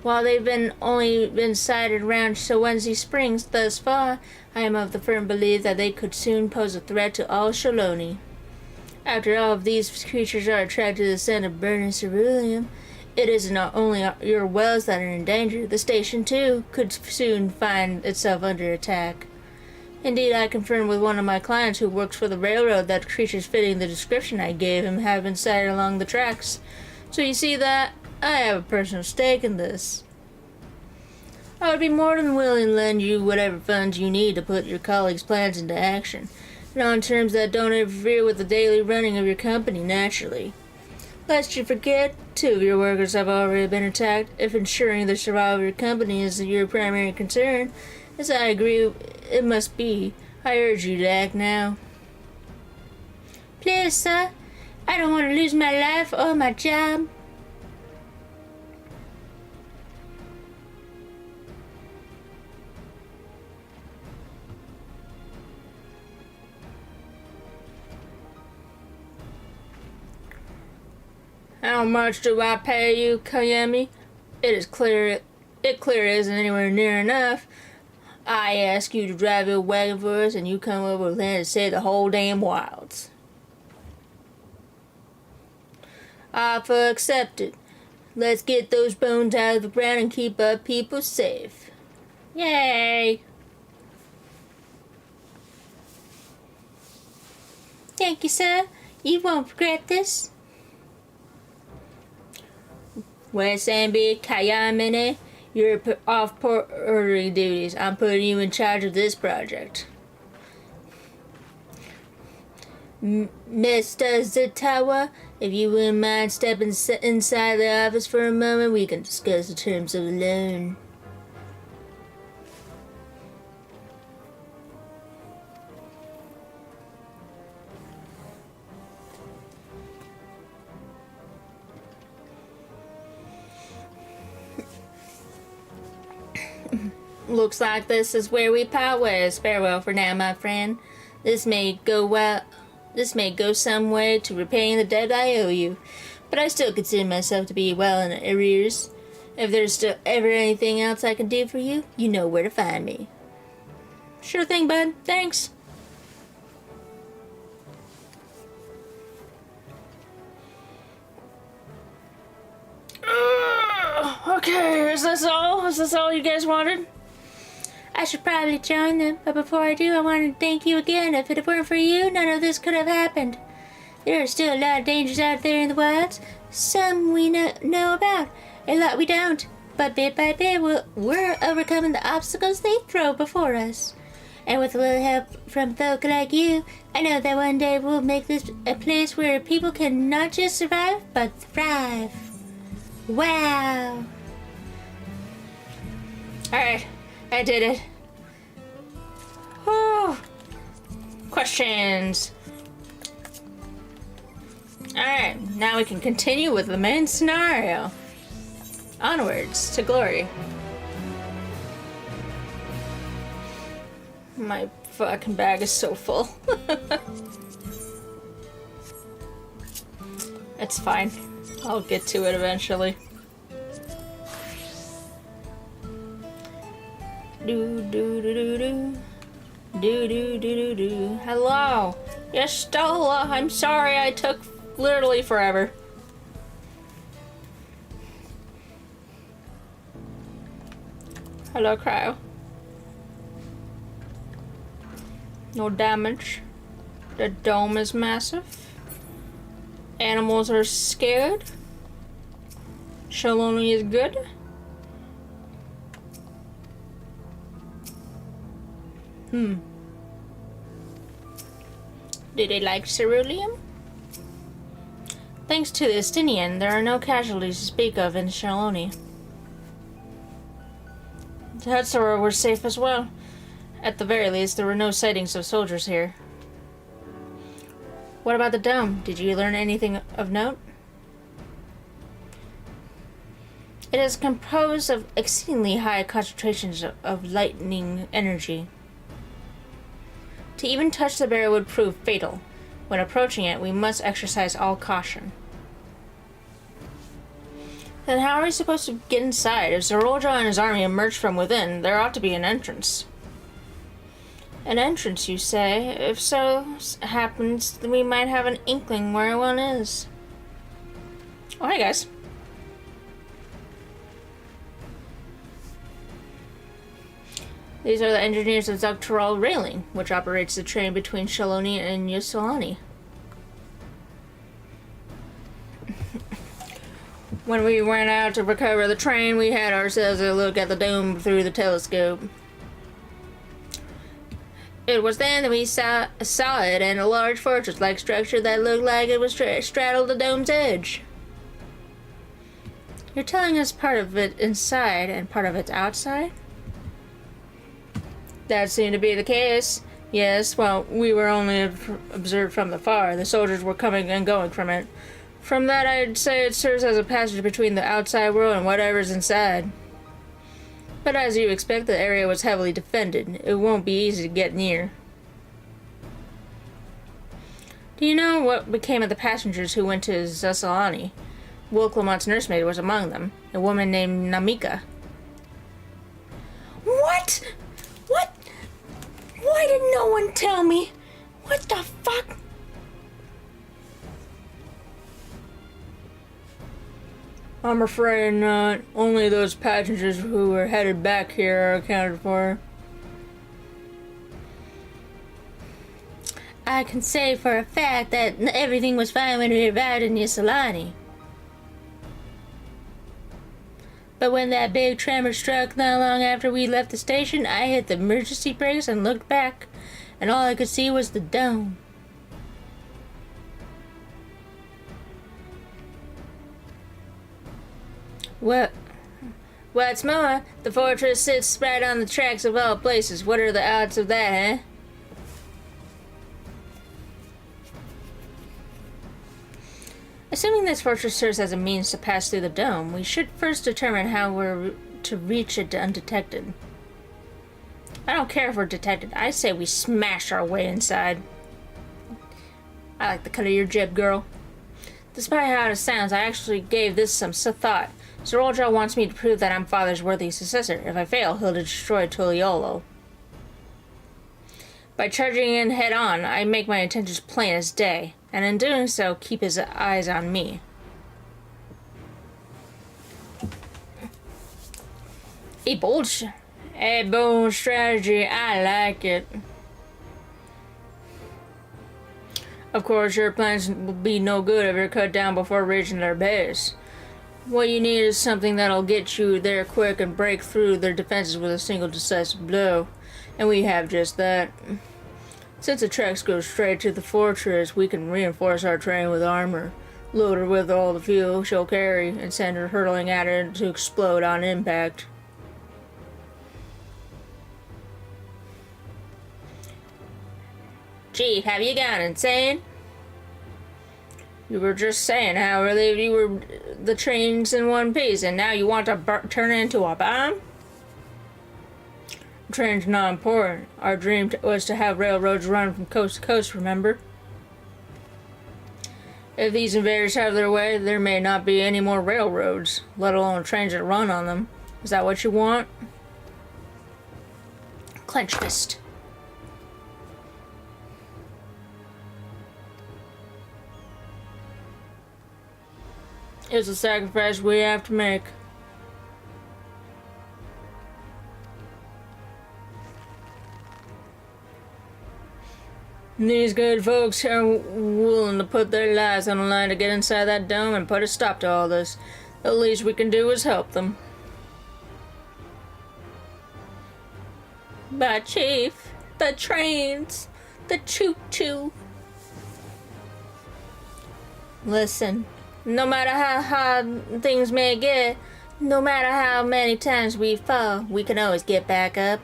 While they've only been sighted around Shawenzi Springs thus far, I am of the firm belief that they could soon pose a threat to all Shaloni. After all, if these creatures are attracted to the scent of burning ceruleum, it isn't only your wells that are in danger. The station, too, could soon find itself under attack. Indeed, I confirmed with one of my clients who works for the railroad that creatures fitting the description I gave him have been sighted along the tracks. So you see that I have a personal stake in this. I would be more than willing to lend you whatever funds you need to put your colleagues' plans into action, and on terms that don't interfere with the daily running of your company, naturally. Lest you forget, 2 of your workers have already been attacked. If ensuring the survival of your company is your primary concern, as I agree it must be, I urge you to act now. Please, sir, I don't want to lose my life or my job. How much do I pay you, Kayami? It clearly isn't anywhere near enough. I ask you to drive your wagon for us, and you come over with land and save the whole damn wilds. Offer accepted. Let's get those bones out of the ground and keep our people safe. Yay! Thank you, sir. You won't regret this. Wesambi Kayamine, You're off ordering duties. I'm putting you in charge of this project. Mr. Zatawa, if you wouldn't mind stepping inside the office for a moment, we can discuss the terms of the loan. Looks like this is where we part ways. Farewell for now, my friend. This may go some way to repaying the debt I owe you, but I still consider myself to be well in arrears. If there's still ever anything else I can do for you, you know where to find me. Sure thing, bud. Thanks. Okay, is this all? Is this all you guys wanted? I should probably join them, but before I do, I want to thank you again. If it weren't for you, none of this could have happened. There are still a lot of dangers out there in the wilds. Some we know about, a lot we don't. But bit by bit, we're overcoming the obstacles they throw before us. And with a little help from folk like you, I know that one day we'll make this a place where people can not just survive, but thrive. Wow. Alright. I did it. Oh. Questions. Alright, now we can continue with the main scenario. Onwards to glory. My fucking bag is so full. It's fine. I'll get to it eventually. Do do do do do. Do do do do do. Hello. Yes, Stella. I'm sorry I took literally forever. Hello, Cryo. No damage. The dome is massive. Animals are scared. Shaloni is good. Do they like ceruleum? Thanks to the Estinian, there are no casualties to speak of in Shaloni. Hatsura were safe as well. At the very least, there were no sightings of soldiers here. What about the dome? Did you learn anything of note? It is composed of exceedingly high concentrations of lightning energy. To even touch the barrier would prove fatal. When approaching it, we must exercise all caution. Then how are we supposed to get inside? If Zorolja and his army emerged from within, there ought to be an entrance. An entrance, you say? If so happens, then we might have an inkling where one is. Oh, hi guys. These are the engineers of Dawntrail Railing, which operates the train between Shaloni and Yusolani. When we went out to recover the train, we had ourselves a look at the dome through the telescope. It was then that we saw it in a large fortress-like structure that looked like it was straddled the dome's edge. You're telling us part of it inside and part of it's outside? That seemed to be the case. Yes, well, we were only observed from the far. The soldiers were coming and going from it. From that, I'd say it serves as a passage between the outside world and whatever's inside. But as you expect, the area was heavily defended. It won't be easy to get near. Do you know what became of the passengers who went to Zasalani? Will Lamont's nursemaid was among them, a woman named Namika. What? What? Why did no one tell me? What the fuck? I'm afraid not. Only those passengers who were headed back here are accounted for. I can say for a fact that everything was fine when we arrived in Yusolani. But when that big tremor struck not long after we left the station, I hit the emergency brakes and looked back, and all I could see was the dome. What's more, the fortress sits right on the tracks of all places. What are the odds of that, eh? Assuming this fortress serves as a means to pass through the dome, we should first determine how we're to reach it undetected. I don't care if we're detected. I say we smash our way inside. I like the cut of your jib, girl. Despite how it sounds, I actually gave this some thought. Sir Oldrow wants me to prove that I'm Father's worthy successor. If I fail, he'll destroy Tuliolo. By charging in head-on, I make my intentions plain as day, and in doing so, keep his eyes on me. A bold strategy. I like it. Of course, your plans will be no good if you're cut down before reaching their base. What you need is something that'll get you there quick and break through their defenses with a single decisive blow. And we have just that. Since the tracks go straight to the fortress, we can reinforce our train with armor, load her with all the fuel she'll carry, and send her hurtling at it to explode on impact. Gee, have you gone insane? You were just saying how relieved you were the train's in one piece, and now you want to turn it into a bomb? The train's not important. Our dream was to have railroads run from coast to coast, remember? If these invaders have their way, there may not be any more railroads, let alone trains that run on them. Is that what you want? Clench fist. It's a sacrifice we have to make. These good folks are willing to put their lives on the line to get inside that dome and put a stop to all this. The least we can do is help them. But Chief, the trains, the choo-choo. Listen. No matter how hard things may get, no matter how many times we fall, we can always get back up.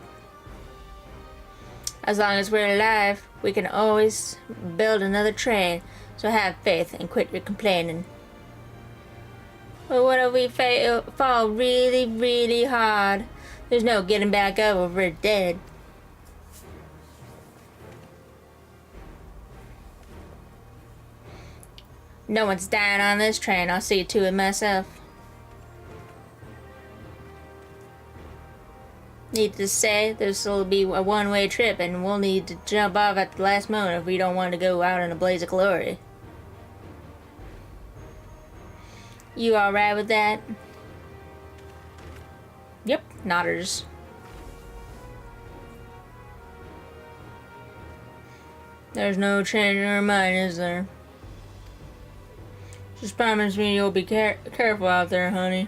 As long as we're alive, we can always build another train, so have faith and quit your complaining. But what if we fall really, really hard? There's no getting back up if we're dead. No one's dying on this train. I'll see to it myself. Needless to say, this will be a one-way trip, and we'll need to jump off at the last moment if we don't want to go out in a blaze of glory. You alright with that? Yep, nodders. There's no change in our mind, is there? Just promise me you'll be careful out there, honey.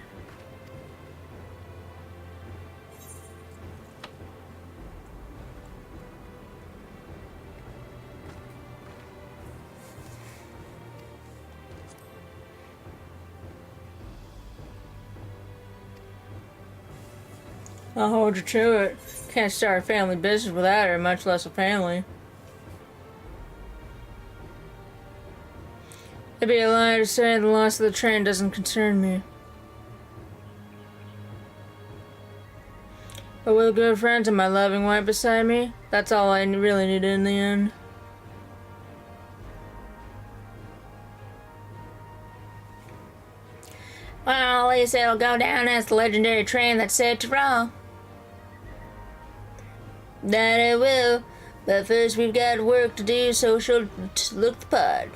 I'll hold you to it. Can't start a family business without her, much less a family. It'd be a lie to say the loss of the train doesn't concern me. But with good friends and my loving wife beside me, that's all I really needed in the end. Well, at least it'll go down as the legendary train that saved Tyrell. That it will, but first we've got work to do, so she'll look the part.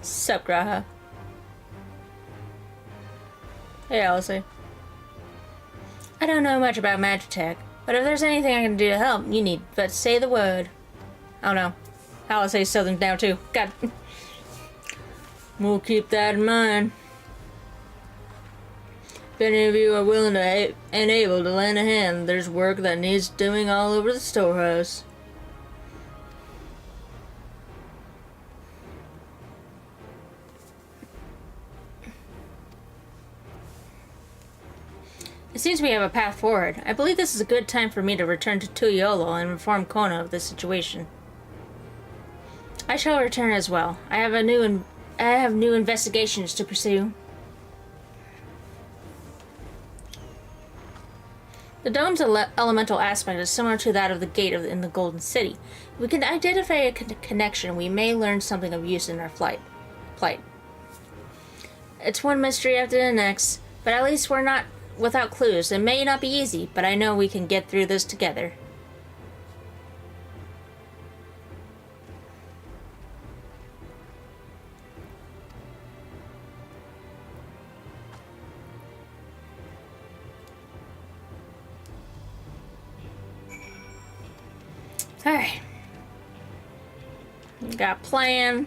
Sup, Graha? Hey, Alice. I don't know much about magic tech, but if there's anything I can do to help, you need but say the word. Oh no. Alice says something now too. God. We'll keep that in mind. If any of you are willing and able to lend a hand, there's work that needs doing all over the storehouse. It seems we have a path forward. I believe this is a good time for me to return to Tuyolo and inform Kona of the situation. I shall return as well. I have new investigations to pursue. The dome's elemental aspect is similar to that of the gate in the Golden City. If we can identify a connection, we may learn something of use in our plight. It's one mystery after the next, but at least we're not without clues. It may not be easy, but I know we can get through this together. Alright. Got a plan.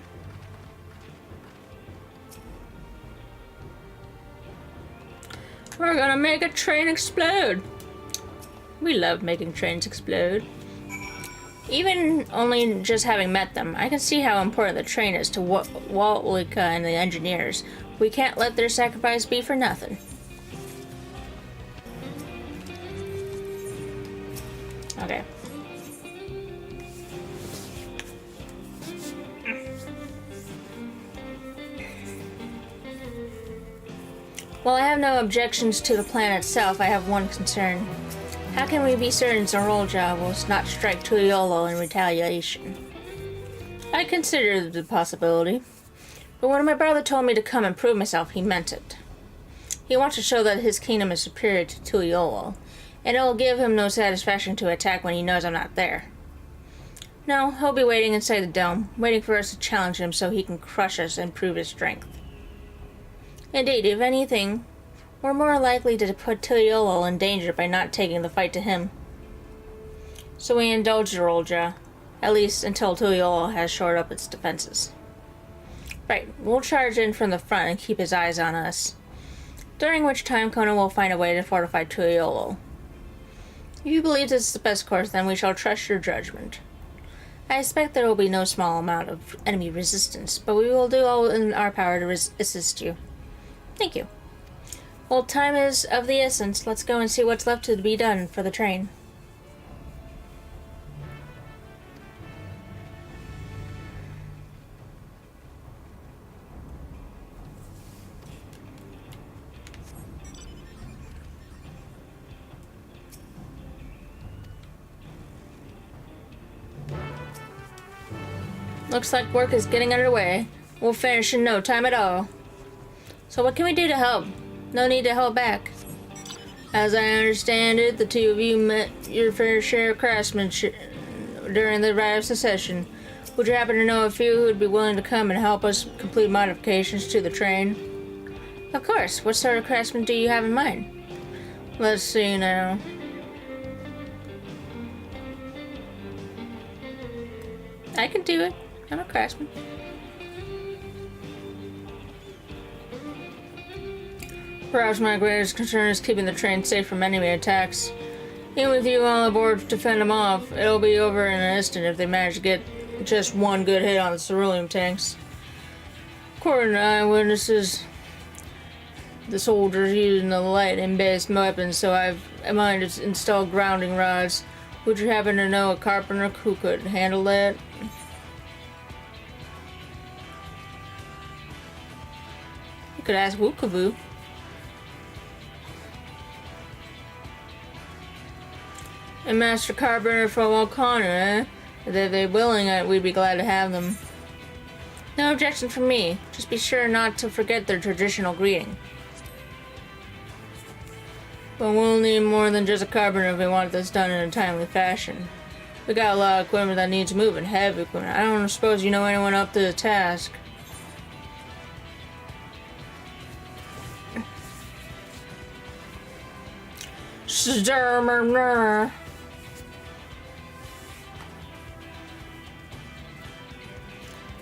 We're gonna make a train explode. We love making trains explode. Even only just having met them, I can see how important the train is to Waltlika and the engineers. We can't let their sacrifice be for nothing. Okay. While I have no objections to the plan itself, I have one concern. How can we be certain Zorolja will not strike Tuyolo in retaliation? I considered the possibility, but when my brother told me to come and prove myself, he meant it. He wants to show that his kingdom is superior to Tuyolo, and it will give him no satisfaction to attack when he knows I'm not there. No, he'll be waiting inside the dome, waiting for us to challenge him so he can crush us and prove his strength. Indeed, if anything, we're more likely to put Tuyolo in danger by not taking the fight to him. So we indulge Zorolja, at least until Tuyolo has shored up its defenses. Right, we'll charge in from the front and keep his eyes on us, during which time Kona will find a way to fortify Tuyolo. If you believe this is the best course, then we shall trust your judgment. I expect there will be no small amount of enemy resistance, but we will do all in our power to assist you. Thank you. Well, time is of the essence. Let's go and see what's left to be done for the train. Looks like work is getting underway. We'll finish in no time at all. So what can we do to help? No need to hold back. As I understand it, the two of you met your fair share of craftsmanship during the Rite of Secession. Would you happen to know a few who would be willing to come and help us complete modifications to the train? Of course. What sort of craftsman do you have in mind? Let's see now. I can do it. I'm a craftsman. Perhaps my greatest concern is keeping the train safe from enemy attacks. Even with you all aboard to fend them off, it'll be over in an instant if they manage to get just one good hit on the cerulean tanks. According to eyewitnesses, the soldiers using the lightning-based weapons, so I've in mind to install grounding rods. Would you happen to know a carpenter who could handle that? You could ask Wukavu. A master carpenter from O'Connor, eh? If they're willing, we'd be glad to have them. No objection from me. Just be sure not to forget their traditional greeting. But we'll need more than just a carpenter if we want this done in a timely fashion. We got a lot of equipment that needs moving, heavy equipment. I don't suppose you know anyone up to the task.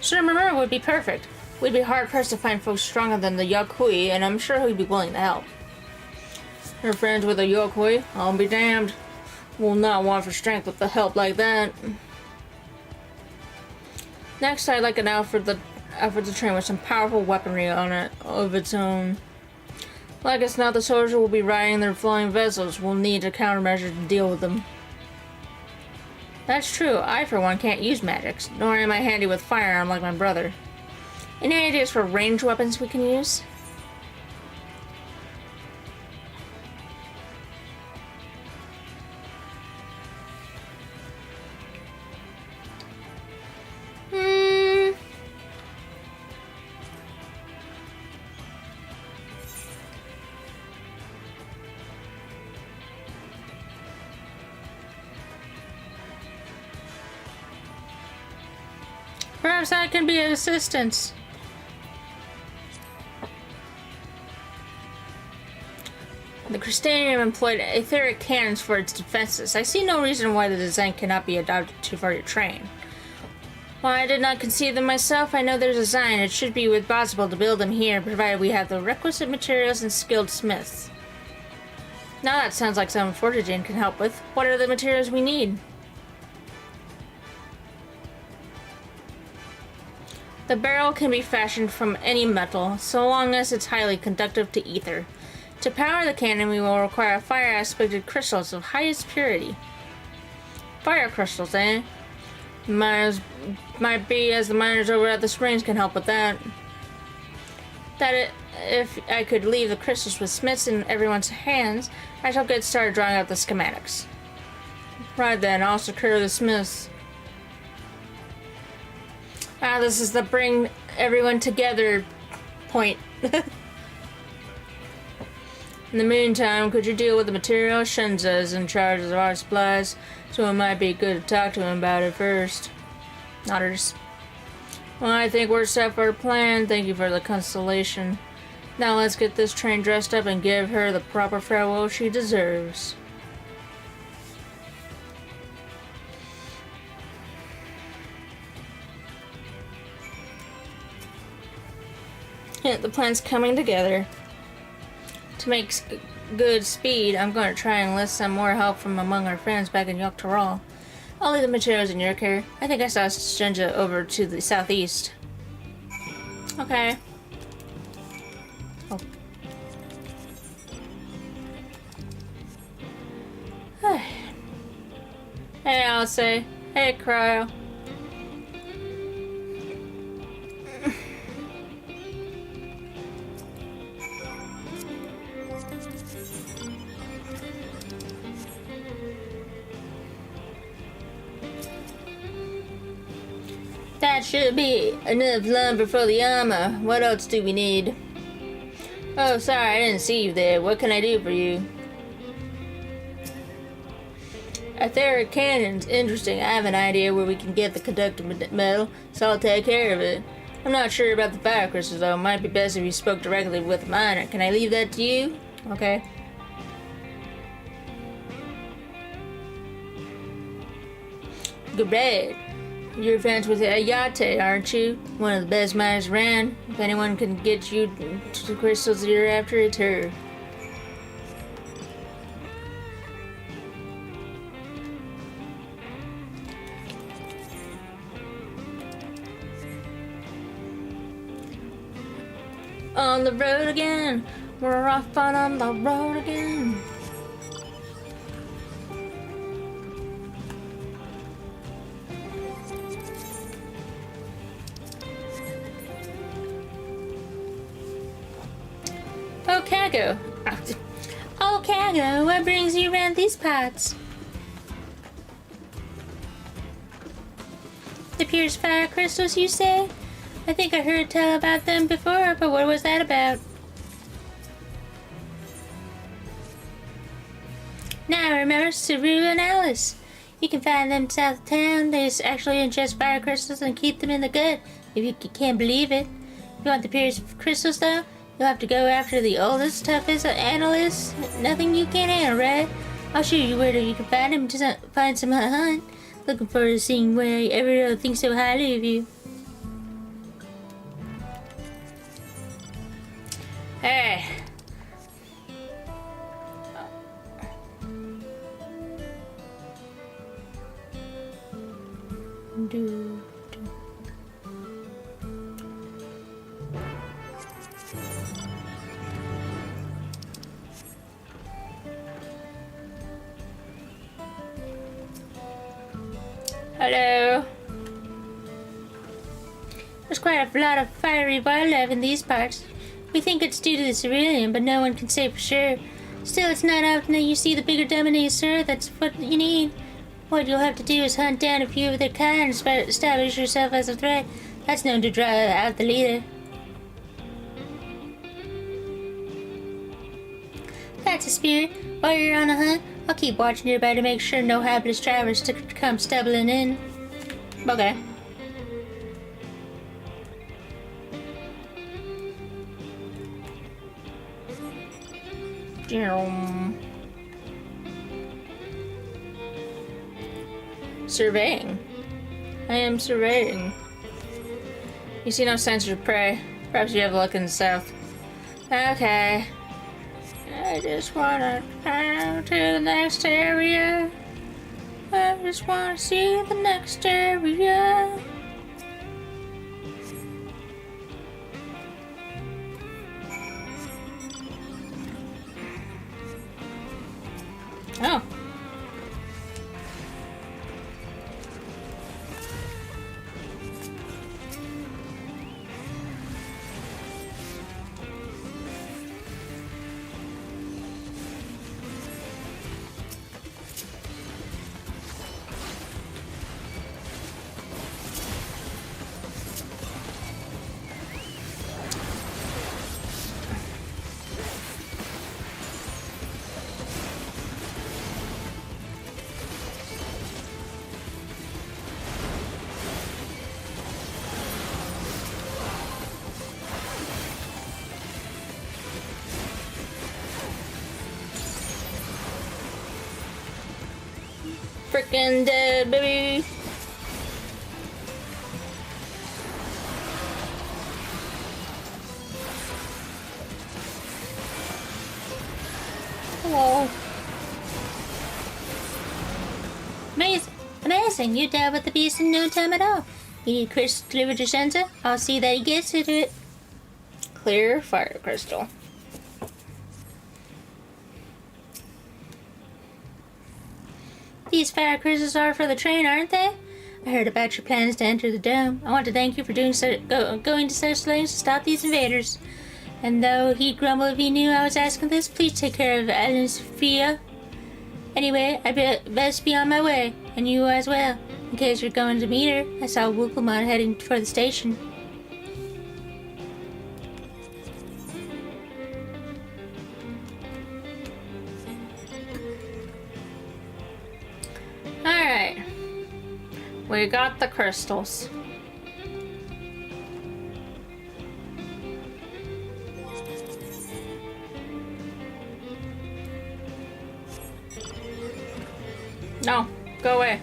Sherman would be perfect. We'd be hard-pressed to find folks stronger than the Yakui, and I'm sure he'd be willing to help. You're friends with a Yokoi? I'll be damned. Will not want for strength with the help like that. Next, I'd like an outfit to train with some powerful weaponry on it of its own. Like it's not, the soldiers will be riding their flying vessels. We'll need a countermeasure to deal with them. That's true. I, for one, can't use magics, nor am I handy with firearm like my brother. Any ideas for ranged weapons we can use? Perhaps I can be of assistance. The Crystanium employed etheric cannons for its defenses. I see no reason why the design cannot be adapted for your train. While I did not conceive them myself, I know their design. It should be possible to build them here, provided we have the requisite materials and skilled smiths. Now that sounds like something Fortijane can help with. What are the materials we need? The barrel can be fashioned from any metal, so long as it's highly conductive to ether. To power the cannon, we will require fire-aspected crystals of highest purity. Fire crystals, eh? Might be, as the miners over at the springs can help with that. If I could leave the crystals with smiths in everyone's hands, I shall get started drawing out the schematics. Right then, I'll secure the smiths. This is the bring everyone together point. In the meantime, could you deal with the material? Shenza is in charge of our supplies, so it might be good to talk to him about it first. Nodders. Well, I think we're set for a plan. Thank you for the consolation. Now let's get this train dressed up and give her the proper farewell she deserves. Yeah, the plan's coming together. To make good speed, I'm going to try and enlist some more help from among our friends back in Yoktaral. I'll leave the materials in your care. I think I saw Shenja over to the southeast. Okay. Oh. Hey, I'll say. Hey, Cryo. That should be enough lumber for the armor. What else do we need? Oh, sorry, I didn't see you there. What can I do for you? Etheric cannons. Interesting. I have an idea where we can get the conductive metal, so I'll take care of it. I'm not sure about the fire crystals, though. It might be best if you spoke directly with a miner. Can I leave that to you? Okay. Great. You're friends with Ayate, aren't you? One of the best miners around. If anyone can get you to the crystals you're after, it's her. On the road again. We're off on the road again. Oh, Kago. Oh, Kago, what brings you around these parts? The Pierce Fire Crystals, you say? I think I heard tell about them before, but what was that about? Now I remember Cerule and Alice. You can find them south of town. They actually ingest fire crystals and keep them in the gut, if you can't believe it. You want the Pierce Crystals, though? You'll have to go after the oldest, toughest analysts. Nothing you can't handle, right? I'll show you where you can find them to find some hunt. Looking forward to seeing where everyone thinks so highly of you. Hey. Hello. There's quite a lot of fiery wildlife in these parts. We think it's due to the cerulean, but no one can say for sure. Still, it's not often that you see the bigger Dominator. That's what you need. What you'll have to do is hunt down a few of their kind and establish yourself as a threat. That's known to draw out the leader. That's a spirit. While you're on a hunt, I'll keep watching nearby to make sure no hapless travelers to come stumbling in. Okay. Surveying. I am surveying. You see no signs of prey. Perhaps you have a look in the south. Okay. I just wanna go to the next area. I just wanna see the next area. Oh. Frickin' dead, baby. Hello. Amazing. You dealt with the beast in no time at all. You need crystal delivered to Shenza? I'll see that he gets to it. Clear fire crystal. These fire crystals are for the train, aren't they? I heard about your plans to enter the dome. I want to thank you for going to such lengths to stop these invaders. And though he'd grumble if he knew I was asking this, please take care of Ellen Sophia. Anyway, I best be on my way, and you as well. In case you're going to meet her, I saw Wukelmon heading for the station. Alright. We got the crystals. No, go away.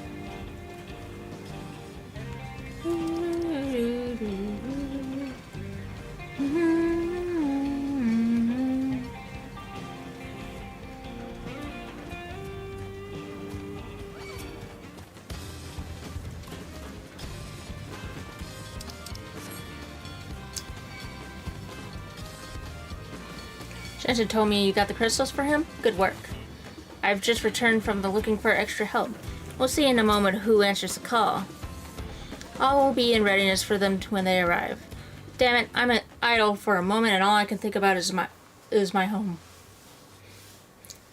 Shenja told me you got the crystals for him? Good work. I've just returned from the looking for extra help. We'll see in a moment who answers the call. All will be in readiness for them when they arrive. Damn it, I'm idle for a moment and all I can think about is my home.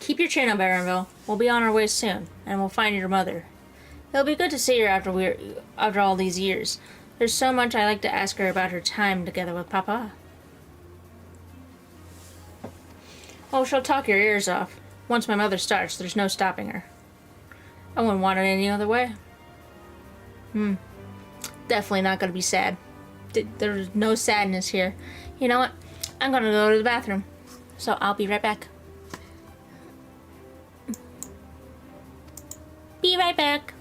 Keep your chin up, Erenville. We'll be on our way soon, and we'll find your mother. It'll be good to see her after all these years. There's so much I like to ask her about her time together with Papa. Oh, she'll talk your ears off. Once my mother starts, there's no stopping her. I wouldn't want it any other way. Definitely not gonna be sad. There's no sadness here. You know what? I'm gonna go to the bathroom. So I'll be right back. Be right back.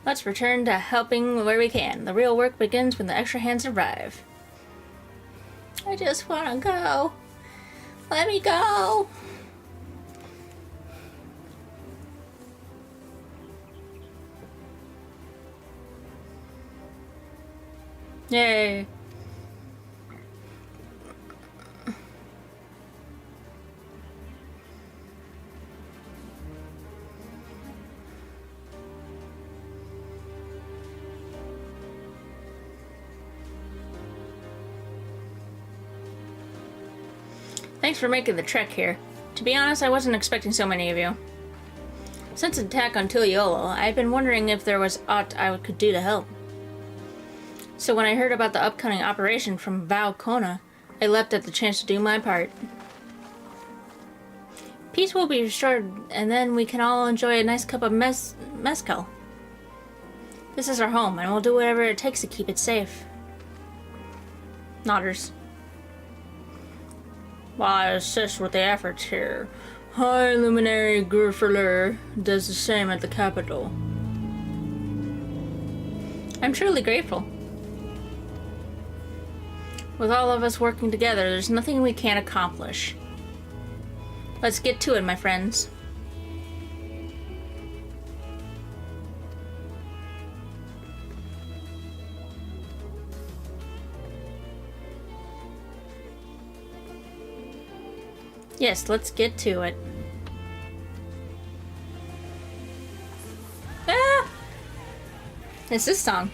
Let's return to helping where we can. The real work begins when the extra hands arrive. I just want to go. Let me go. Yay. Thanks for making the trek here. To be honest, I wasn't expecting so many of you. Since the attack on Tuliolo, I've been wondering if there was aught I could do to help. So when I heard about the upcoming operation from Val Kona, I leapt at the chance to do my part. Peace will be restored, and then we can all enjoy a nice cup of mezcal. This is our home, and we'll do whatever it takes to keep it safe. Nodders. While I assist with the efforts here, High Luminary Grufferler does the same at the capital. I'm truly grateful. With all of us working together, there's nothing we can't accomplish. Let's get to it, my friends. Yes, let's get to it. Ah! It's this song.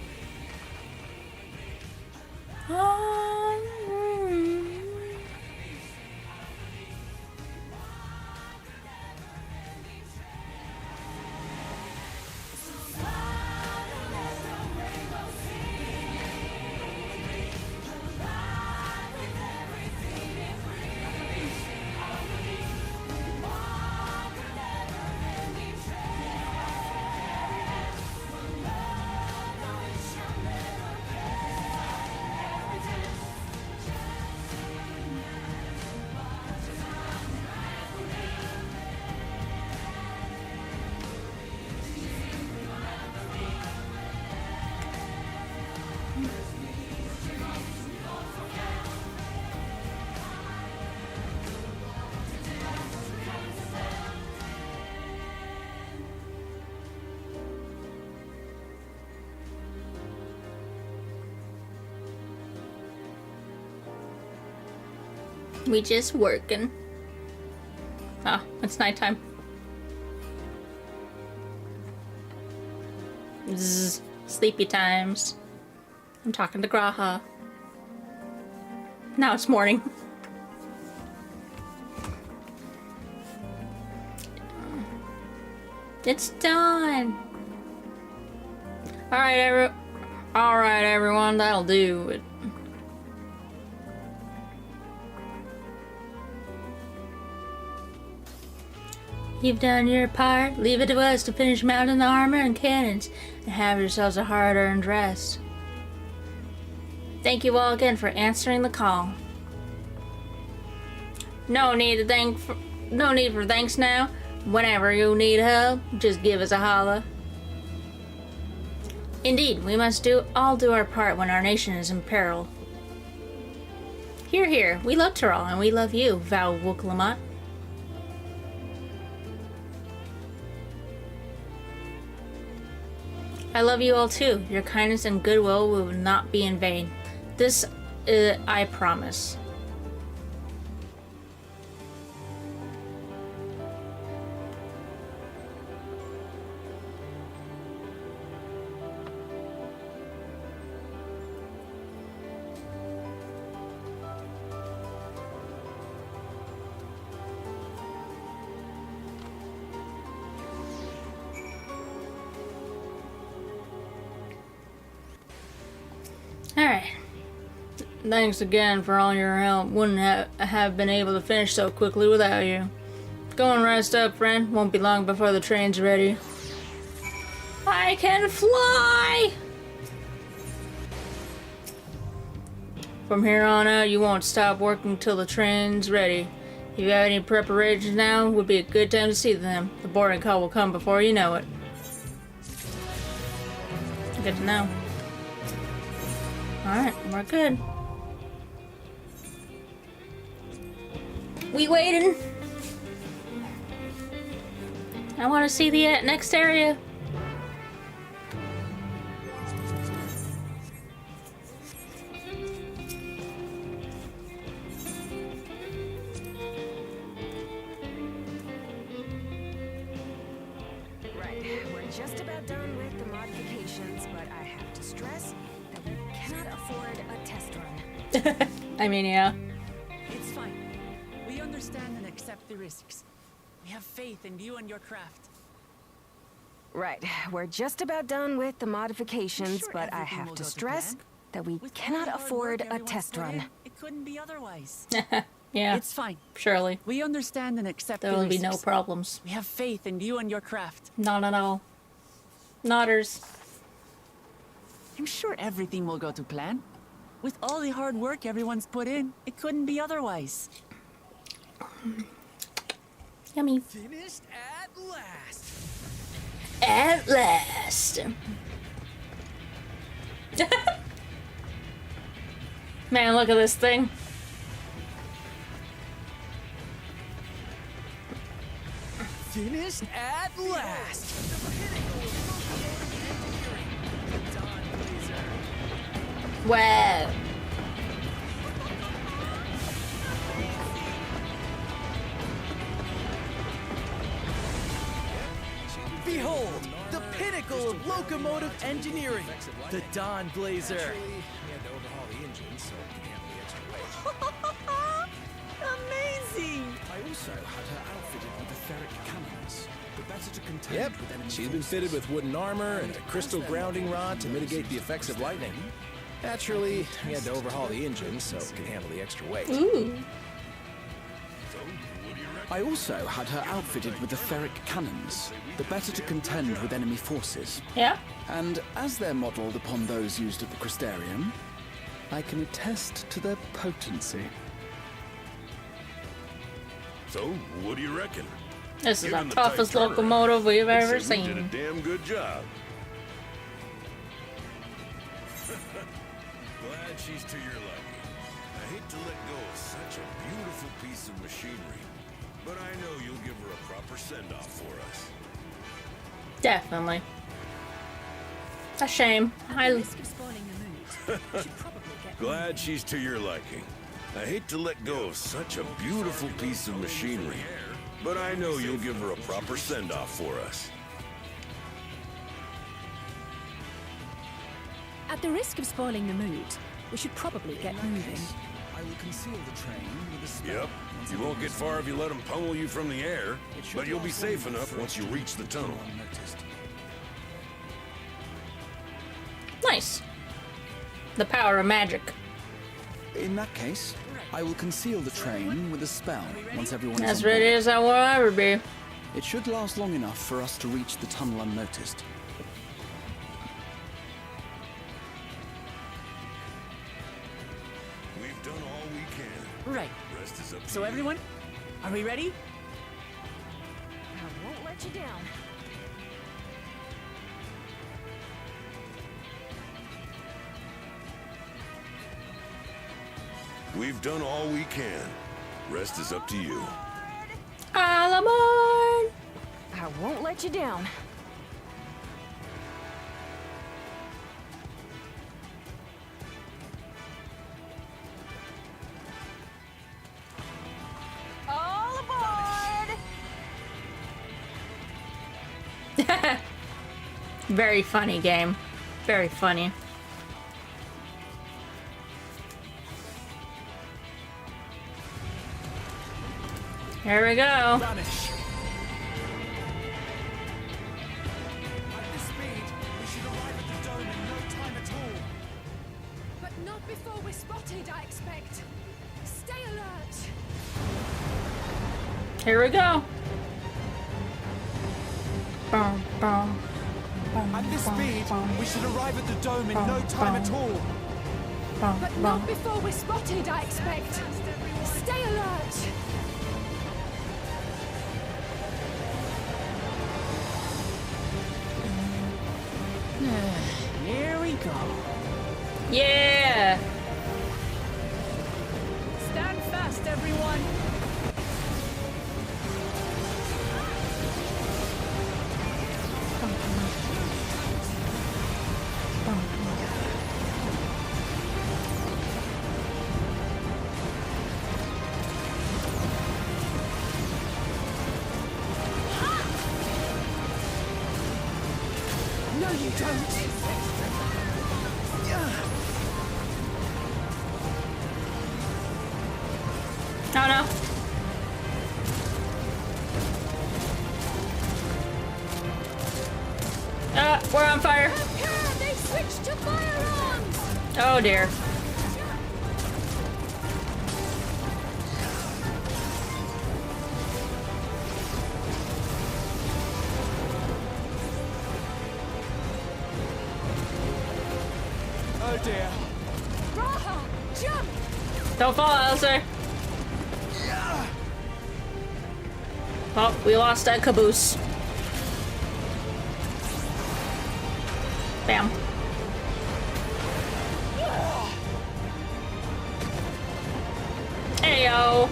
We just working. Oh, it's nighttime. Zzz, sleepy times. I'm talking to Graha. Now it's morning. It's done. All right, everyone, that'll do it. You've done your part. Leave it to us to finish mounting the armor and cannons and have yourselves a hard-earned rest. Thank you all again for answering the call. No need for thanks now. Whenever you need help, just give us a holler. Indeed, we must all do our part when our nation is in peril. Hear, hear. We love Tyrell and we love you, Val Wuklamat. I love you all too. Your kindness and goodwill will not be in vain. This, I promise. Alright. Thanks again for all your help. Wouldn't have been able to finish so quickly without you. Go and rest up, friend. Won't be long before the train's ready. I can fly! From here on out, you won't stop working till the train's ready. If you have any preparations now, would be a good time to see them. The boarding call will come before you know it. Good to know. Alright, we're good. We waiting. I want to see the next area. Just about done with the modifications, but I have to stress that we cannot afford a test run. I mean, yeah. It's fine. We understand and accept the risks. We have faith in you and your craft. Right, we're just about done with the modifications, but I have to stress that we cannot afford a test run. It couldn't be otherwise. Yeah. It's fine. Surely. We understand and accept the There will risks. be no problems. We have faith in you and your craft. Not at all. Nodders. I'm sure everything will go to plan. With all the hard work everyone's put in, it couldn't be otherwise. Yummy. Finished at last. At last. Man, look at this thing. Finished at last. Wow. Behold, the pinnacle of locomotive engineering, the Dawn Blazer. We had to overhaul the engine, so we can handle the extra weight. Amazing! I also had her outfitted with the ferric cannons, the better to contend Yep, with enemy she's been fitted with wooden armor and a crystal grounding rod to mitigate the effects of lightning. Naturally, we had to overhaul the engine, so it can handle the extra weight. Ooh. I also had her outfitted with the ferric cannons, the better to contend with enemy forces. Yeah. And as they're modelled upon those used at the Crystarium, I can attest to their potency. So, what do you reckon? This is the Given the toughest tight turnaround, locomotive we've I'd ever say we did a seen. damn good job. Glad she's to your liking. I hate to let go of such a beautiful piece of machinery, but I know you'll give her a proper send-off for us. Definitely. A shame. Glad she's to your liking. I hate to let go of such a beautiful piece of machinery, but I know you'll give her a proper send-off for us. At the risk of spoiling the mood, we should probably get moving. I will conceal the train with a spell. Yep. You won't get far if you let them pummel you from the air, but you'll be safe enough once you reach the tunnel. Nice. The power of magic. In that case, I will conceal the train with a spell once everyone is As on ready board. as I will ever be. It should last long enough for us to reach the tunnel unnoticed. We've done all we can. Right. Rest is up to So you. everyone, are we ready? I won't let you down. We've done all we can. Rest is up to you. Alamon! I won't let you down. All aboard! Very funny game. Very funny. Here we go. Vanish. At this speed, we should arrive at the dome in no time at all. But not before we're spotted, I expect. Stay alert. Here we go. Bum, bum, bum, At this bum, speed, bum, we should arrive at the dome in bum, no time at bum. all. bum, But bum. not before we're spotted, I expect. Stay alert. Here go. Yeah! Stand fast, everyone. No, you don't. Oh no. We're on fire. They switched to firearms! Oh dear. Oh dear. Raha, jump! Don't fall, Alistair. Oh, we lost that caboose. Bam. Heyo.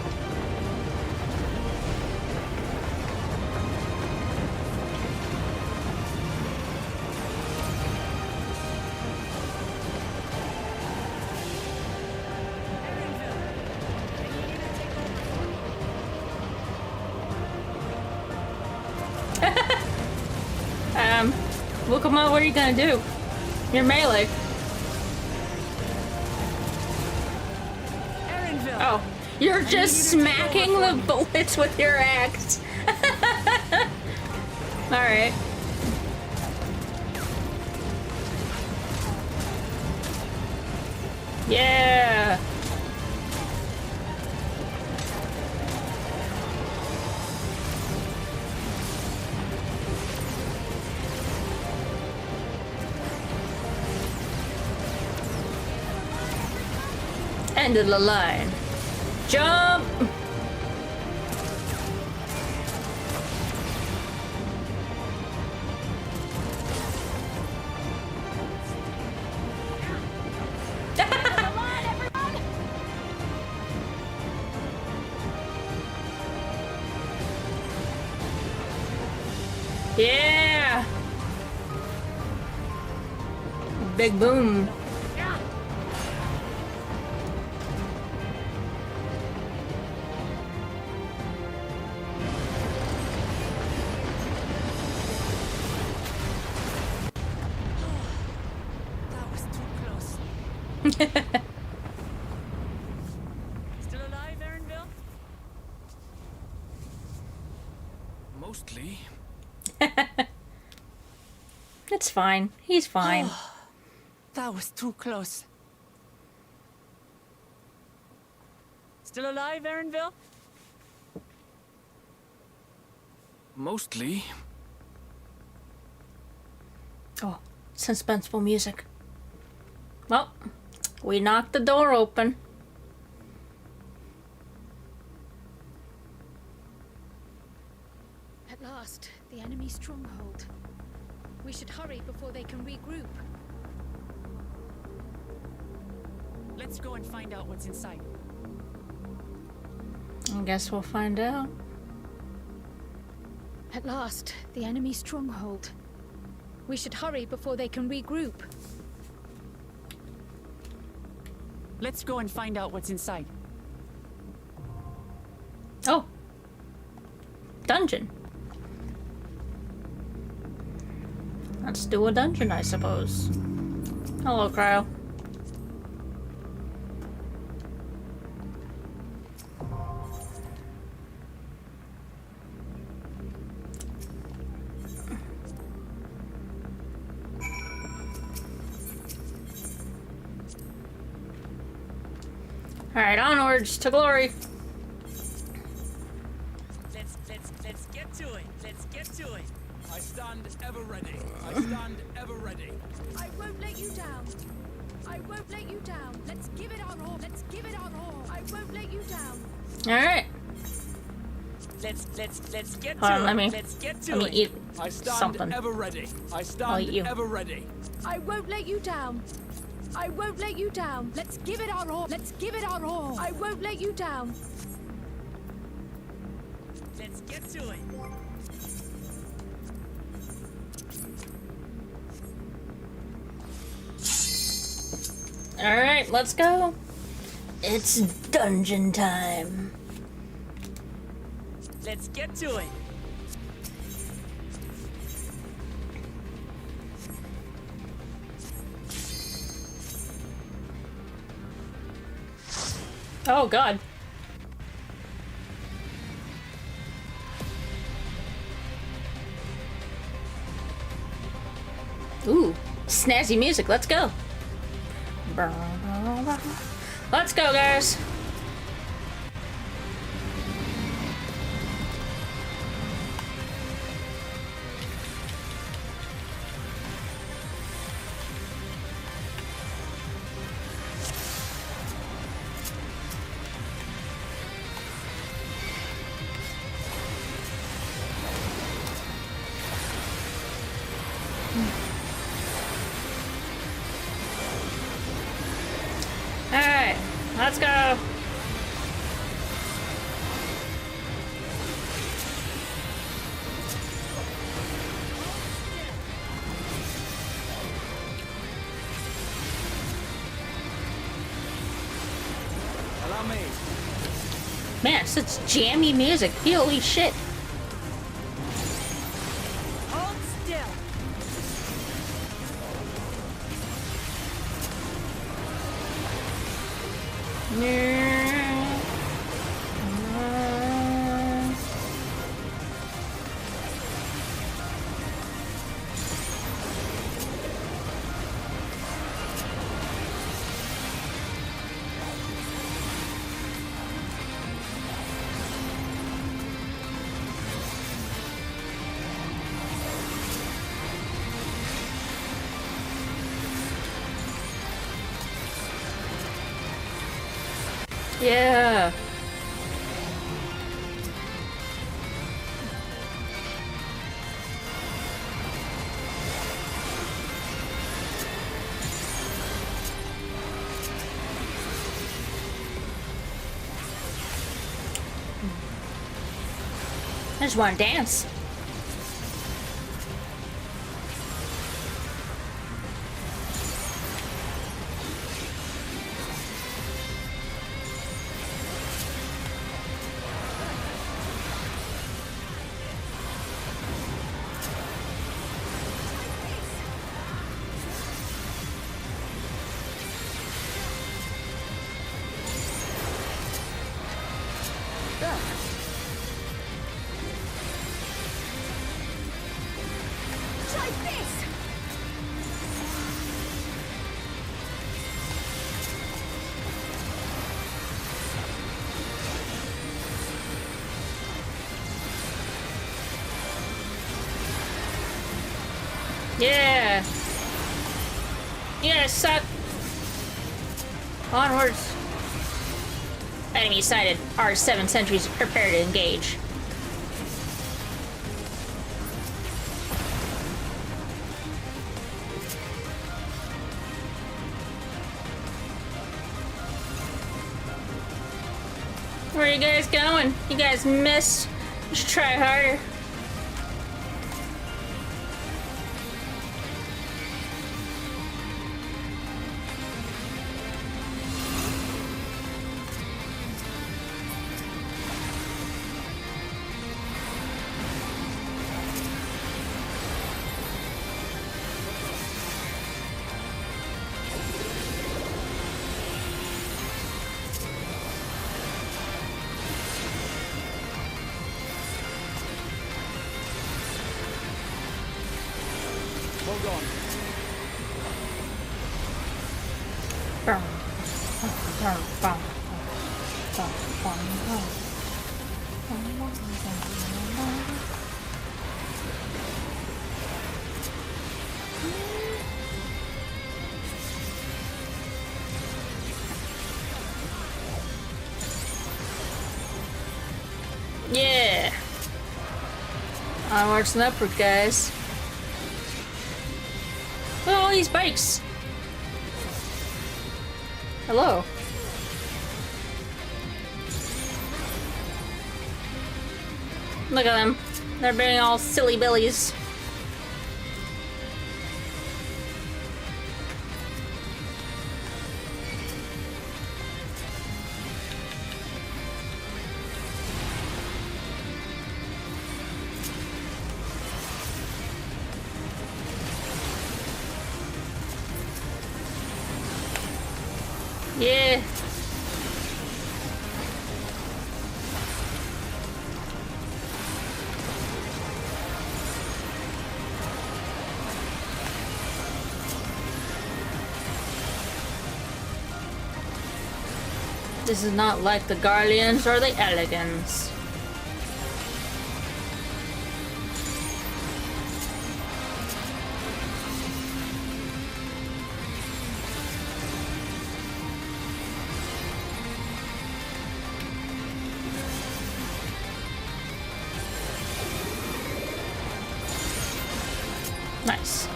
Well, come on, what are you gonna do? You're melee. Oh, you're just smacking the bullets with your axe. Alright. Yeah! End of the line. Jump! Yeah! Big boom. Still alive, Erinville? Mostly. It's fine. He's fine. That was too close. Still alive, Erinville? Mostly. Oh, suspenseful music. Well, we knocked the door open. At last, the enemy stronghold. We should hurry before they can regroup. Let's go and find out what's inside. I guess we'll find out. At last, the enemy stronghold. We should hurry before they can regroup. Let's go and find out what's inside. Oh. Dungeon. Let's do a dungeon, I suppose. Hello, Cryo. Alright, onwards to glory. Let's get to it. Let's get to it. I stand ever ready. I stand ever ready. I won't let you down. I won't let you down. Let's give it our all. Let's give it our all. I won't let you down. Alright. Let's get Hold on, to let it. me Let's get to let me it. eat I stand something. ever ready. I I'll eat stand you. ever ready. I won't let you down. I won't let you down. Let's give it our all. Let's give it our all. I won't let you down. Let's get to it. All right, let's go. It's dungeon time. Let's get to it. Oh God. Ooh, snazzy music. Let's go. Let's go, guys. Alright, let's go. Allow me. Man, such jammy music. Holy shit. Hold still. Yeah. I just want to dance. Try this. Yeah. Yeah, suck. Onwards. Enemy sighted. R7 sentries prepare to engage. Where are you guys going? You guys missed. You should try harder. Hold on. Yeah. Onwards and upward, guys. Look at all these bikes. Hello. Look at them. They're being all silly billies. Yeah. This is not like the Guardians or the Elegans. Nice.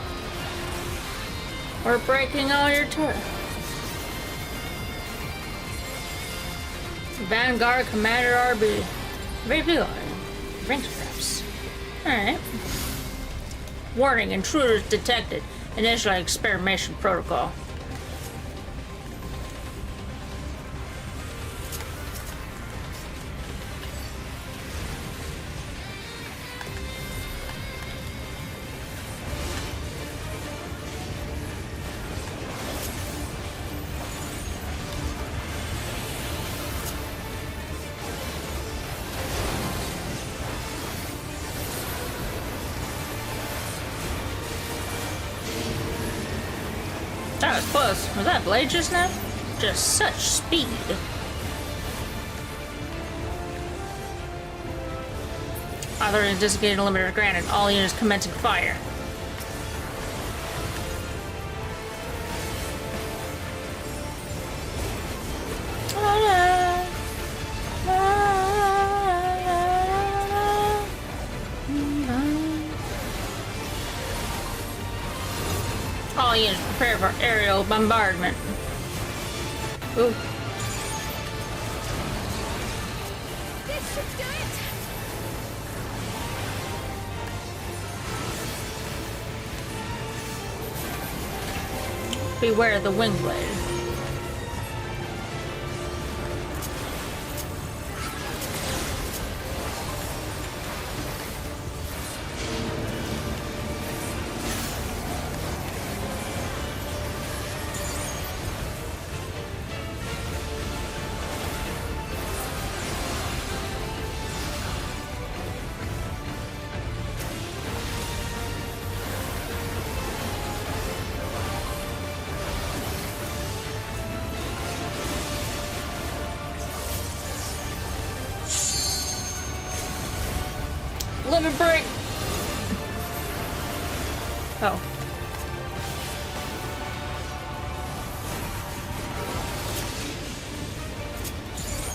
We're breaking all your turret. Vanguard Commander RB. Revealing. Rank traps. Alright. Warning, intruders detected. Initial experimentation protocol. That was close. Was that blade just now? Just such speed. Authorizing designated limiter granted. All units commencing fire. All units prepare for aerial bombardment. Ooh. This should do it. Beware the wing blade. Limit break. Oh.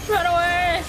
Run away.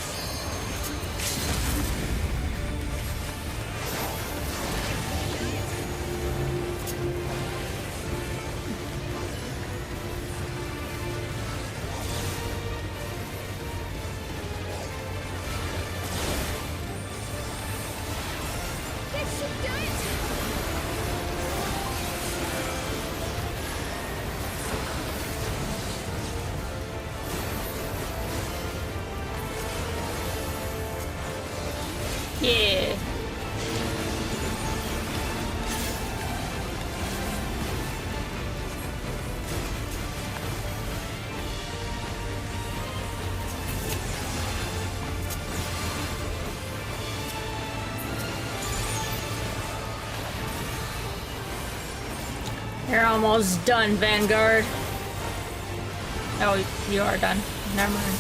Yeah. You're almost done, Vanguard. Oh, you are done. Never mind.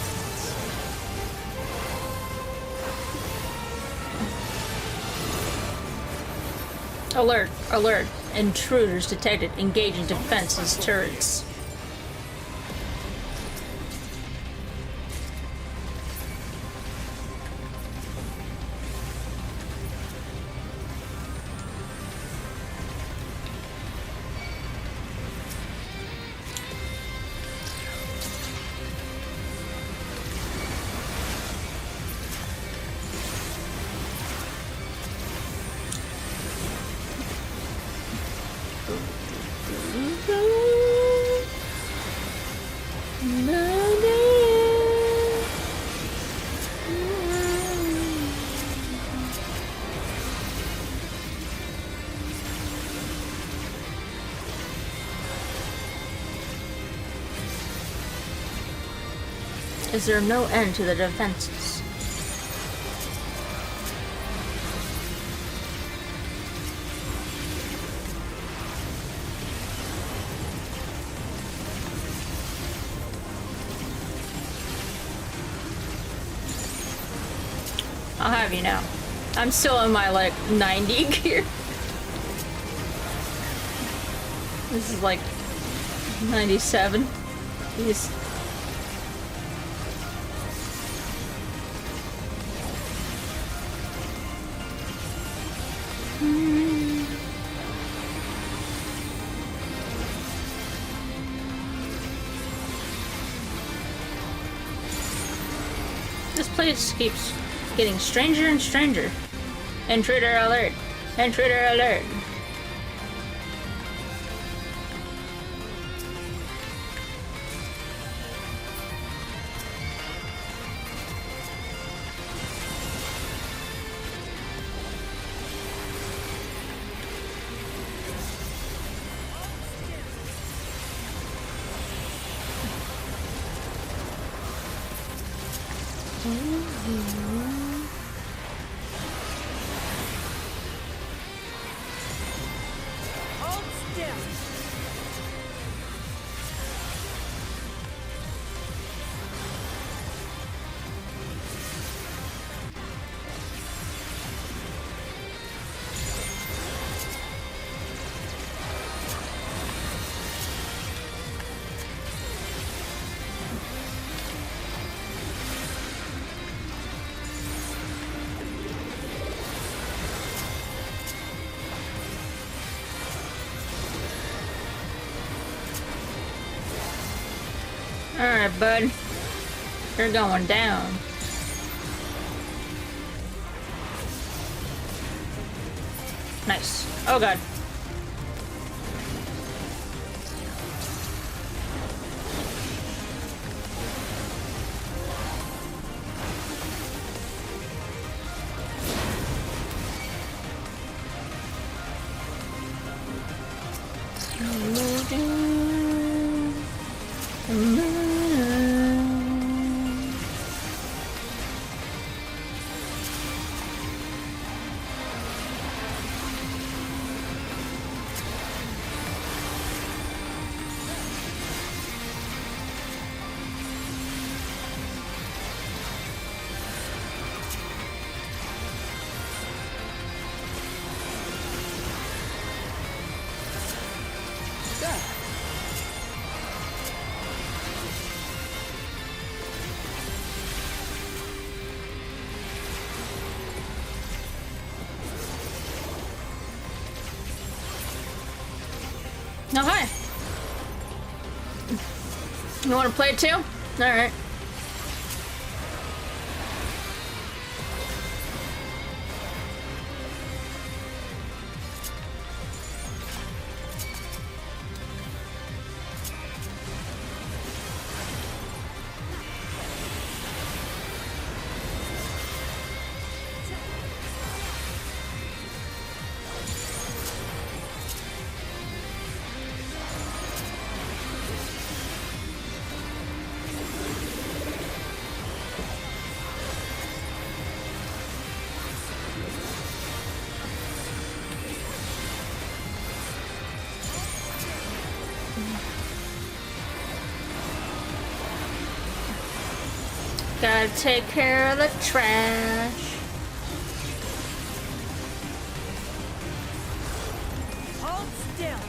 Alert, alert. Intruders detected. Engaging defenseless turrets. Is there no end to the defenses? I'll have you know. I'm still in my like 90 gear. This is like 97. Jeez. This place keeps getting stranger and stranger. Intruder alert! Intruder alert! Alright, bud. You're going down. Nice. Oh god. Oh, hi. You want to play it too? Alright. Gotta take care of the trash. Hold still.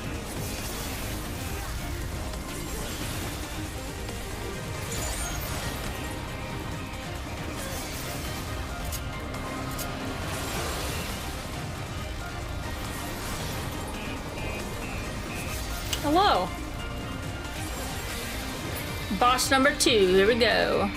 Hello. Boss number 2, here we go.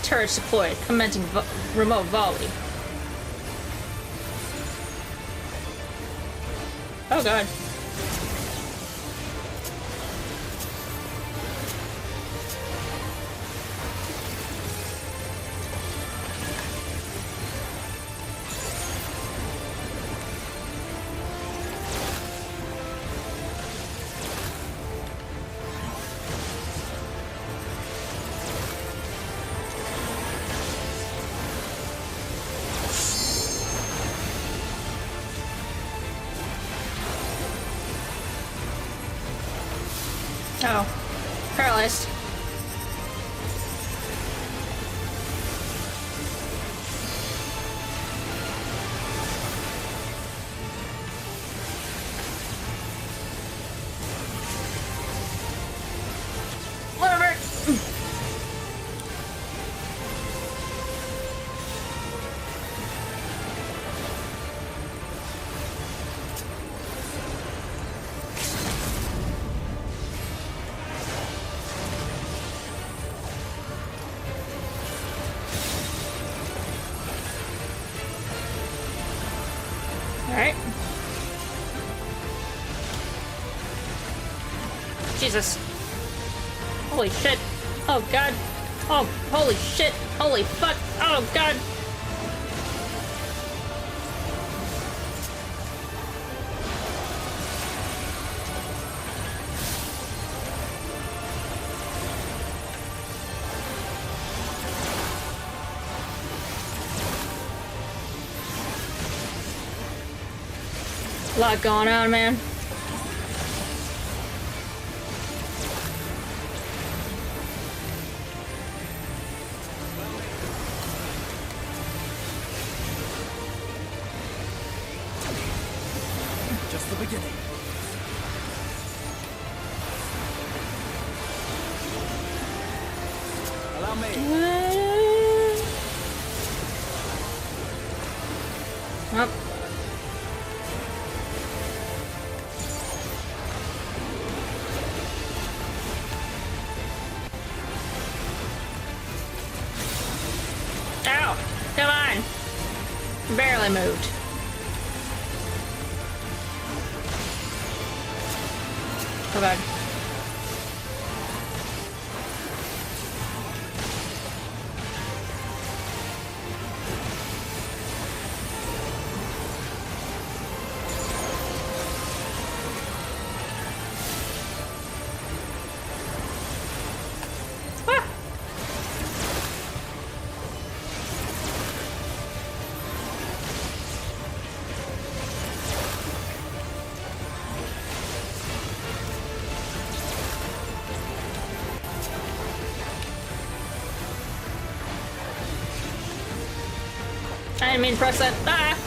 Turret deployed. Commencing remote volley. Oh god. Oh, paralyzed. Whatever. Alright. Jesus. Holy shit. Oh god. Oh, holy shit. Holy fuck. Oh god. A lot going on, man. Just the beginning. Allow me. Up. Ow! Come on! Barely moved. Oh god. I didn't mean to press that. Ah!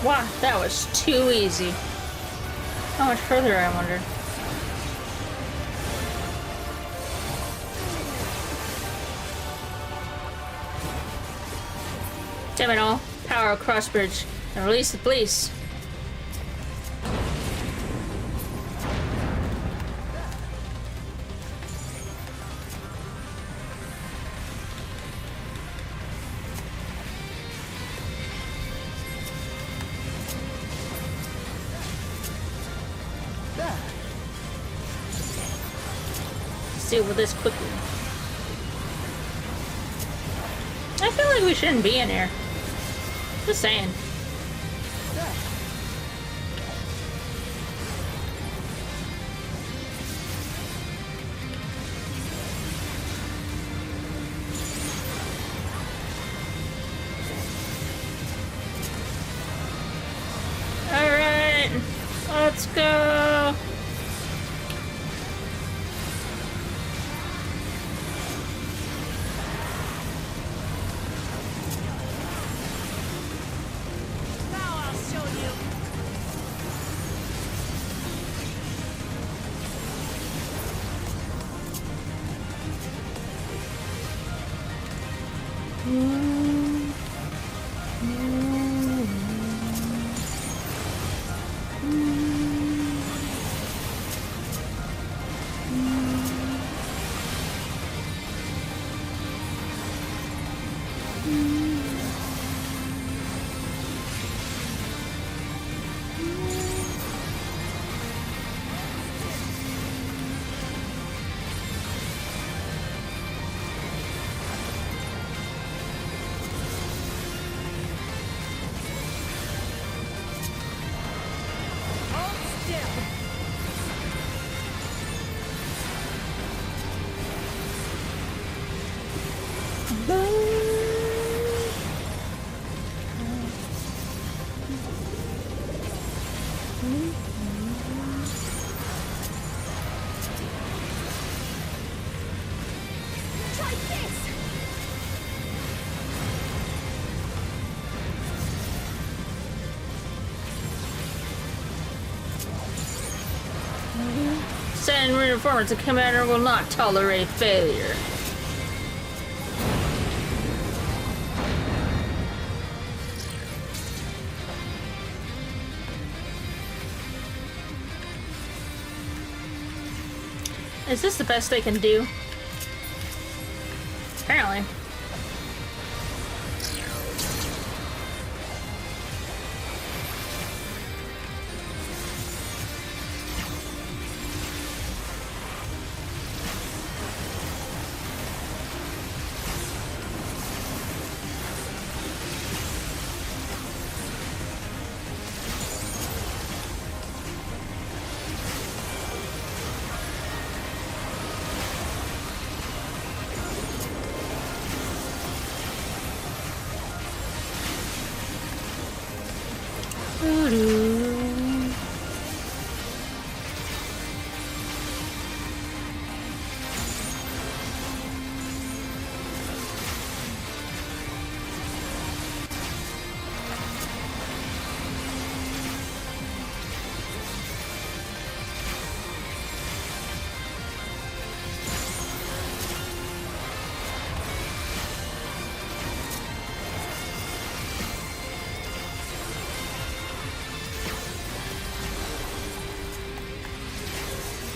Wow, that was too easy. How much further, I wonder? Damn it all. Power across bridge and release the police. Deal with this quickly. I feel like we shouldn't be in here. Just saying. All right, let's go. Send reinforcements. The commander will not tolerate failure. Is this the best they can do? Apparently.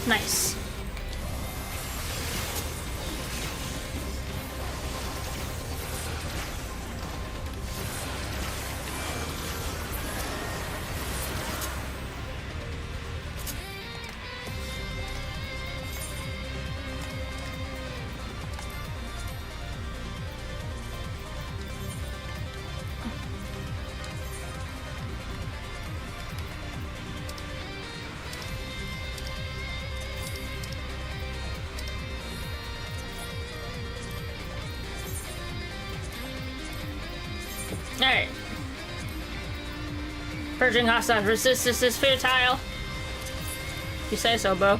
Nice. Alright. Purging hostile resistance is futile. You say so, Bo.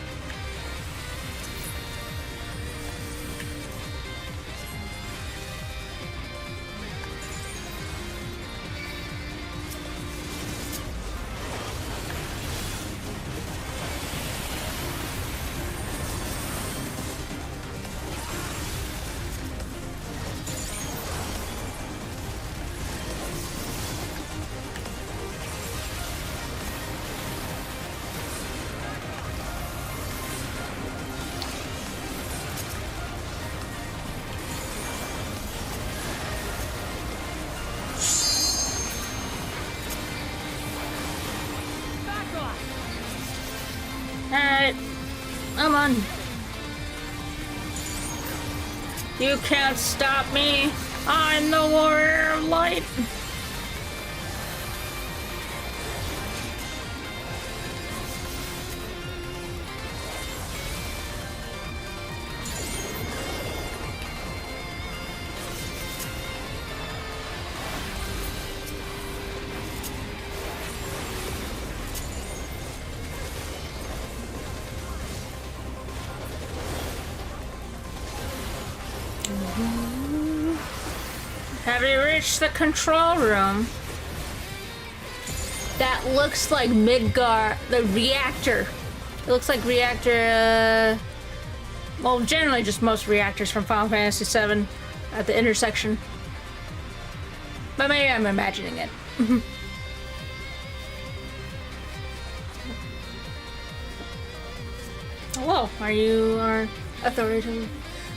Alright. I'm on. You can't stop me. I'm the warrior of light. Have you reached the control room? That looks like Midgar, the reactor. It looks like reactor, well, generally just most reactors from Final Fantasy VII at the intersection. But maybe I'm imagining it. Hello, are you our authority?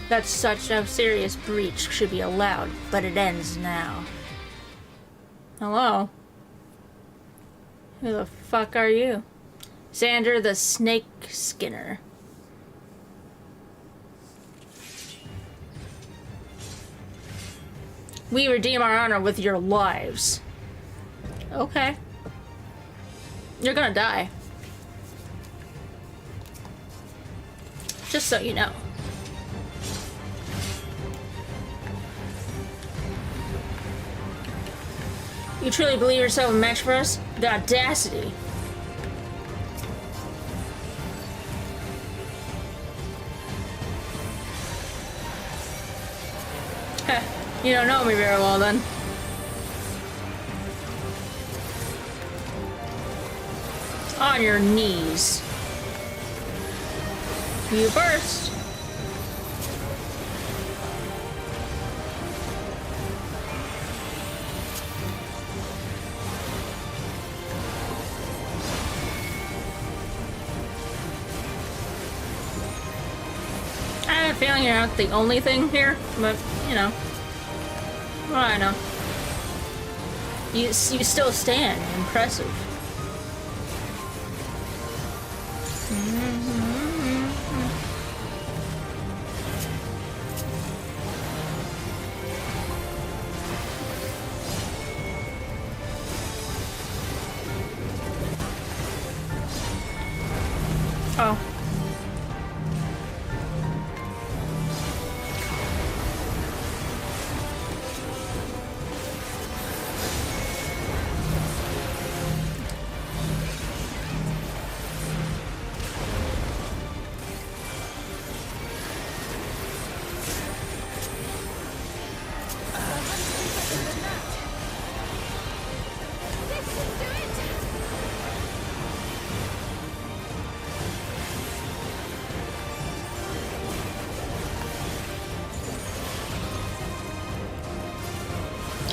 That such a serious breach should be allowed, but it ends now. Hello? Who the fuck are you? Xander the Snake Skinner. We redeem our honor with your lives. Okay. You're gonna die. Just so you know. You truly believe yourself a match for us? The audacity. Heh, you don't know me very well then. On your knees. You first. I have a feeling you're not the only thing here, but, you know. Well, I know. You still stand. Impressive. Oh.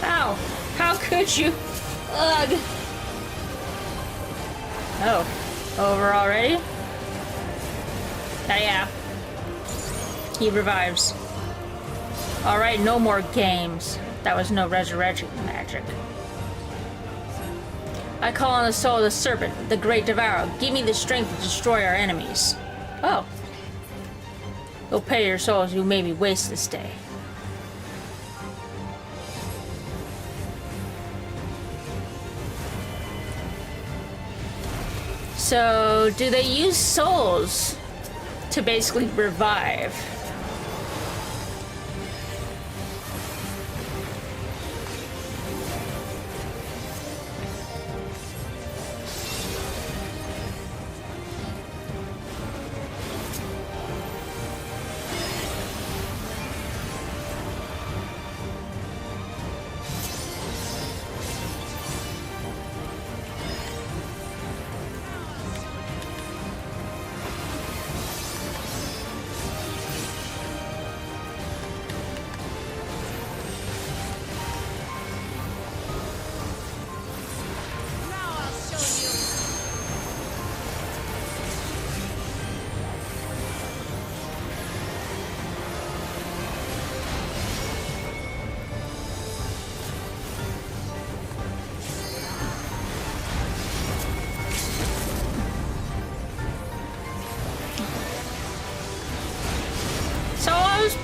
Ow! How could you? Ugh! Oh. Over already? Ah, yeah. He revives. Alright, no more games. That was no resurrection magic. I call on the soul of the serpent, the great devourer. Give me the strength to destroy our enemies. Oh. You'll pay your souls you made me waste this day. So, do they use souls to basically revive?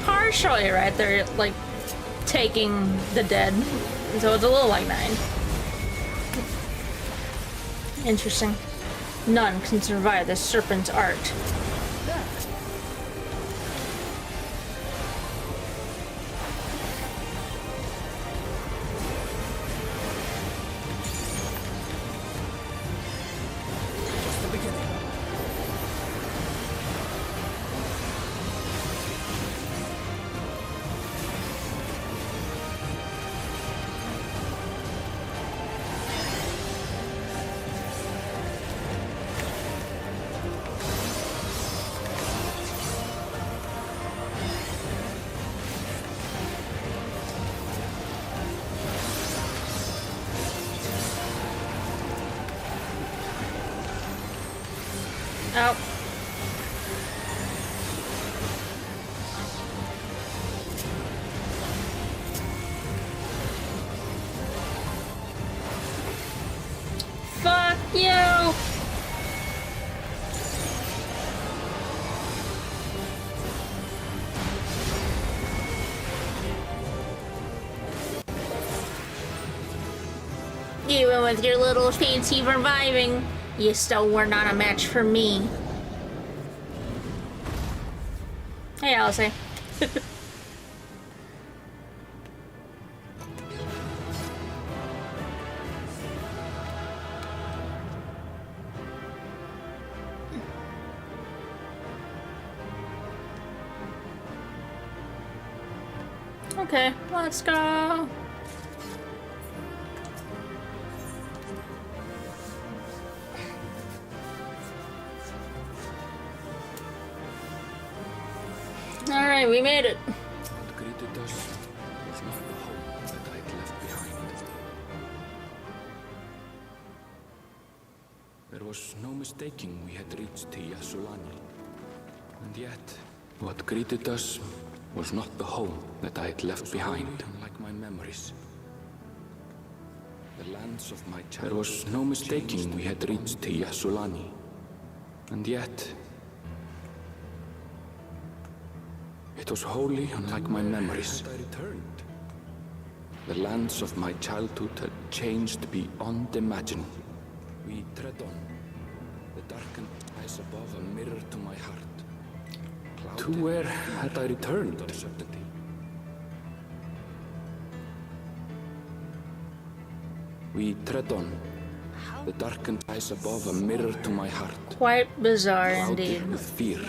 Partially right, they're like taking the dead, so it's a little like 9. Interesting. None can survive the serpent's art. Oh. Fuck you! Even with your little fancy reviving, you still were not a match for me. Hey, Alice. Okay, let's go. Alright, we made it. What greeted us was not the home that I had left behind. There was no mistaking we had reached Yasulani. And yet, what greeted us was not the home that I had left behind, unlike my memories. The lands of my childhood. There was no mistaking we had reached Yasulani. And yet, it was wholly unlike my memories. I returned. The lands of my childhood had changed beyond imagining. We tread on. The darkened skies above, a mirror to my heart. To where had I returned? We tread on. The darkened skies above, a mirror to my heart. Quite bizarre Clouded indeed. with fear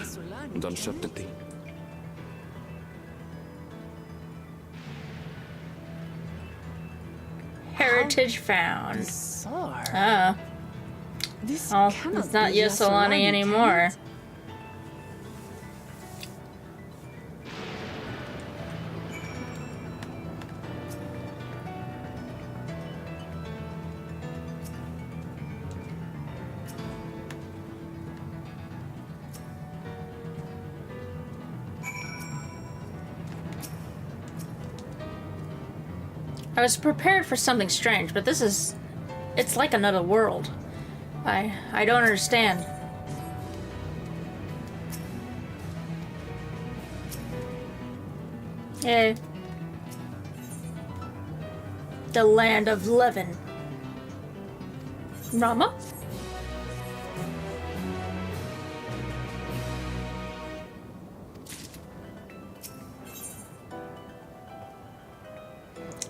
and uncertainty. Heritage found. Bizarre. Ah. This Oh, cannot it's not be Yasulani anymore. I was prepared for something strange, but this is... it's like another world. I don't understand. Yay. The land of Levin. Rama?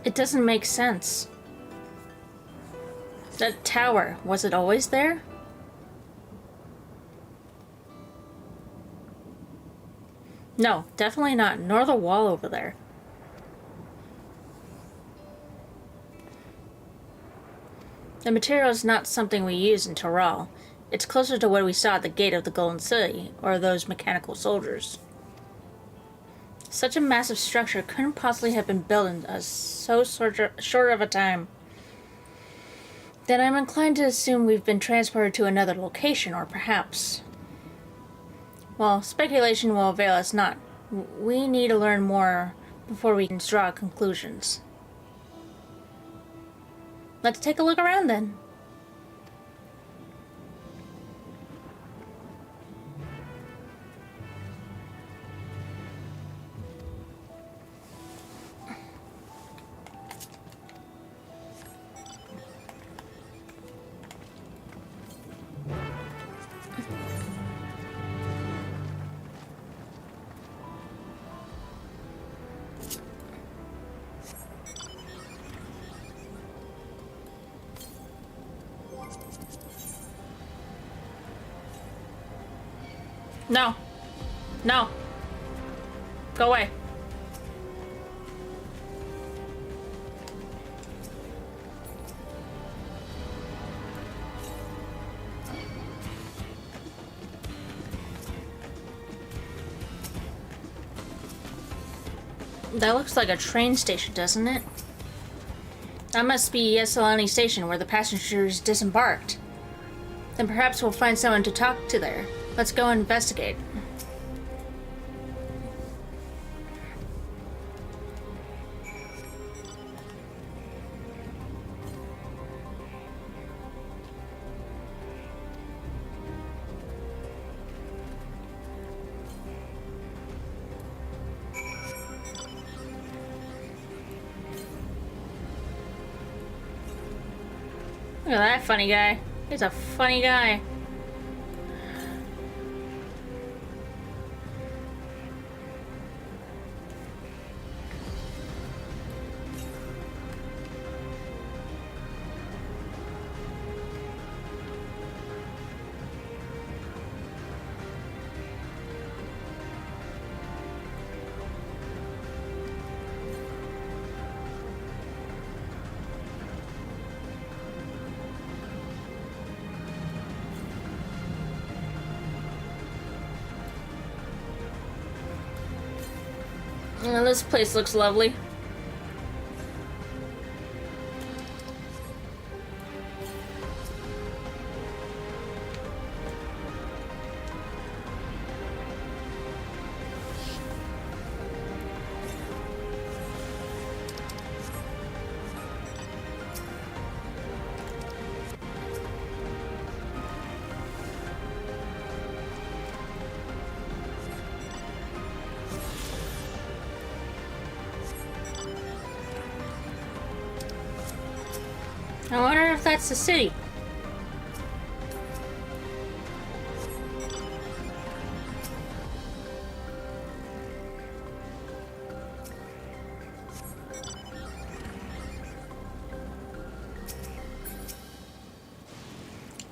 It doesn't make sense. That tower, was it always there? No, definitely not, nor the wall over there. The material is not something we use in Toral. It's closer to what we saw at the gate of the Golden City, or those mechanical soldiers. Such a massive structure couldn't possibly have been built in so short of a time. Then I'm inclined to assume we've been transported to another location, or perhaps... well, speculation will avail us not. We need to learn more before we can draw conclusions. Let's take a look around then. No. No. Go away. That looks like a train station, doesn't it? That must be Yasulani Station, where the passengers disembarked. Then perhaps we'll find someone to talk to there. Let's go investigate. Look at that funny guy. He's a funny guy. Oh, this place looks lovely. I wonder if that's the city.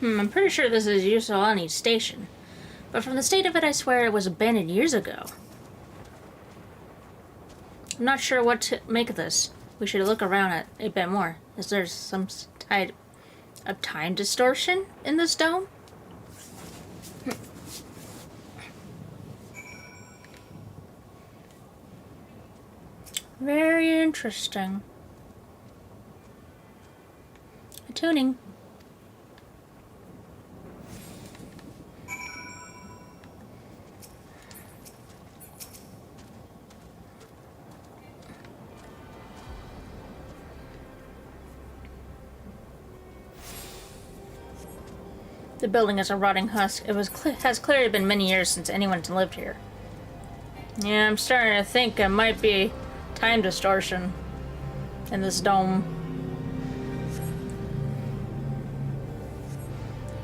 I'm pretty sure this is Yusolani Station. But from the state of it, I swear it was abandoned years ago. I'm not sure what to make of this. We should look around it a bit more. Is there some type of time distortion in this dome? Very interesting. Tuning. The building is a rotting husk. It has clearly been many years since anyone's lived here. Yeah, I'm starting to think it might be time distortion in this dome.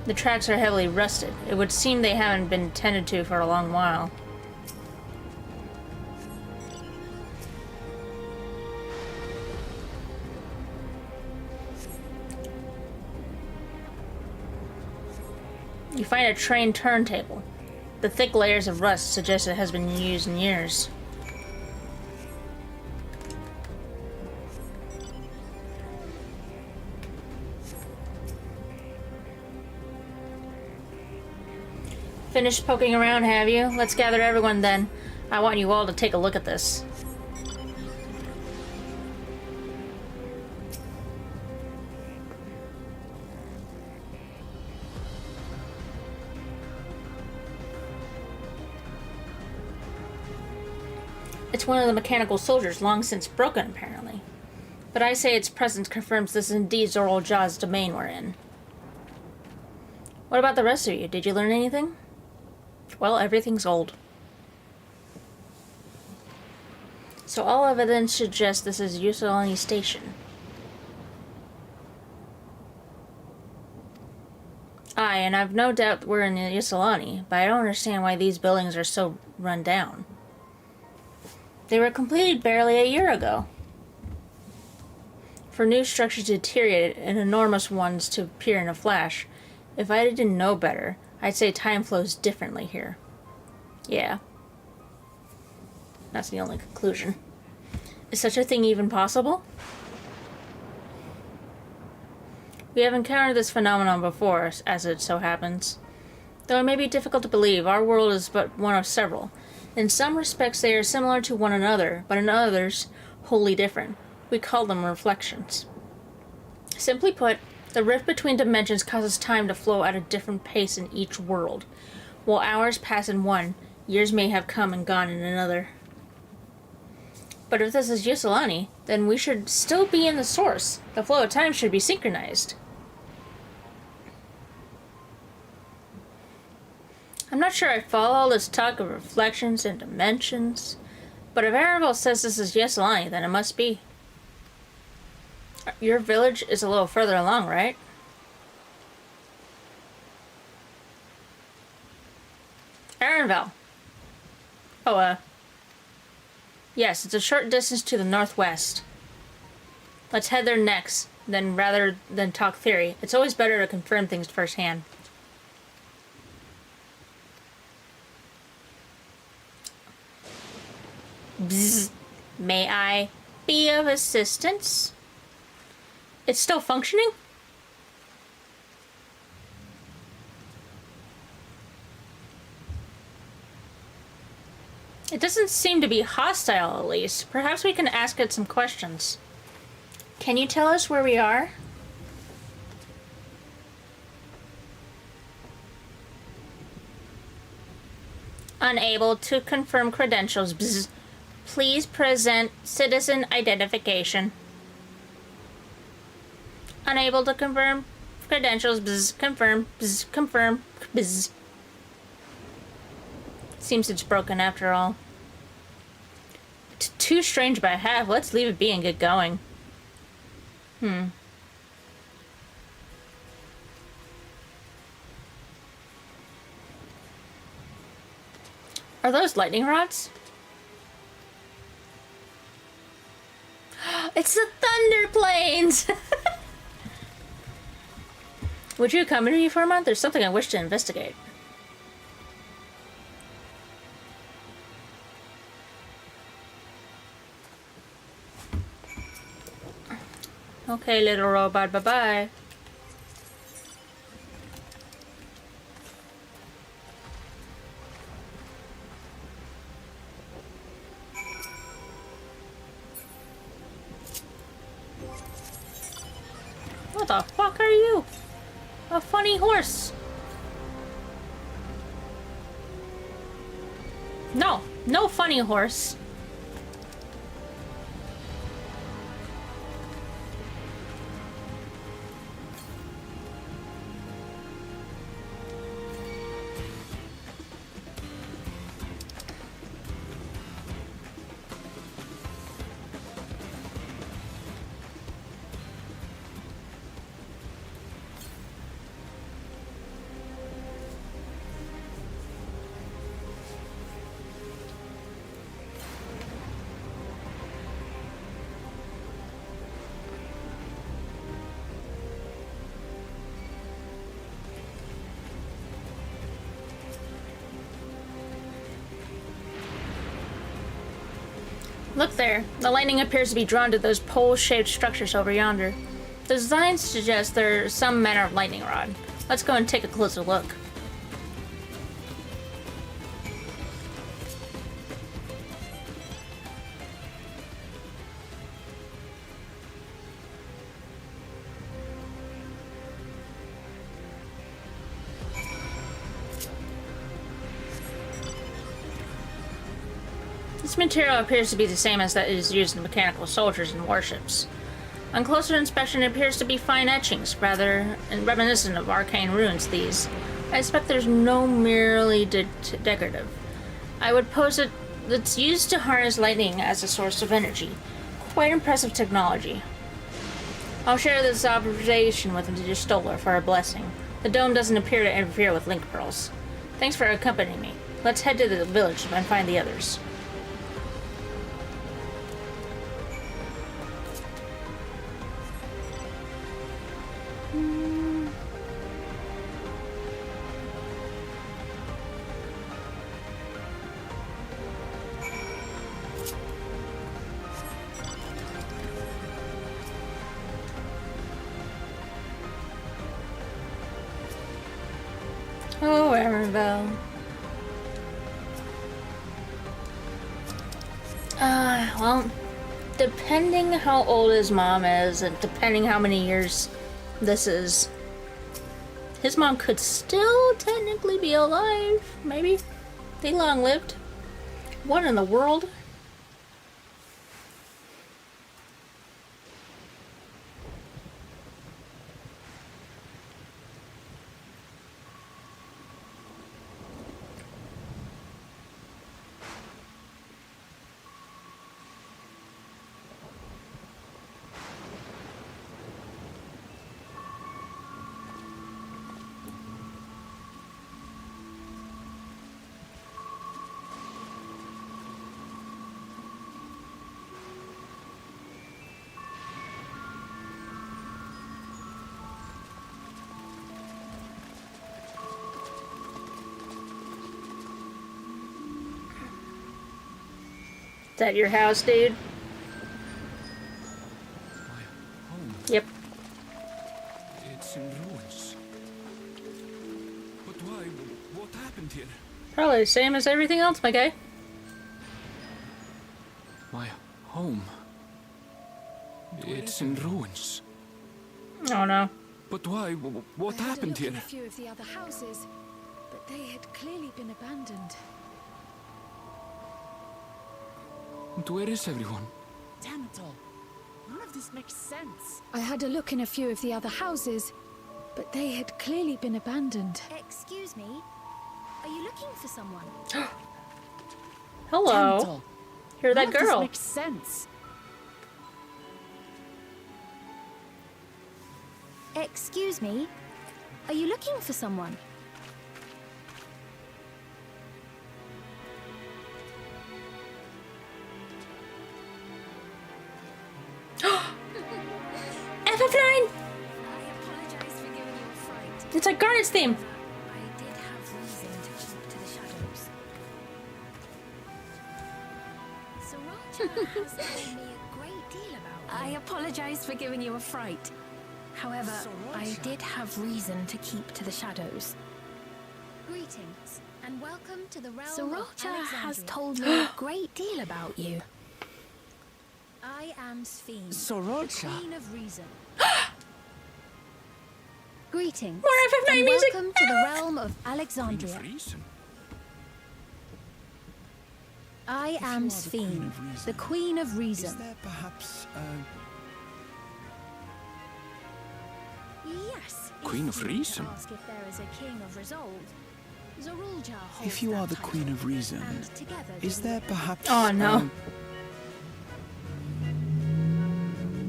The tracks are heavily rusted. It would seem they haven't been tended to for a long while. You find a train turntable. The thick layers of rust suggest it has been used in years. Finished poking around, have you? Let's gather everyone then. I want you all to take a look at this. It's one of the mechanical soldiers, long since broken, apparently. But I say its presence confirms this is indeed Zoral Jaw's domain we're in. What about the rest of you? Did you learn anything? Well, everything's old. So all evidence suggests this is Yusolani Station. Aye, and I've no doubt we're in Yusolani, but I don't understand why these buildings are so run down. They were completed barely a year ago. For new structures to deteriorate and enormous ones to appear in a flash, if I didn't know better, I'd say time flows differently here. Yeah. That's the only conclusion. Is such a thing even possible? We have encountered this phenomenon before, as it so happens. Though it may be difficult to believe, our world is but one of several. In some respects they are similar to one another, but in others, wholly different. We call them reflections. Simply put, the rift between dimensions causes time to flow at a different pace in each world. While hours pass in one, years may have come and gone in another. But if this is Yusolani, then we should still be in the source. The flow of time should be synchronized. I'm not sure I follow all this talk of reflections and dimensions, but if Aravel says this is Yusolani, then it must be. Your village is a little further along, right? Aravel. Oh, yes, it's a short distance to the northwest. Let's head there next, then rather than talk theory. It's always better to confirm things firsthand. Bzz. May I be of assistance? It's still functioning? It doesn't seem to be hostile, at least. Perhaps we can ask it some questions. Can you tell us where we are? Unable to confirm credentials. Bzz. Please present citizen identification. Unable to confirm credentials. Bzz. Confirm. Bzz. Confirm. Bzz. Seems it's broken after all. It's too strange by half. Let's leave it be and get going. Are those lightning rods? It's the thunder planes! Would you accompany me for a month? There's something I wish to investigate. Okay, little robot, bye-bye. What the fuck are you? A funny horse. No, no funny horse. Look there. The lightning appears to be drawn to those pole-shaped structures over yonder. The design suggests there's some manner of lightning rod. Let's go and take a closer look. This material appears to be the same as that is used in mechanical soldiers and warships. On closer inspection, it appears to be fine etchings, rather reminiscent of arcane runes, these. I suspect there's no merely decorative. I would pose it that's used to harness lightning as a source of energy. Quite impressive technology. I'll share this observation with the Stoller for a blessing. The dome doesn't appear to interfere with link pearls. Thanks for accompanying me. Let's head to the village and find the others. Oh, Emerville. Well, depending how old his mom is, and depending how many years this is, his mom could still technically be alive. Maybe. They long lived. What in the world? Is that your house, dude? Yep. It's in ruins. But why? What happened here? Probably the same as everything else, my guy. My home. It's in ruins. Oh no. But why? What happened here? I had a look in a few of the other houses, but they had clearly been abandoned. And where is everyone? Damn it all. None of this makes sense. I had a look in a few of the other houses, but they had clearly been abandoned. Excuse me? Are you looking for someone? Hello. You're that girl. This makes sense. Excuse me? Are you looking for someone? FF9! It's like Garnet's theme. I did have reason to keep to the shadows. Sriracha has told me a great deal about you. I apologize for giving you a fright. However, I did have reason to keep to the shadows. Greetings, and welcome to the realm Sriracha has told me a great deal about you. I am Sphene, Sriracha? Queen of Reason. Greetings, More FF9 and music. welcome to the realm of Alexandria. I am Sphene, the Queen of Reason. Is there perhaps Yes. Queen of Reason? Ask if there is a King of Resolve. Zorulja holds if you that are the title, Queen of Reason, and together is there perhaps Oh no.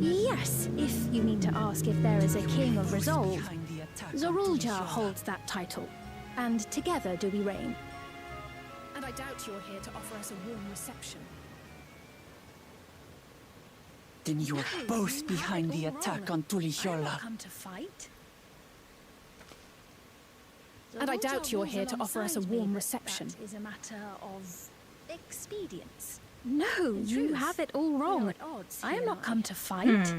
Yes, if you mean to ask if there is a King of Resolve. Zorulja holds that title, and together do we reign. And I doubt you're here to offer us a warm reception. Then you're both behind the attack on Tulihiola. Come to fight? And I doubt you're here to offer us a warm reception. That is a matter of expedience. No, you have it all wrong. I am not come to fight.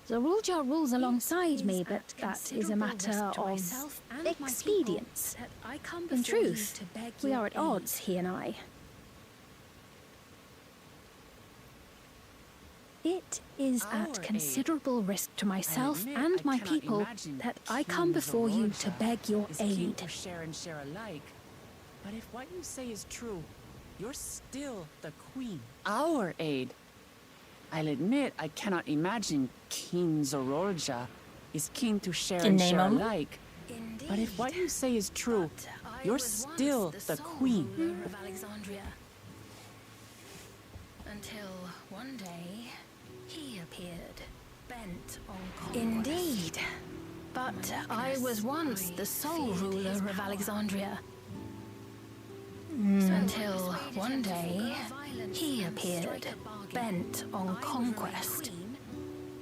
Zorulja rules alongside me, but that is a matter of expedience. In truth, we are at odds, he and I. It is at considerable risk to myself and my people that I come before you to beg your aid. Share and share alike. But if what you say is true, you're still the queen. Our aid. I'll admit I cannot imagine King Zorulja is keen to share and share alike. But if what you say is true, you're still the queen. Ruler of Alexandria. Until one day, he appeared, bent on conquest. Indeed. But I was once the sole ruler of Alexandria. Until one day, he appeared, bent on conquest.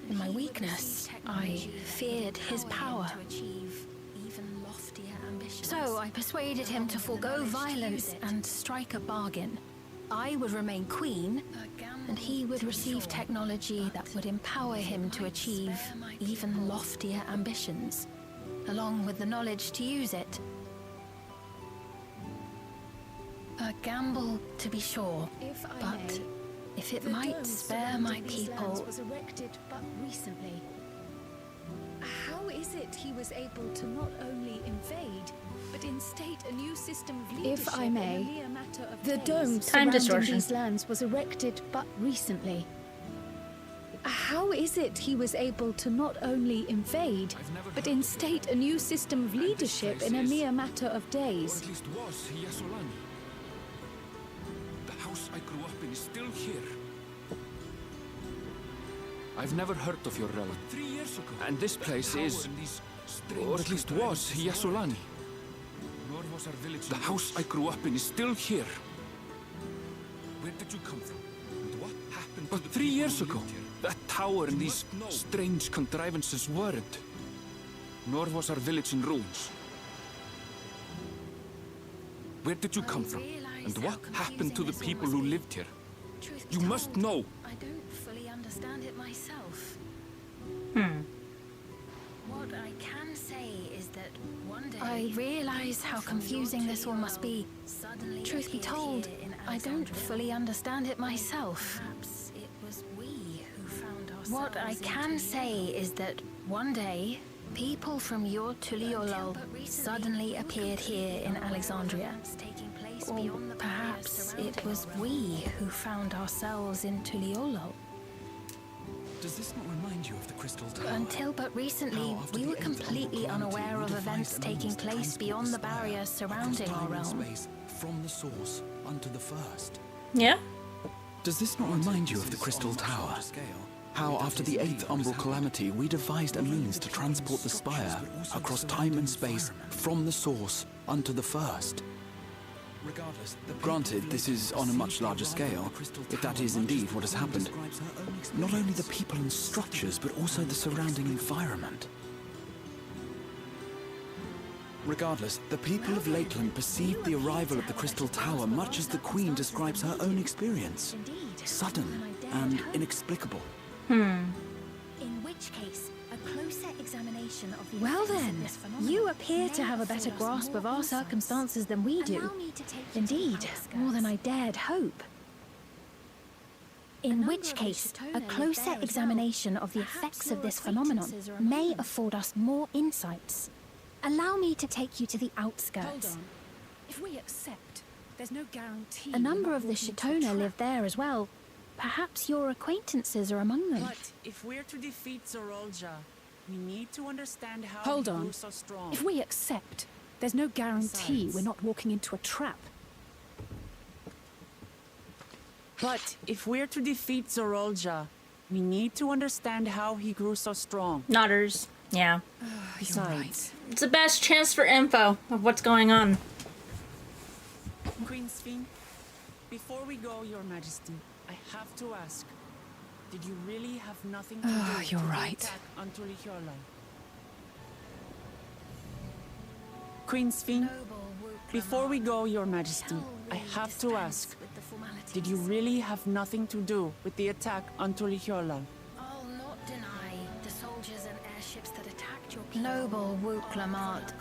In my weakness, I feared his power. So I persuaded him to forego violence and strike a bargain. I would remain queen, and he would receive technology that would empower him to achieve even loftier ambitions, along with the knowledge to use it. A gamble, to be sure, but if it might spare my people... was erected but recently. How is it he was able to not only invade, but instate a new system of leadership? If I may, the dome surrounding these lands was erected but recently. How is it he was able to not only invade, but instate a new system of leadership in a mere matter of days? Or at least was Yasolani. The house I grew up in is still here. I've never heard of your relic. 3 years ago. And this place is, or at least was, Yasolani. The house I grew up in is still here. Where did you come from? And what happened? But 3 years ago, that tower and these strange contrivances weren't. Nor was our village in ruins. Where did you come from? And what happened to the people who lived here? You must know. I don't fully understand it myself. What What I can say is that one day I realize how confusing this all must be. Truth be told, I don't fully understand it myself. What I can say is that one day, people from your Tuliolol suddenly appeared here in Alexandria. Or perhaps it was we who found ourselves in Tuliolol. Does this not remind you of the Crystal Tower? Until but recently, we were completely unaware of events taking place beyond the barriers surrounding our realm. From the source unto the first. Yeah? Does this not remind you of the Crystal Tower? How after the 8th Umbral Calamity, we devised a means to transport the Spire across time and space from the source unto the first. Granted, this is on a much larger scale, if that is indeed what has happened. Not only the people and structures, but also the surrounding environment. Regardless, the people of Lakeland perceived the arrival of the Crystal Tower much as the Queen describes her own experience. Sudden and inexplicable. In which case, a closer examination of the Well then, you appear to have a better grasp of our circumstances than we do. Indeed, more than I dared hope. In which case, a closer examination of the effects of this phenomenon may afford us more insights. Allow me to take you to the outskirts. Hold on. If we accept, there's no guarantee. A number of the Shatona live there as well. Perhaps your acquaintances are among them. But if we're to defeat Zorolja, we need to understand how Hold he on. grew so strong. If we accept, there's no guarantee we're not walking into a trap. But if we're to defeat Zorolja, we need to understand how he grew so strong. Nodders. Yeah. Besides, It's the best chance for info of what's going on. Queen Sphene, before we go, Your Majesty, I have to ask, did you really have nothing to do you're with right. the attack on Tulihiorla? Queen Sphene, before we go, Your Majesty, I have to ask, did you really have nothing to do with the attack on Tulihiorla? I'll not deny the soldiers and airships that attacked your people. Noble Wook Lamart,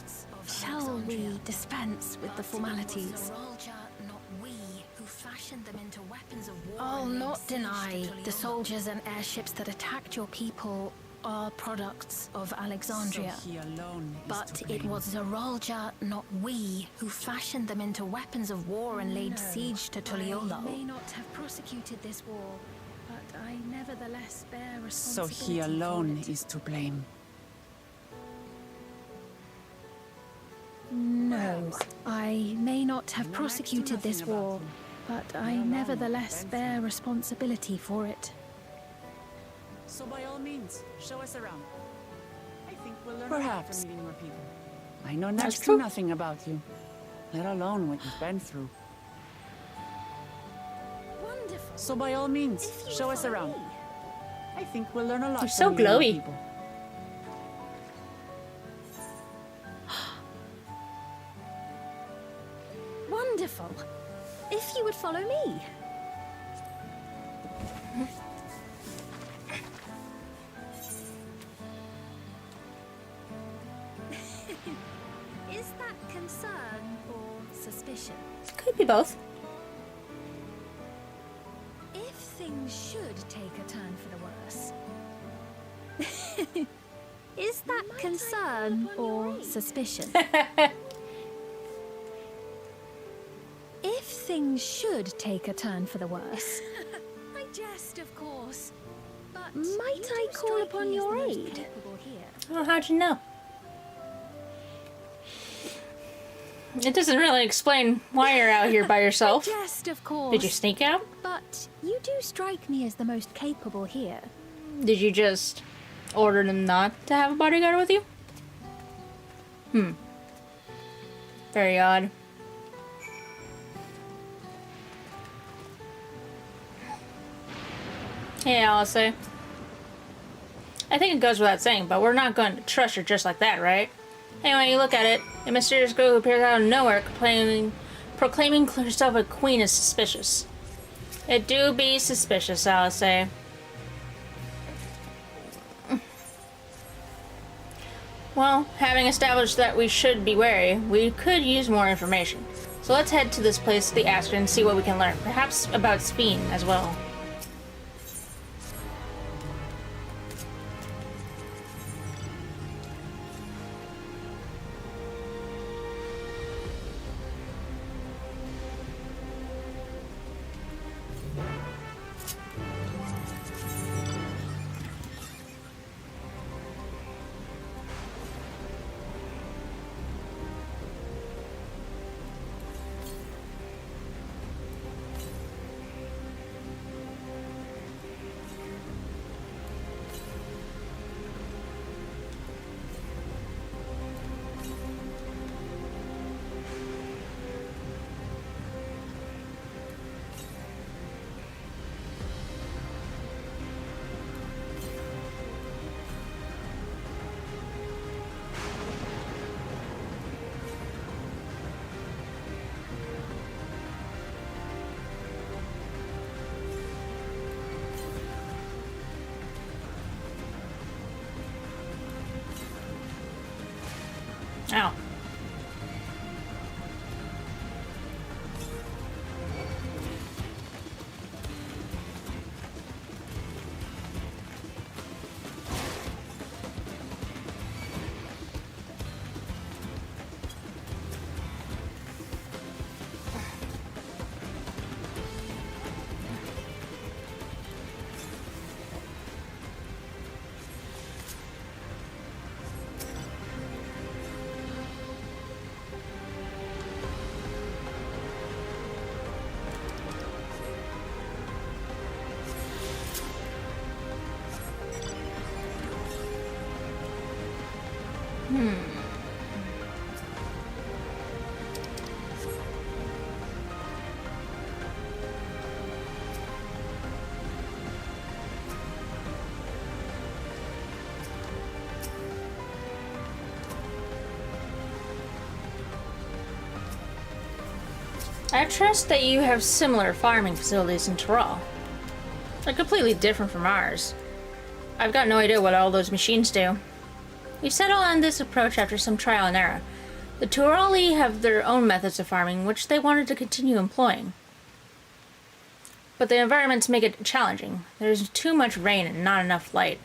shall we dispense with the formalities? I'll not deny the soldiers and airships that attacked your people are products of Alexandria. So he alone is But to it blame. was Zorolja, not we, who fashioned them into weapons of war and laid siege to Tuliolo. I may not have prosecuted this war, but I nevertheless bear So responsibility he alone for it. is to blame. No, I may not have prosecuted this war, but I nevertheless bear responsibility for it. So by all means, show us around. I think we'll learn Perhaps. from meeting more people. I know next to nothing about you, let alone what you've been through. Wonderful. So by all means, show us around. I think we'll learn a lot You're from so meeting more glowy. people. Wonderful. If you would follow me. Is that concern or suspicion? Could be both. If things should take a turn for the worse. Is that concern or suspicion? If things should take a turn for the worse. I jest, of course. But might I call upon your aid? Oh, how'd you know? It doesn't really explain why you're out here by yourself. I jest, of course. Did you sneak out? But you do strike me as the most capable here. Did you just order them not to have a bodyguard with you? Very odd. Yeah, I'll say. I think it goes without saying, but we're not going to trust her just like that, right? Anyway, you look at it. A mysterious girl who appears out of nowhere proclaiming herself a queen is suspicious. It do be suspicious, I'll say. Well, having established that we should be wary, we could use more information. So let's head to this place, the Astrid, and see what we can learn. Perhaps about Speen as well. Ow. I trust that you have similar farming facilities in Tyrol. They're completely different from ours. I've got no idea what all those machines do. We settled on this approach after some trial and error. The Tyroli have their own methods of farming, which they wanted to continue employing. But the environments make it challenging. There's too much rain and not enough light.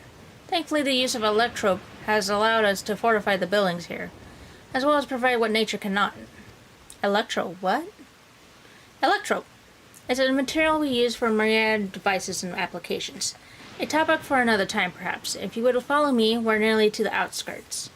Thankfully, the use of electrope has allowed us to fortify the buildings here, as well as provide what nature cannot. Electro what? Electrope. It's a material we use for myriad devices and applications. A topic for another time, perhaps. If you would follow me, we're nearly to the outskirts.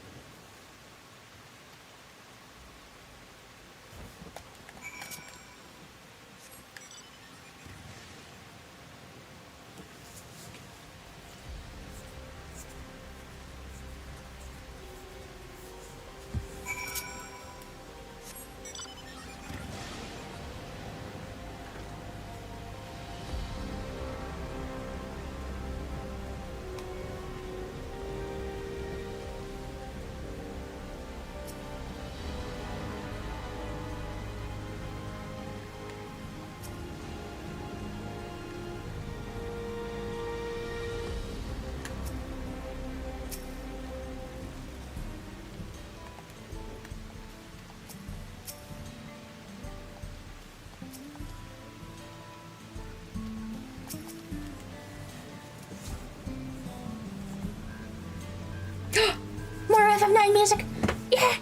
More FF9 music! Yeah!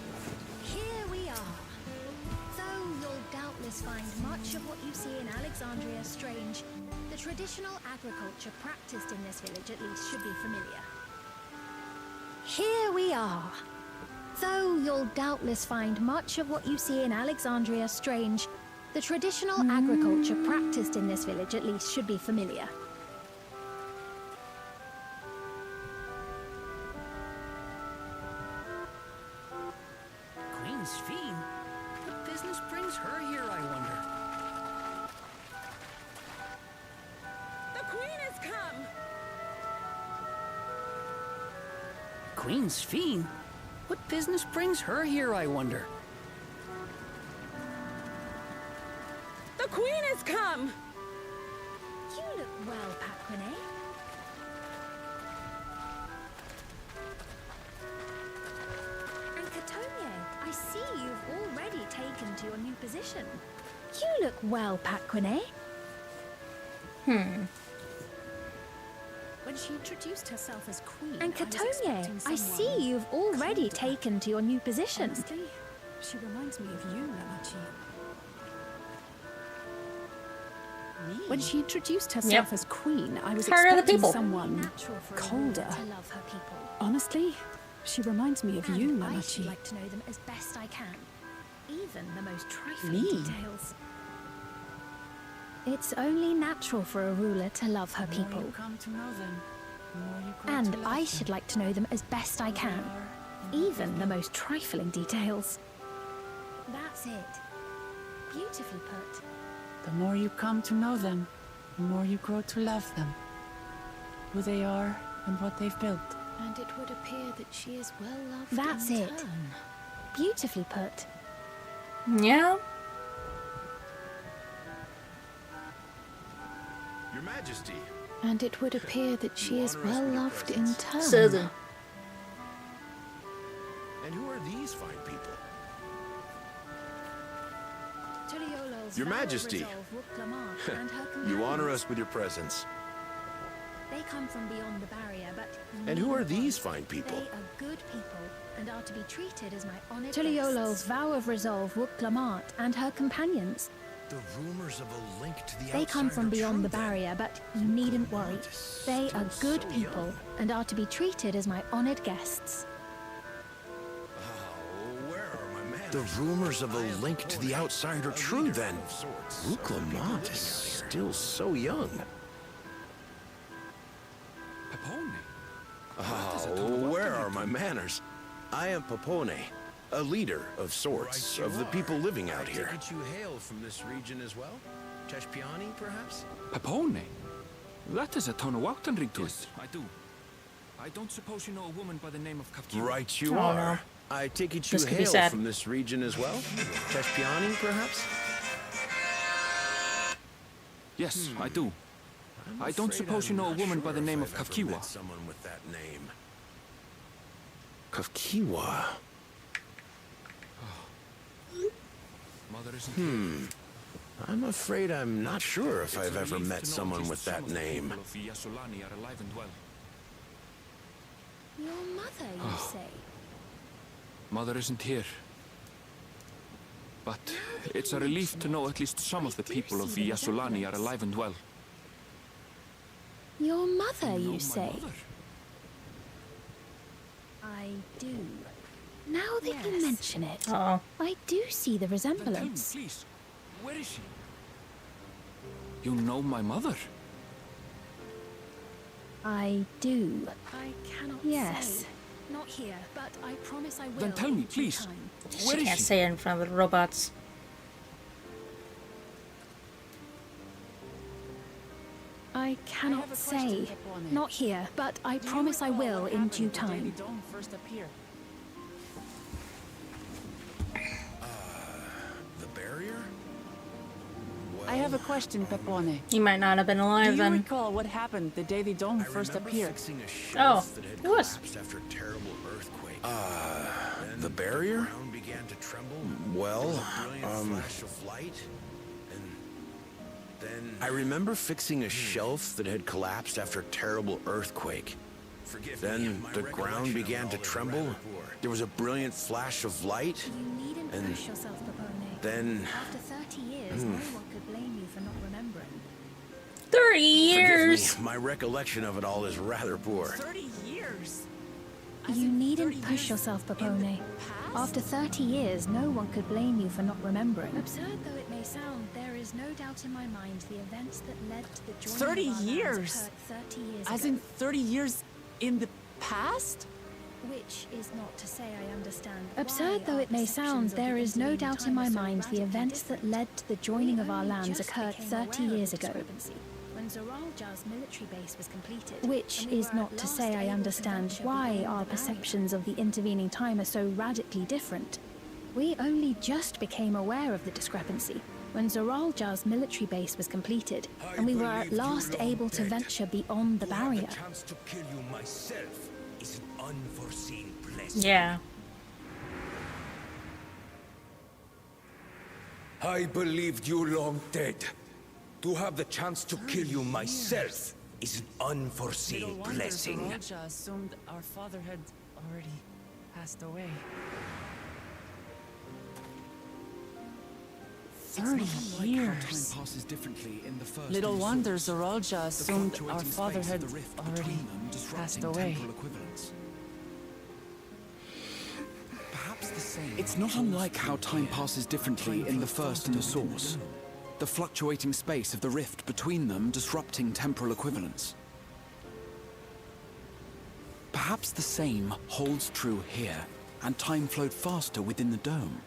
Here we are. Though you'll doubtless find much of what you see in Alexandria strange, the traditional agriculture practiced in this village at least should be familiar. Here we are. Though you'll doubtless find much of what you see in Alexandria strange, the traditional agriculture practiced in this village at least should be familiar. Queen's Fiend? What business brings her here, I wonder? The Queen has come! Queen's Fiend? What business brings her here, I wonder? The Queen has come! You look well, Paquine. taken to your new position. You look well, Paquine. When she introduced herself as queen, And I was Katonia, expecting I someone see you've already colder. taken to your new position. Honestly, she reminds me of you, Lamachi. When she introduced herself as queen, I was Heart of the expecting people. someone Natural for a colder. ruler to love her people. Honestly, she reminds me of you, And I should Lamachi. like to know them as best I can, even the most trifling Me? details. It's only natural for a ruler to love her people. Come to know them. The more you grow And to love I them. should like to know them as best I can, even the most trifling details. That's it. Beautifully put. The more you come to know them, the more you grow to love them. Who they are and what they've built. And it would appear that she is well loved. That's in it. turn. Beautifully put. Yeah. Your Majesty. And it would appear that she is well loved in turn. Southern. And who are these fine people? Tuliolo's Your vow of Majesty. resolve, Wuk-Lamart, and her You honor companions. us with your presence. They come from beyond the barrier, but And who are these fine people? They are good people and are to be treated as my honored Tuliolo's guests. vow of resolve, Wuk-Lamart, and her companions. The rumors of a link to the They come outside from are beyond true, the then. barrier, but you needn't worry. They are good so people young. and are to be treated as my honored guests. The rumors of a link to the outside are true, then. Wuk-Lamart is still so young. Pepone. Oh, where are my manners? I am Pepone, a leader of sorts, of the people living out here. I take it you hail from this region as well? Cheshpiani, perhaps? Pepone? That is a Tonawautan to it. I do. I don't suppose you know a woman by the name of Kafkiwa? Right you Oh, are. no. I take it you This could be hail sad. from this region as well? Cheshpiani, perhaps? Yes, I do. I don't afraid suppose you I'm know a not woman by sure the if name I've of ever Kafkiwa? met someone with that name. Kafkiwa? Mother isn't here. I'm afraid I'm not sure if I've ever Relief met to know at someone least with some that of the name. people of Yasolani are alive and well. Your mother, you Oh. say? Mother isn't here. But it's a relief to know at least some of the people of Yasolani are alive and well. Your mother, know you my say? mother? I do. Now that you mention it, Uh-oh. I do see the Then tell me, resemblance. please. Where is she? You know my mother? I do. I cannot Yes. say. Not here, but I promise I will. Then tell me, in due please. time. Where She is can't she? say it in front of the robots. I cannot say. Not here, but I promise I will in due time. Dawn first appeared. The barrier? I have a question, Pepone. He might not have been Do alive you then. recall what happened the day the Dawn first appeared? Fixing a Oh, shelf that had it was. collapsed after a terrible earthquake. The barrier? The ground began to tremble. Well, flash of light, and then I remember fixing a shelf that had collapsed after a terrible earthquake. Then the ground began to tremble. There was a brilliant flash of light, You needn't and push yourself, Pepone. then After 30 years, no one could blame you for not remembering. 30 forgive years! me, my recollection of it all is rather poor. 30 years! You needn't push yourself, Pepone. After 30 years, no one could blame you for not remembering. Absurd though it may sound, there is no doubt in my mind the events that led to the joining 30 of our years? lands occurred 30 years As ago. in 30 years in the past? Which is not to say I understand. Absurd why though our it may sound, perceptions of there the is no intervening doubt in my time are so mind the radically events that different. led to the joining of our We lands only occurred just 30 became aware years of the ago. discrepancy when Zoraljar's military base was completed. Which and we is were not at to last say I able to understand venture why beyond our the barrier. perceptions of the intervening time are so radically different. We only just became aware of the discrepancy when Zoraljar's military base was completed, and we were at last able to venture beyond the barrier. chance to kill you myself is an unforeseen blessing. Yeah. I believed you long dead. To have the chance to kill you myself is an unforeseen blessing. Roja assumed our father had already passed away. 30 years. Time passes differently in the first Little and the wonder source. Zoralja assumed our fluctuating father space had of the rift already between them disrupting passed away. temporal equivalence. Perhaps the same. It's not unlike how time passes differently in the first and the source. The fluctuating space of the rift between them disrupting temporal equivalence. Perhaps the same holds true here, and time flowed faster within the dome.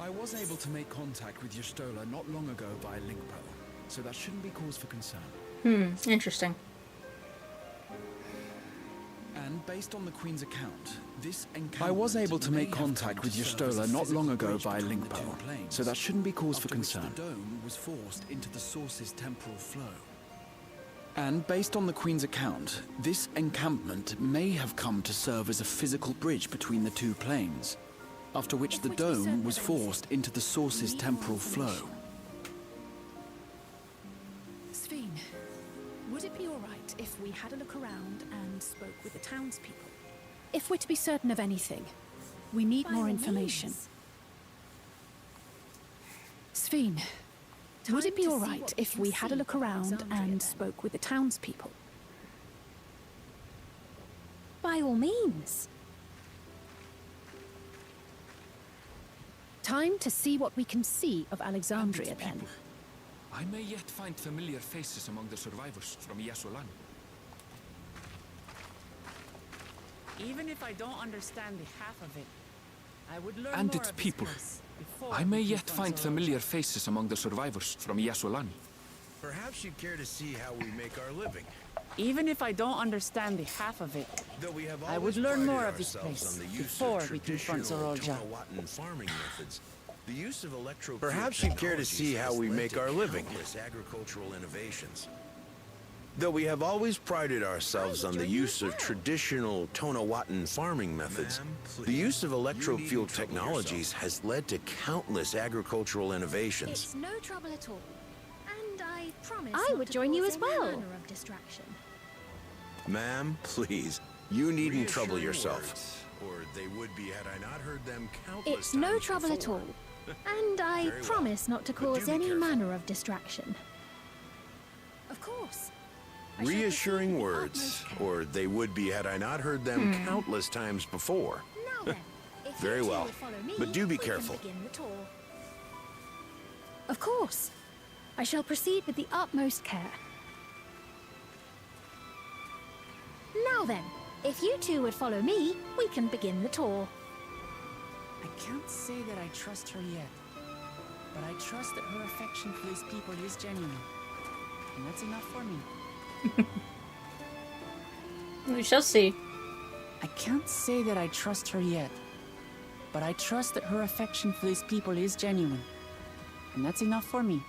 I was able to make contact with Y'shtola not long ago via link pearl, so that shouldn't be cause for concern. Interesting. And based on the Queen's account, this encounter I was able to make contact with Y'shtola not long ago via link pearl, so that shouldn't be cause for concern. The dome was forced into the source's temporal flow. And based on the Queen's account, this encampment may have come to serve as a physical bridge between the two planes, after which the dome was forced into the source's temporal flow. Sphene, would it be all right if we had a look around and spoke with the townspeople? If we're to be certain of anything, we need more information. Sphene, would it be all right if we had a look around and spoke with the townspeople? By all means. Time to see what we can see of Alexandria, then. I may yet find familiar faces among the survivors from Yasulan. Even if I don't understand the half of it, I would learn And more its of people. this place before I may we yet confront find Zoralja. familiar faces among the survivors from Yasulan. Perhaps you'd care to see how we make our living. Even if I don't understand the half of it, Though we have I would always learn more prided of this ourselves place on the use before of we confront traditional Zoralja. Tonawatan farming methods. The use of Perhaps you'd care to see how we make our living. Agricultural innovations. Though we have always prided ourselves on the use of traditional Tonawatan farming methods, the use of electro-fuel technologies has led to countless agricultural innovations. It's no trouble at all. And I promise I not would to join you cause as any well. manner of distraction. Ma'am, please, you needn't trouble yourself. Or they would be had I not heard them countless It's no times trouble at before. all. And I Very well. promise not to But do cause be any careful. manner of distraction. Of course. Reassuring words, or they would be had I not heard them countless times before. Now then, if Very you two well. would follow me, But do be we can careful. begin the tour. Of course. I shall proceed with the utmost care. Now then, if you two would follow me, we can begin the tour. I can't say that I trust her yet, but I trust that her affection for these people is genuine. And that's enough for me. We shall see. I can't say that I trust her yet, but I trust that her affection for these people is genuine. And that's enough for me.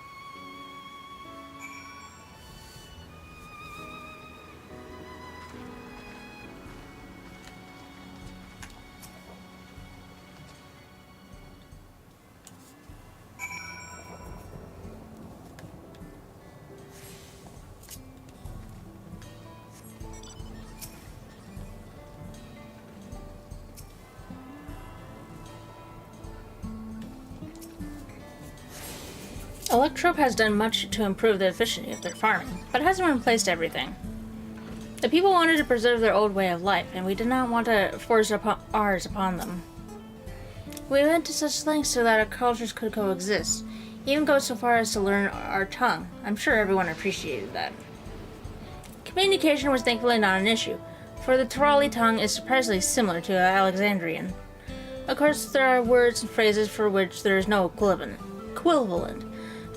Electrope has done much to improve the efficiency of their farming, but hasn't replaced everything. The people wanted to preserve their old way of life, and we did not want to force ours upon them. We went to such lengths so that our cultures could coexist, even go so far as to learn our tongue. I'm sure everyone appreciated that. Communication was thankfully not an issue, for the Turali tongue is surprisingly similar to Alexandrian. Of course, there are words and phrases for which there is no equivalent,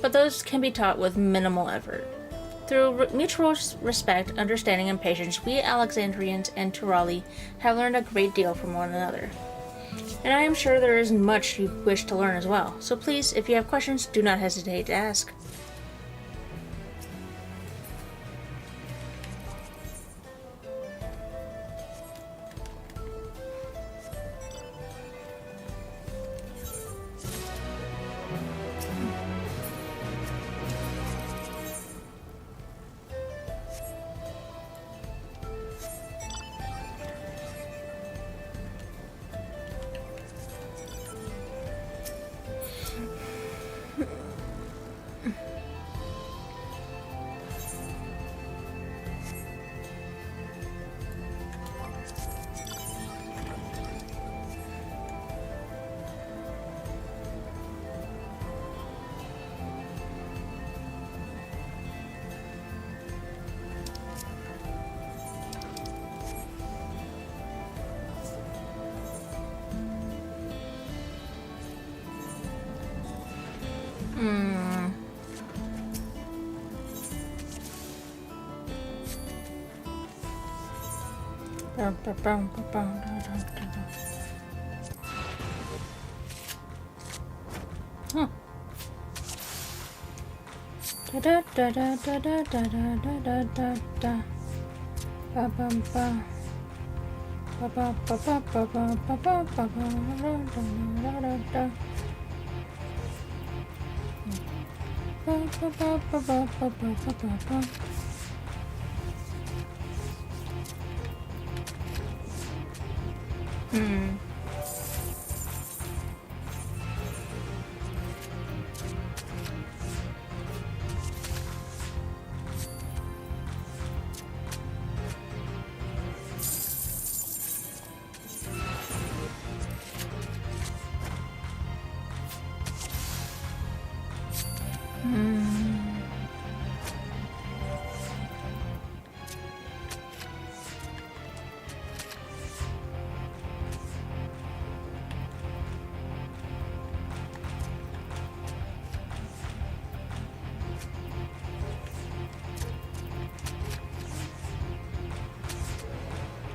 but those can be taught with minimal effort. Through mutual respect, understanding, and patience, we Alexandrians and Turali have learned a great deal from one another. And I am sure there is much you wish to learn as well, so please, if you have questions, do not hesitate to ask. Huh. Da da da da da da da da da da da. Ba bum ba. Ba ba ba ba ba ba ba ba ba ba da da da. Ba ba ba ba ba ba ba ba ba.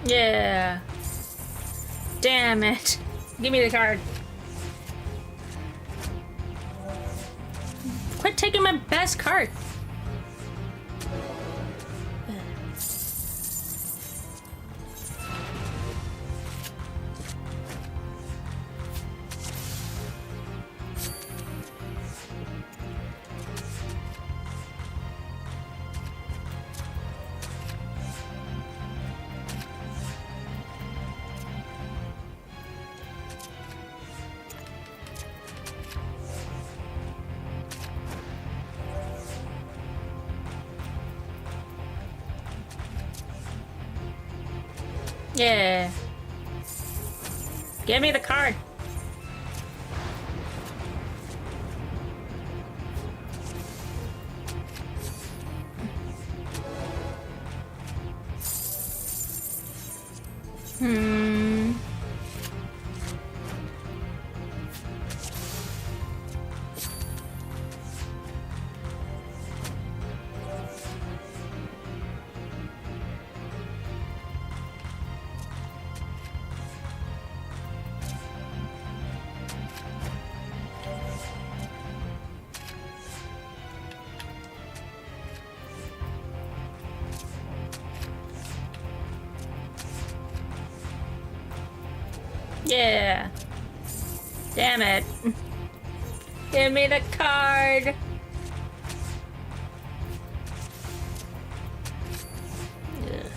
Yeah. Damn it. Give me the card. Quit taking my best card. Yeah. Give me the card. Yeah. Damn it. Give me the card. Ugh.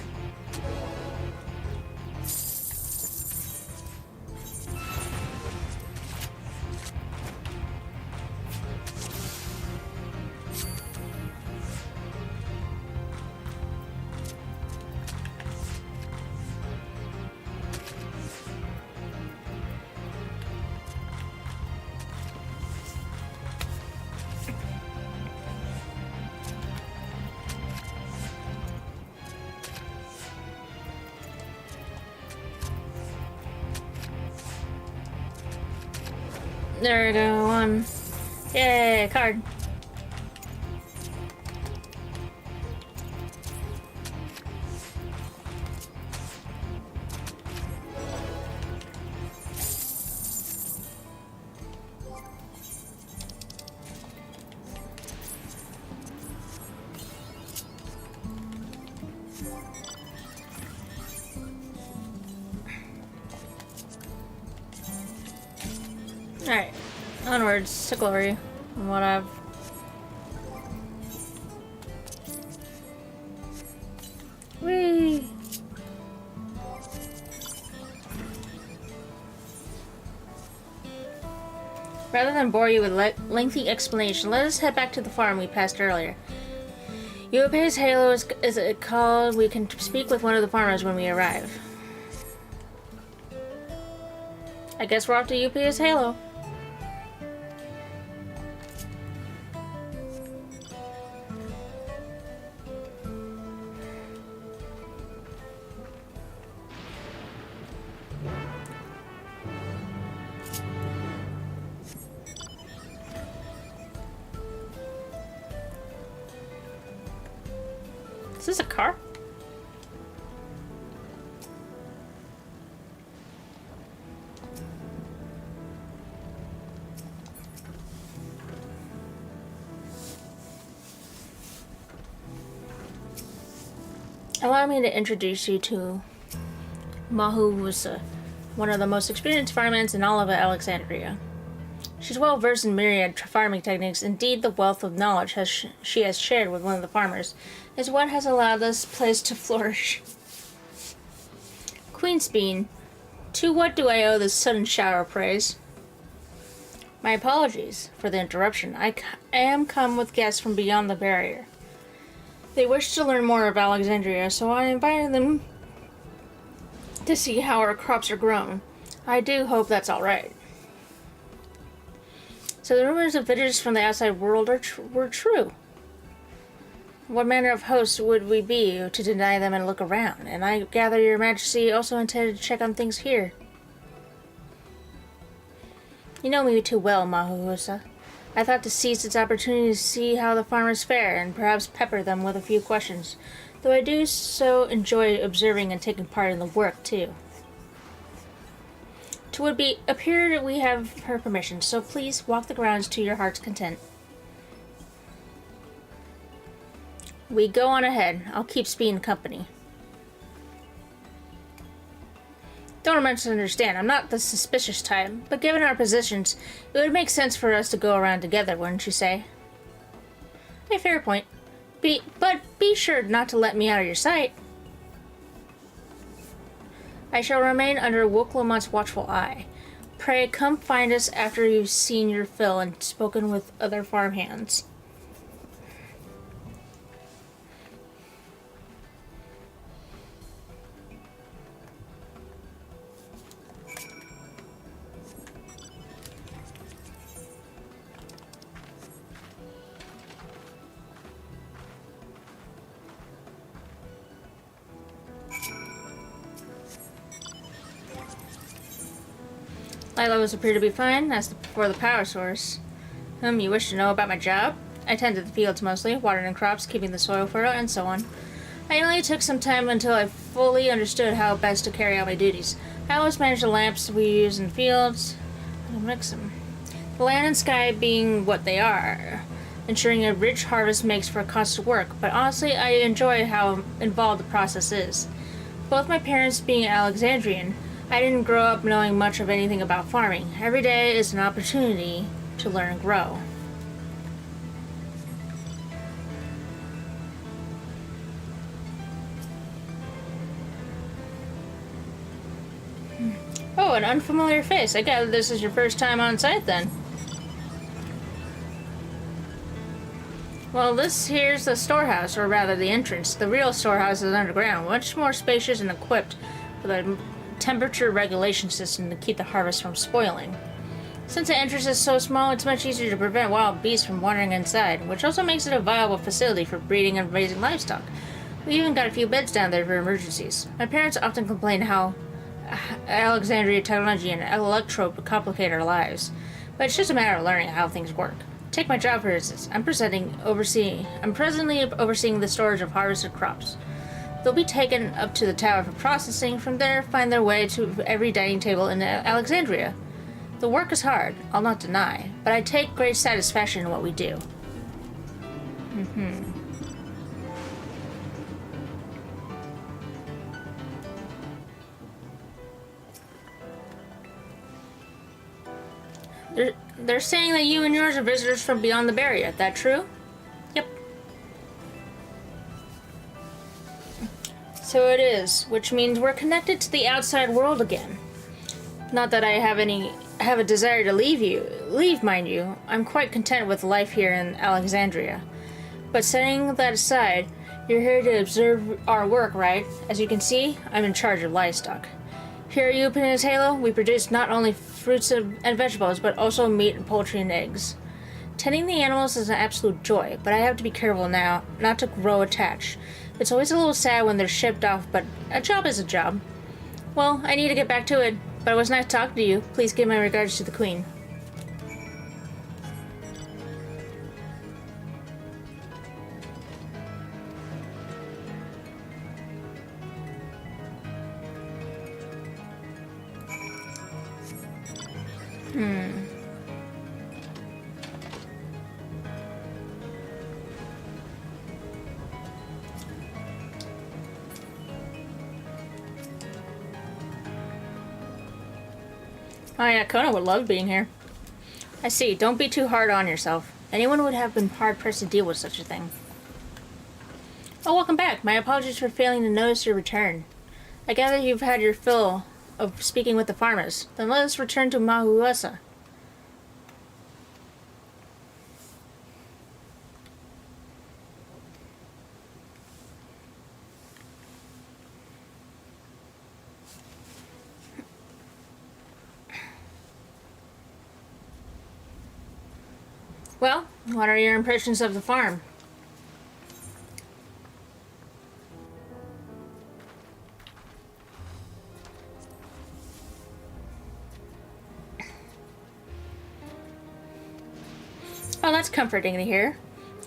There we go, one. Yay, card. Alright, onwards to glory. And what I've... Whee! Rather than bore you with lengthy explanation, let us head back to the farm we passed earlier. Yuppie's Halo is it called. We can speak with one of the farmers when we arrive. I guess we're off to Yuppie's Halo. Is this a car? Allow me to introduce you to Mahuhusa, one of the most experienced farmmen in all of Alexandria. She's well versed in myriad farming techniques. Indeed, the wealth of knowledge she has shared with one of the farmers is what has allowed this place to flourish. Queensbean, to what do I owe this sudden shower of praise? My apologies for the interruption. I am come with guests from beyond the barrier. They wish to learn more of Alexandria, so I invited them to see how our crops are grown. I do hope that's all right. So the rumors of visitors from the outside world were true. What manner of hosts would we be to deny them and look around? And I gather your majesty also intended to check on things here. You know me too well, Mahuhusa. I thought to seize its opportunity to see how the farmers fare and perhaps pepper them with a few questions, though I do so enjoy observing and taking part in the work too. To would be appear we have her permission, so please walk the grounds to your heart's content. We go on ahead. I'll keep Speed company. Don't misunderstand, I'm not the suspicious type, but given our positions, it would make sense for us to go around together, wouldn't you say? A fair point. But be sure not to let me out of your sight. I shall remain under Woklamont's watchful eye. Pray come find us after you've seen your fill and spoken with other farmhands. My levels appear to be fine. As for the power source, you wish to know about my job? I tended the fields mostly, watering crops, keeping the soil fertile, and so on. I only took some time until I fully understood how best to carry out my duties. I always manage the lamps we use in fields. I'll mix them. The land and sky being what they are, ensuring a rich harvest makes for constant work, but honestly, I enjoy how involved the process is. Both my parents being Alexandrian, I didn't grow up knowing much of anything about farming. Every day is an opportunity to learn and grow. Oh, an unfamiliar face. I gather this is your first time on site then. Well, this here's the storehouse, or rather the entrance. The real storehouse is underground, much more spacious and equipped with a temperature regulation system to keep the harvest from spoiling. Since the entrance is so small, it's much easier to prevent wild beasts from wandering inside, which also makes it a viable facility for breeding and raising livestock. We even got a few beds down there for emergencies. My parents often complain how Alexandria technology and electrope complicate our lives, but it's just a matter of learning how things work. Take my job for instance. I'm presently overseeing the storage of harvested crops. They'll be taken up to the tower for processing. From there, find their way to every dining table in Alexandria. The work is hard, I'll not deny, but I take great satisfaction in what we do. They're saying that you and yours are visitors from beyond the barrier. That true? Yep. So it is, which means we're connected to the outside world again. Not that I have a desire to leave, mind you. I'm quite content with life here in Alexandria. But setting that aside, you're here to observe our work, right? As you can see, I'm in charge of livestock. Here at Upin's Halo, we produce not only fruits and vegetables, but also meat and poultry and eggs. Tending the animals is an absolute joy, but I have to be careful now not to grow attached. It's always a little sad when they're shipped off, but a job is a job. Well, I need to get back to it, but it was nice talking to you. Please give my regards to the Queen. Oh yeah, Kona would love being here. I see. Don't be too hard on yourself. Anyone would have been hard-pressed to deal with such a thing. Oh, welcome back. My apologies for failing to notice your return. I gather you've had your fill of speaking with the farmers. Then let us return to Mahuasa. Well, what are your impressions of the farm? Oh, that's comforting to hear.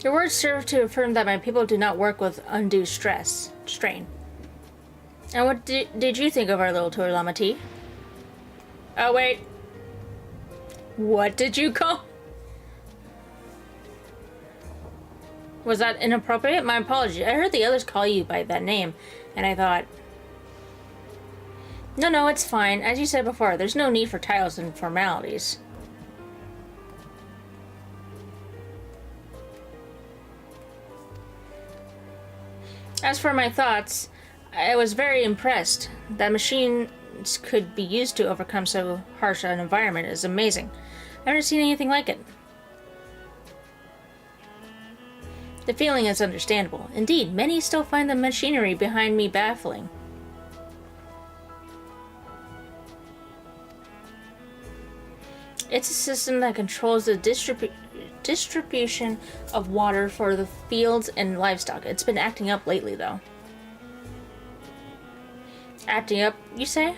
Your words serve to affirm that my people do not work with undue strain. And what did you think of our little tour, Lamati? Oh, wait. What did you call? Was that inappropriate? My apologies. I heard the others call you by that name, and I thought... No, it's fine. As you said before, there's no need for titles and formalities. As for my thoughts, I was very impressed. That machines could be used to overcome so harsh an environment is amazing. I've never seen anything like it. The feeling is understandable. Indeed, many still find the machinery behind me baffling. It's a system that controls the distribution of water for the fields and livestock. It's been acting up lately, though. Acting up, you say?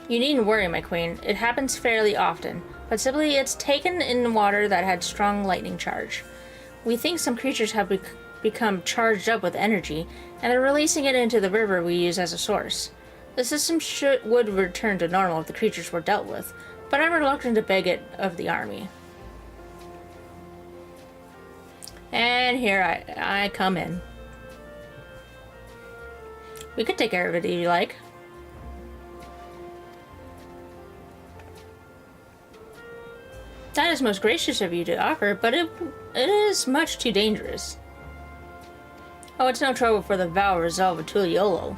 You needn't worry, my queen. It happens fairly often, but simply it's taken in water that had strong lightning charge. We think some creatures have become charged up with energy, and they're releasing it into the river we use as a source. The system would return to normal if the creatures were dealt with, but I'm reluctant to beg it of the army. And here I come in. We could take care of it if you like. That is most gracious of you to offer, but it is much too dangerous. Oh, it's no trouble for the Val Resolve of Tuliolo.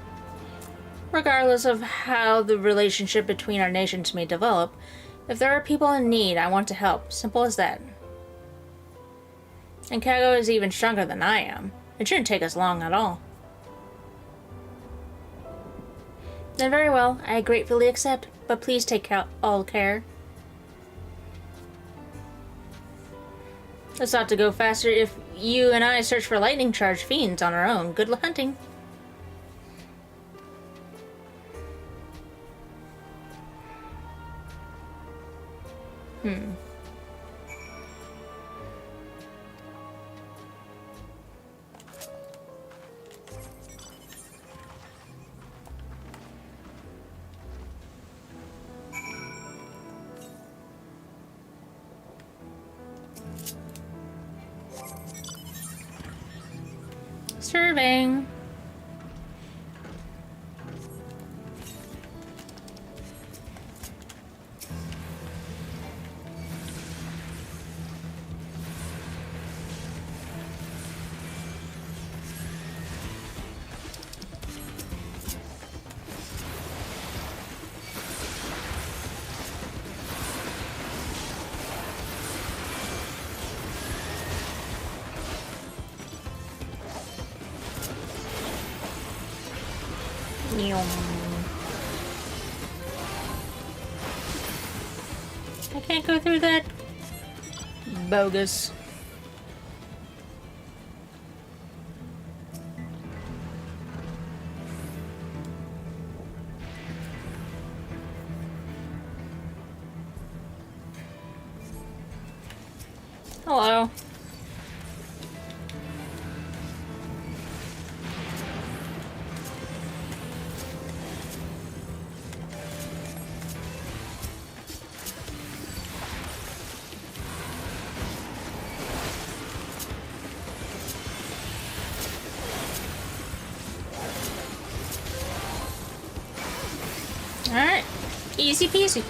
Regardless of how the relationship between our nations may develop, if there are people in need, I want to help. Simple as that. And Kago is even stronger than I am. It shouldn't take us long at all. Then very well, I gratefully accept, but please take all care. This ought to go faster if you and I search for lightning charged fiends on our own. Good luck hunting. Serving. I can't go through that. Bogus. Hello. Alright. Easy peasy.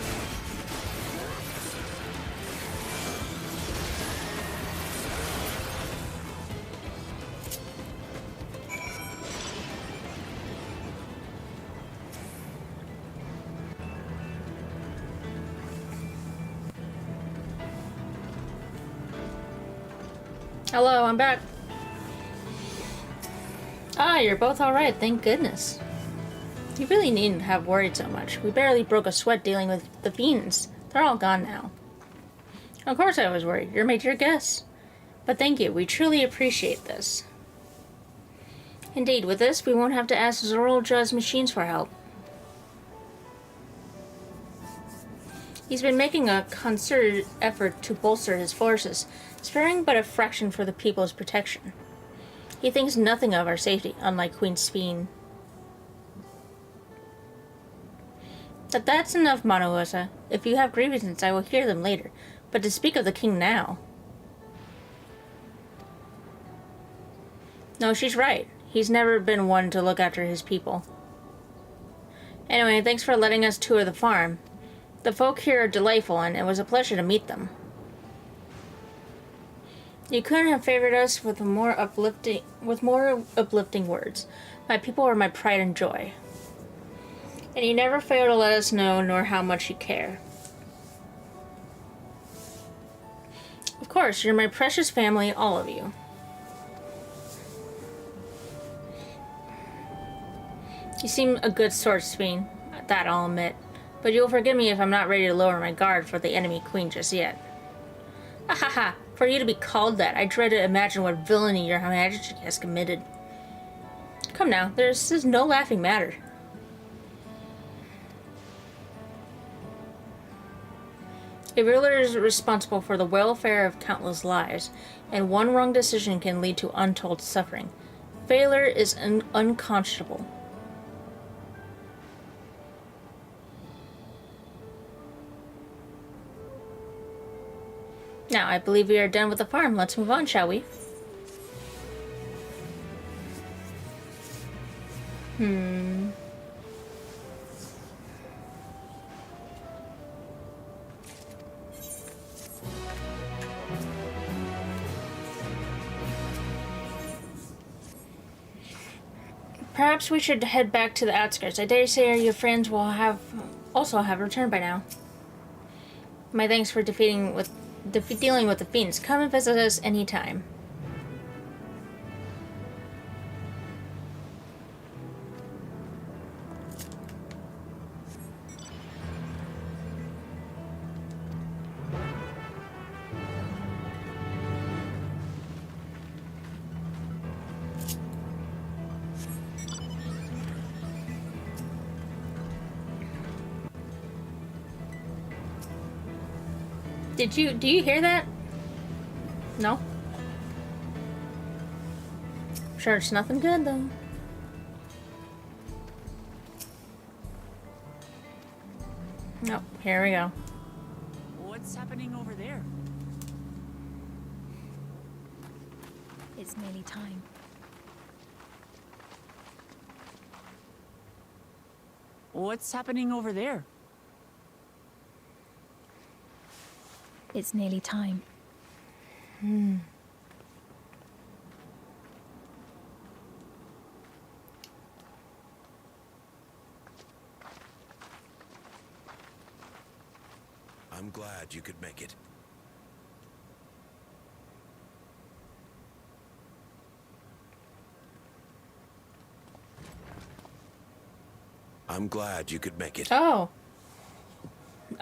Hello, I'm back. Ah, you're both alright, thank goodness. You really needn't have worried so much. We barely broke a sweat dealing with the fiends. They're all gone now. Of course I was worried. You're my dear guest. But thank you. We truly appreciate this. Indeed, with this, we won't have to ask Zorulja's machines for help. He's been making a concerted effort to bolster his forces, sparing but a fraction for the people's protection. He thinks nothing of our safety, unlike Queen Sphene. But that's enough, Manuosa. If you have grievances, I will hear them later. But to speak of the king now... No, she's right. He's never been one to look after his people. Anyway, thanks for letting us tour the farm. The folk here are delightful, and it was a pleasure to meet them. You couldn't have favored us with more uplifting words. My people are my pride and joy. And you never fail to let us know nor how much you care. Of course, you're my precious family, all of you. You seem a good sort, Sphene. That I'll admit. But you'll forgive me if I'm not ready to lower my guard for the enemy queen just yet. Ahaha! For you to be called that, I dread to imagine what villainy your majesty has committed. Come now, this is no laughing matter. A ruler is responsible for the welfare of countless lives, and one wrong decision can lead to untold suffering. Failure is unconscionable. Now, I believe we are done with the farm. Let's move on, shall we? Perhaps we should head back to the outskirts. I dare say your friends will also have returned by now. My thanks for dealing with the fiends. Come and visit us anytime. Do you hear that? No? I'm sure it's nothing good though. Nope, here we go. What's happening over there? It's nearly time. What's happening over there? It's nearly time. I'm glad you could make it. I'm glad you could make it. Oh.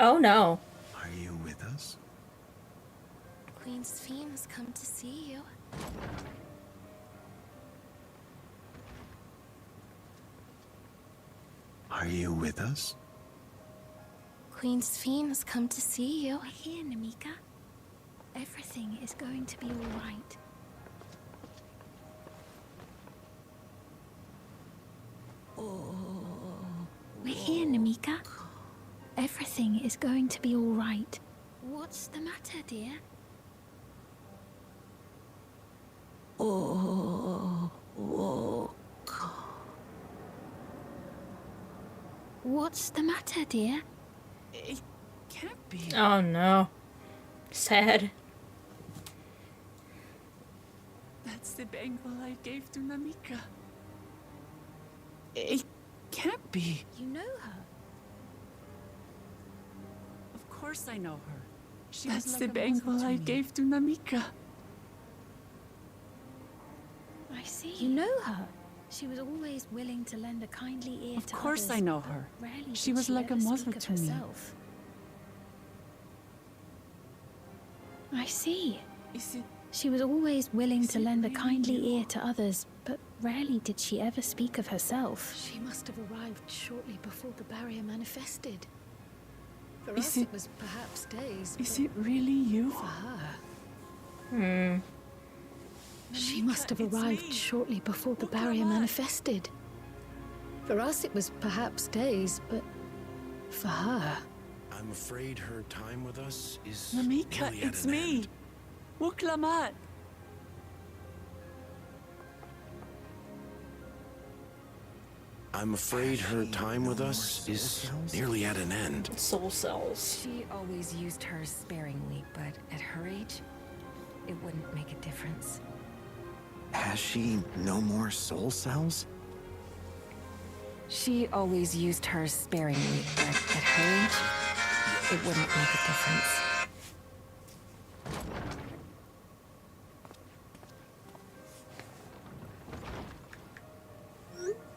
Oh no. Are you with us? Queen Sphene has come to see you. Are you with us? Queen Sphene has come to see you. We're here, Namika. Everything is going to be all right. We're here, Namika. Everything is going to be all right. What's the matter, dear? What's the matter, dear? It can't be. Oh no. Sad. That's the bangle I gave to Namika. It can't be. You know her. Of course I know her. That's That's the bangle I gave to Namika. You know her. She was always willing to lend a kindly ear to others. Of course I know her. Rarely She did was like a ever mother speak of to me. herself. I see. She was always willing to lend a kindly ear to others, but rarely did she ever speak of herself. She must have arrived shortly before the barrier manifested. For Is us, it- it was perhaps days. Is but it really you? For her. Hmm. She must have arrived shortly before the barrier manifested. For us, it was perhaps days, but for her. I'm afraid her time with us is Namika, nearly at it's an me. end. Wuklamat. I'm afraid her time with us is nearly at an end. Soul cells. She always used hers sparingly, but at her age, it wouldn't make a difference. Has she no more soul cells? She always used hers sparingly, but at her age, it wouldn't make a difference.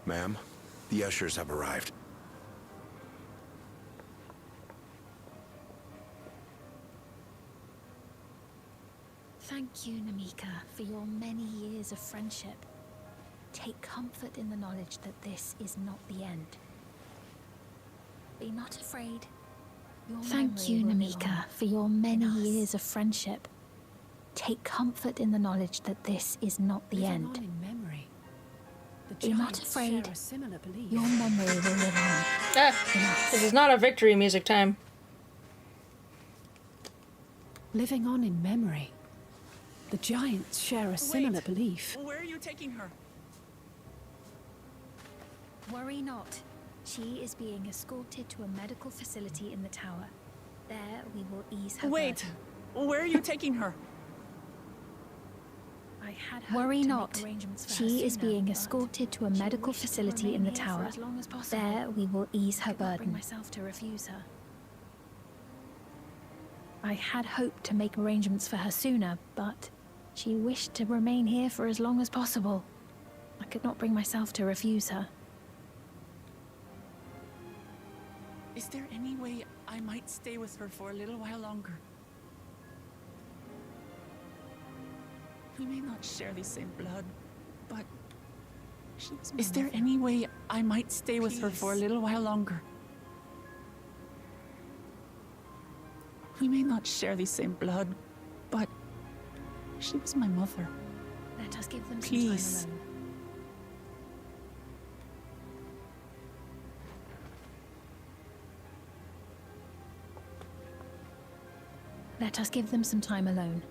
Ma'am, the ushers have arrived. Thank you, Namika, for your many years of friendship. Take comfort in the knowledge that this is not the end. Be not afraid. Thank you, Namika, for your many years of friendship. Take comfort in the knowledge that this is not the Living end. on in memory. The Be not giants afraid. share a similar belief. Your memory will live on. Ah, this is not a victory music time. Living on in memory. The giants share a similar belief. Where are you taking her? Worry not. She is being escorted to a medical facility in the tower. There we will ease her Wait. burden. Where are you taking her? I had Worry not. She is being escorted to a medical facility in the tower. There we will ease her burden. Myself to refuse her. I had hoped to make arrangements for her sooner, but she wished to remain here for as long as possible. I could not bring myself to refuse her. Is there any way I might stay with her for a little while longer? We may not share the same blood, but she was my Is there mother. any way I might stay with her for a little while longer? We may not share the same blood, but she was my mother. Let us give them some Please. time alone. Let us give them some time alone.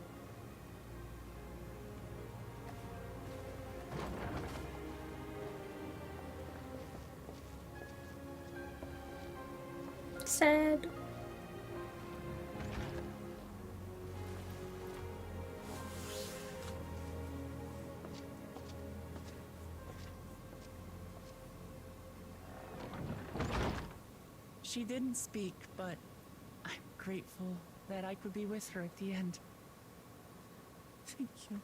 Sad. She didn't speak, but I'm grateful that I could be with her at the end. Thank you.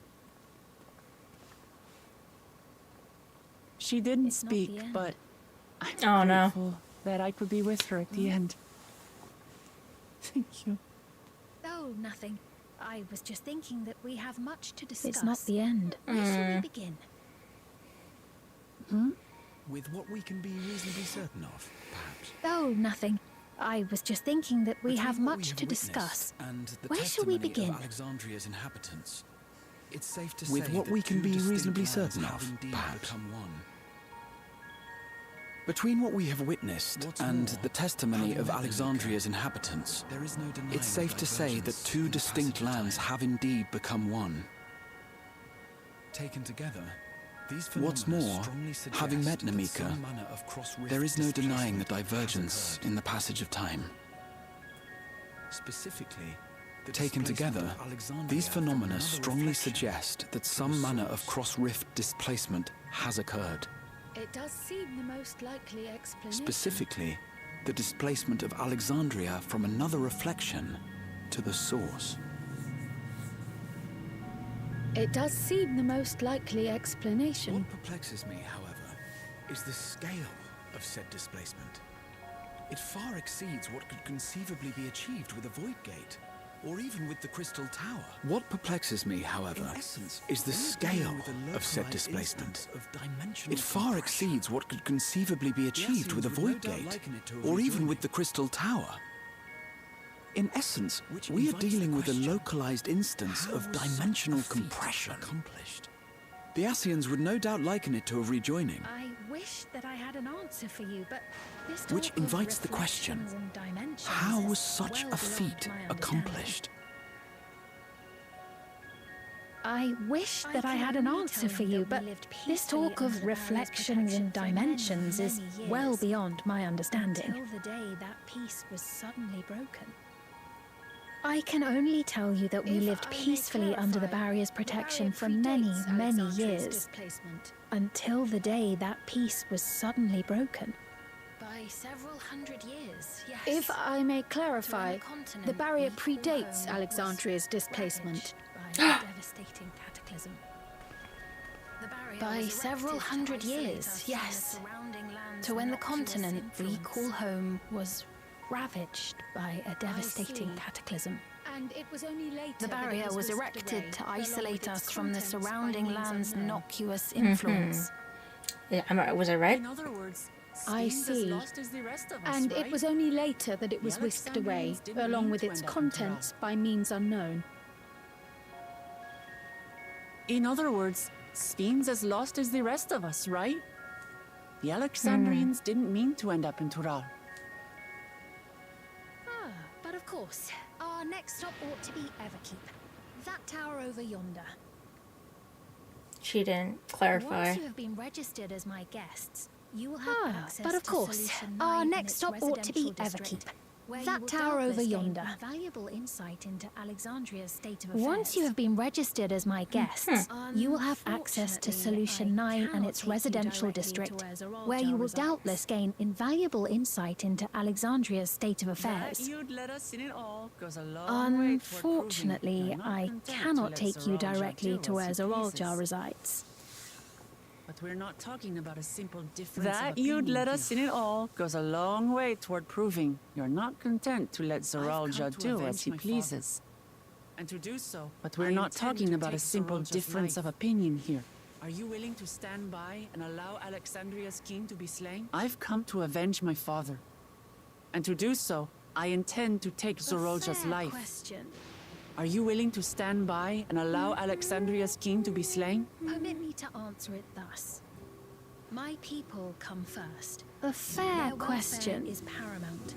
She didn't It's not the speak, end. but I'm Oh, no. grateful that I could be with her at the end. Thank you. Oh, nothing. I was just thinking that we have much to discuss. It's not the end. Where shall we begin? With what we can be reasonably certain of, perhaps. Oh, nothing. I was just thinking that we Between have what much have to witnessed discuss. And the Where shall we testimony begin? Of Alexandria's inhabitants, it's safe to With say what that we can two be distinct reasonably lands certain have of, indeed perhaps. become one. Between what we have witnessed What's and more, the testimony having of met Alexandria's inhabitants, There is no denying it's safe the to say that divergence two in the distinct passage of lands time. have indeed become one. Taken together, these What's phenomena more, strongly suggest having met that Namika, some manner of cross-rift there is no denying the displacement has divergence occurred. in the passage of time. Specifically, the Taken displacement together, of Alexandria these from phenomena another strongly reflection suggest that to some the manner of source. cross-rift displacement has occurred. It does seem the most likely explanation. Specifically, the displacement of Alexandria from another reflection to the source. It does seem the most likely explanation. What perplexes me, however, is the scale of said displacement. It far exceeds what could conceivably be achieved with a void gate, or even with the Crystal Tower. What perplexes me, however, is the scale of said displacement. It far exceeds what could conceivably be achieved with a void gate, or even with the Crystal Tower. In essence, we are dealing with a localized instance of dimensional compression. The Ascians would no doubt liken it to a rejoining. I wish that I had an answer for you, but this Which talk of invites the question, reflections and dimensions how is was such well a feat beyond my accomplished? I wish that I had an answer for you, but this talk of reflections and dimensions is well beyond my understanding. Until the day that peace was suddenly broken. I can only tell you that we lived peacefully under the barrier's protection for many, many years, until the day that peace was suddenly broken. By several hundred years, yes. If I may clarify, the barrier predates Alexandria's displacement. By a devastating cataclysm. By several hundred years, yes. To when the continent we call home was ravaged by a devastating cataclysm. And it was only later The barrier was erected to isolate us from the surrounding land's unknown. innocuous influence. Yeah, was I right? In other words, I Spain's see. as lost as the rest of us, And right? it was only later that it was whisked away, Alexandrians didn't along mean with to its end up in contents by means unknown. In other words, Spain's as lost as the rest of us, right? The Alexandrians didn't mean to end up in Tural. But of course, our next stop ought to be Everkeep. That tower over yonder. She didn't clarify. Once you have been registered as my guests, you will have access but of to course, Solution our 9 and next its stop ought to be residential district, Everkeep. where That you will tower over doubtless gain yonder. invaluable insight into Alexandria's state of affairs. Once you have been registered as my guests, you will have access to Solution 9 and its residential district, where you will doubtless gain invaluable insight into Alexandria's state of affairs. You'd let us in it all goes a long way toward proving Unfortunately, you're not I content to cannot let take you Zoralja directly do to where as he Zoralja pleases. resides. But we're not talking about a simple difference of That you'd opinion let here. us in it all goes a long way toward proving you're not content to let I've come Zoralja to do avenge as he my father. pleases. And to do so, But we're I not intend talking to about a take simple Zoralja's difference life. of opinion here. Are you willing to stand by and allow Alexandria's king to be slain? I've come to avenge my father. And to do so, I intend to take Zoralja's life. Question. Are you willing to stand by and allow Alexandria's king to be slain? Permit me to answer it thus. My people come first. A fair Their welfare question. is paramount.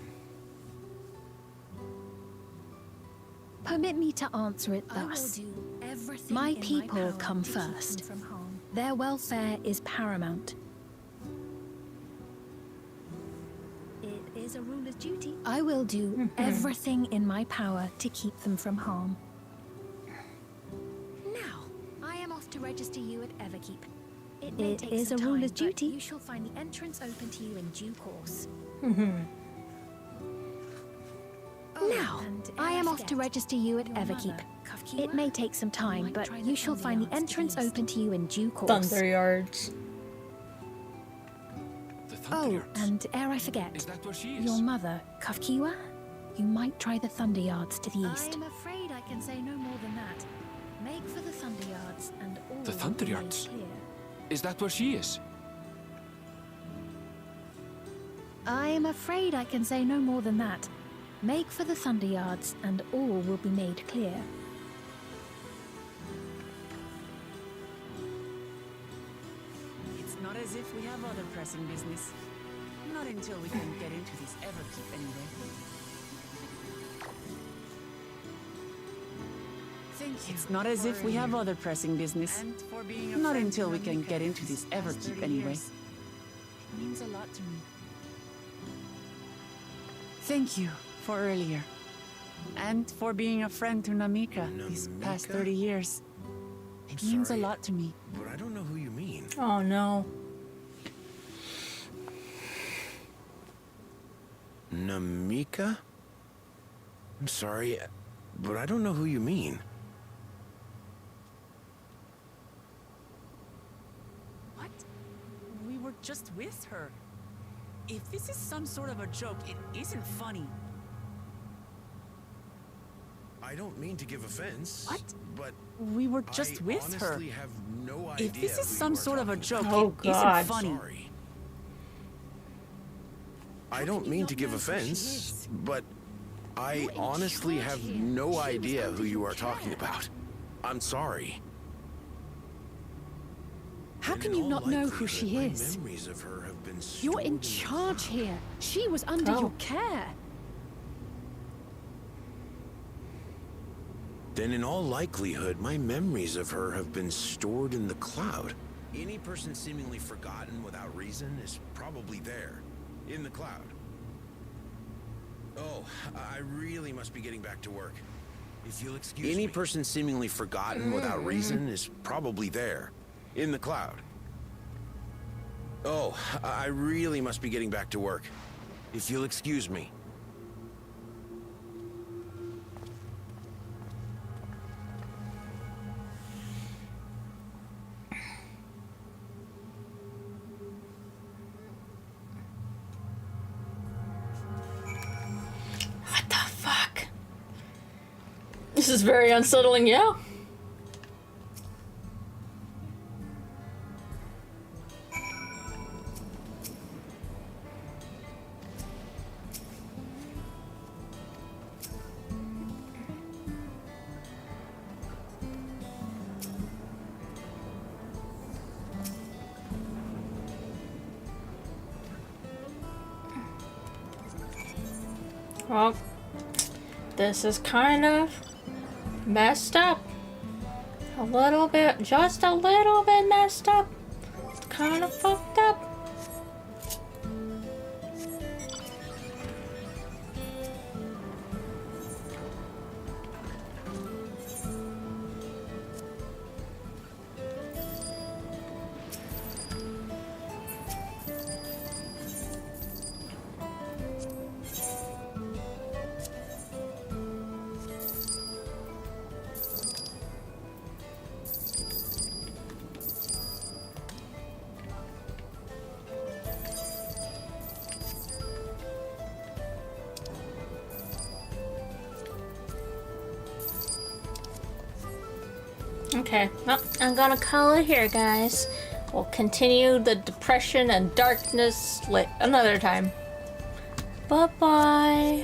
Permit me to answer it I will thus. do everything My in people power come to keep them first. from harm. Their welfare is paramount. It is a ruler's duty. I will do everything in my power to keep them from harm. Now, I am off to register you at Everkeep. It may It take is some a time, ruler's but duty. you shall find the entrance open to you in due course. Now, and I am ere off to forget, register you at your Everkeep. mother, Kafkiwa, It may take some time, might but try you the shall find the Thunder Yards to entrance the east. open to you in due course. Thunder Yards. The Thunder Oh, Yards. and ere I forget, Is that where she is? your mother, Kafkiwa, you might try the Thunder Yards to the east. I am afraid I can say no more than that. Make for the Thunder Yards and all The will Thunder be made Yards? clear. Is that where she is? I am afraid I can say no more than that. Make for the Thunder Yards, and all will be made clear. It's not as if we have other pressing business. Not until we can get into this Everkeep anyway. Thank you. It's not as if we have other pressing business. And for being a Not friend until to we can Namika get into these this past Everkeep 30 anyway. years. It means a lot to me. Thank you for earlier. And for being a friend to Namika these past 30 years. It means a lot to me. But I don't know who you mean. Oh no. Namika? I'm sorry, but I don't know who you mean. just with her. If this is some sort of a joke, it isn't funny. I don't mean to give offense. What? But we were just with her. I have no idea. If this is some sort of a joke, it God. isn't funny. Sorry. I don't mean to give offense, but I honestly have no idea who you are talking about. I'm sorry. How can you not know who she is? Memories of her have been You're in charge here. She was under your care. Then in all likelihood, my memories of her have been stored in the cloud. Any person seemingly forgotten without reason is probably there, in the cloud. Oh, I really must be getting back to work. If you'll excuse me. Any person seemingly forgotten without reason is probably there, in the cloud. Oh, I really must be getting back to work. If you'll excuse me. What the fuck? This is very unsettling, yeah. Well, this is kind of messed up. A little bit, just a little bit messed up. It's kind of fucked up. Okay, well, I'm gonna call it here, guys. We'll continue the depression and darkness another time. Bye-bye.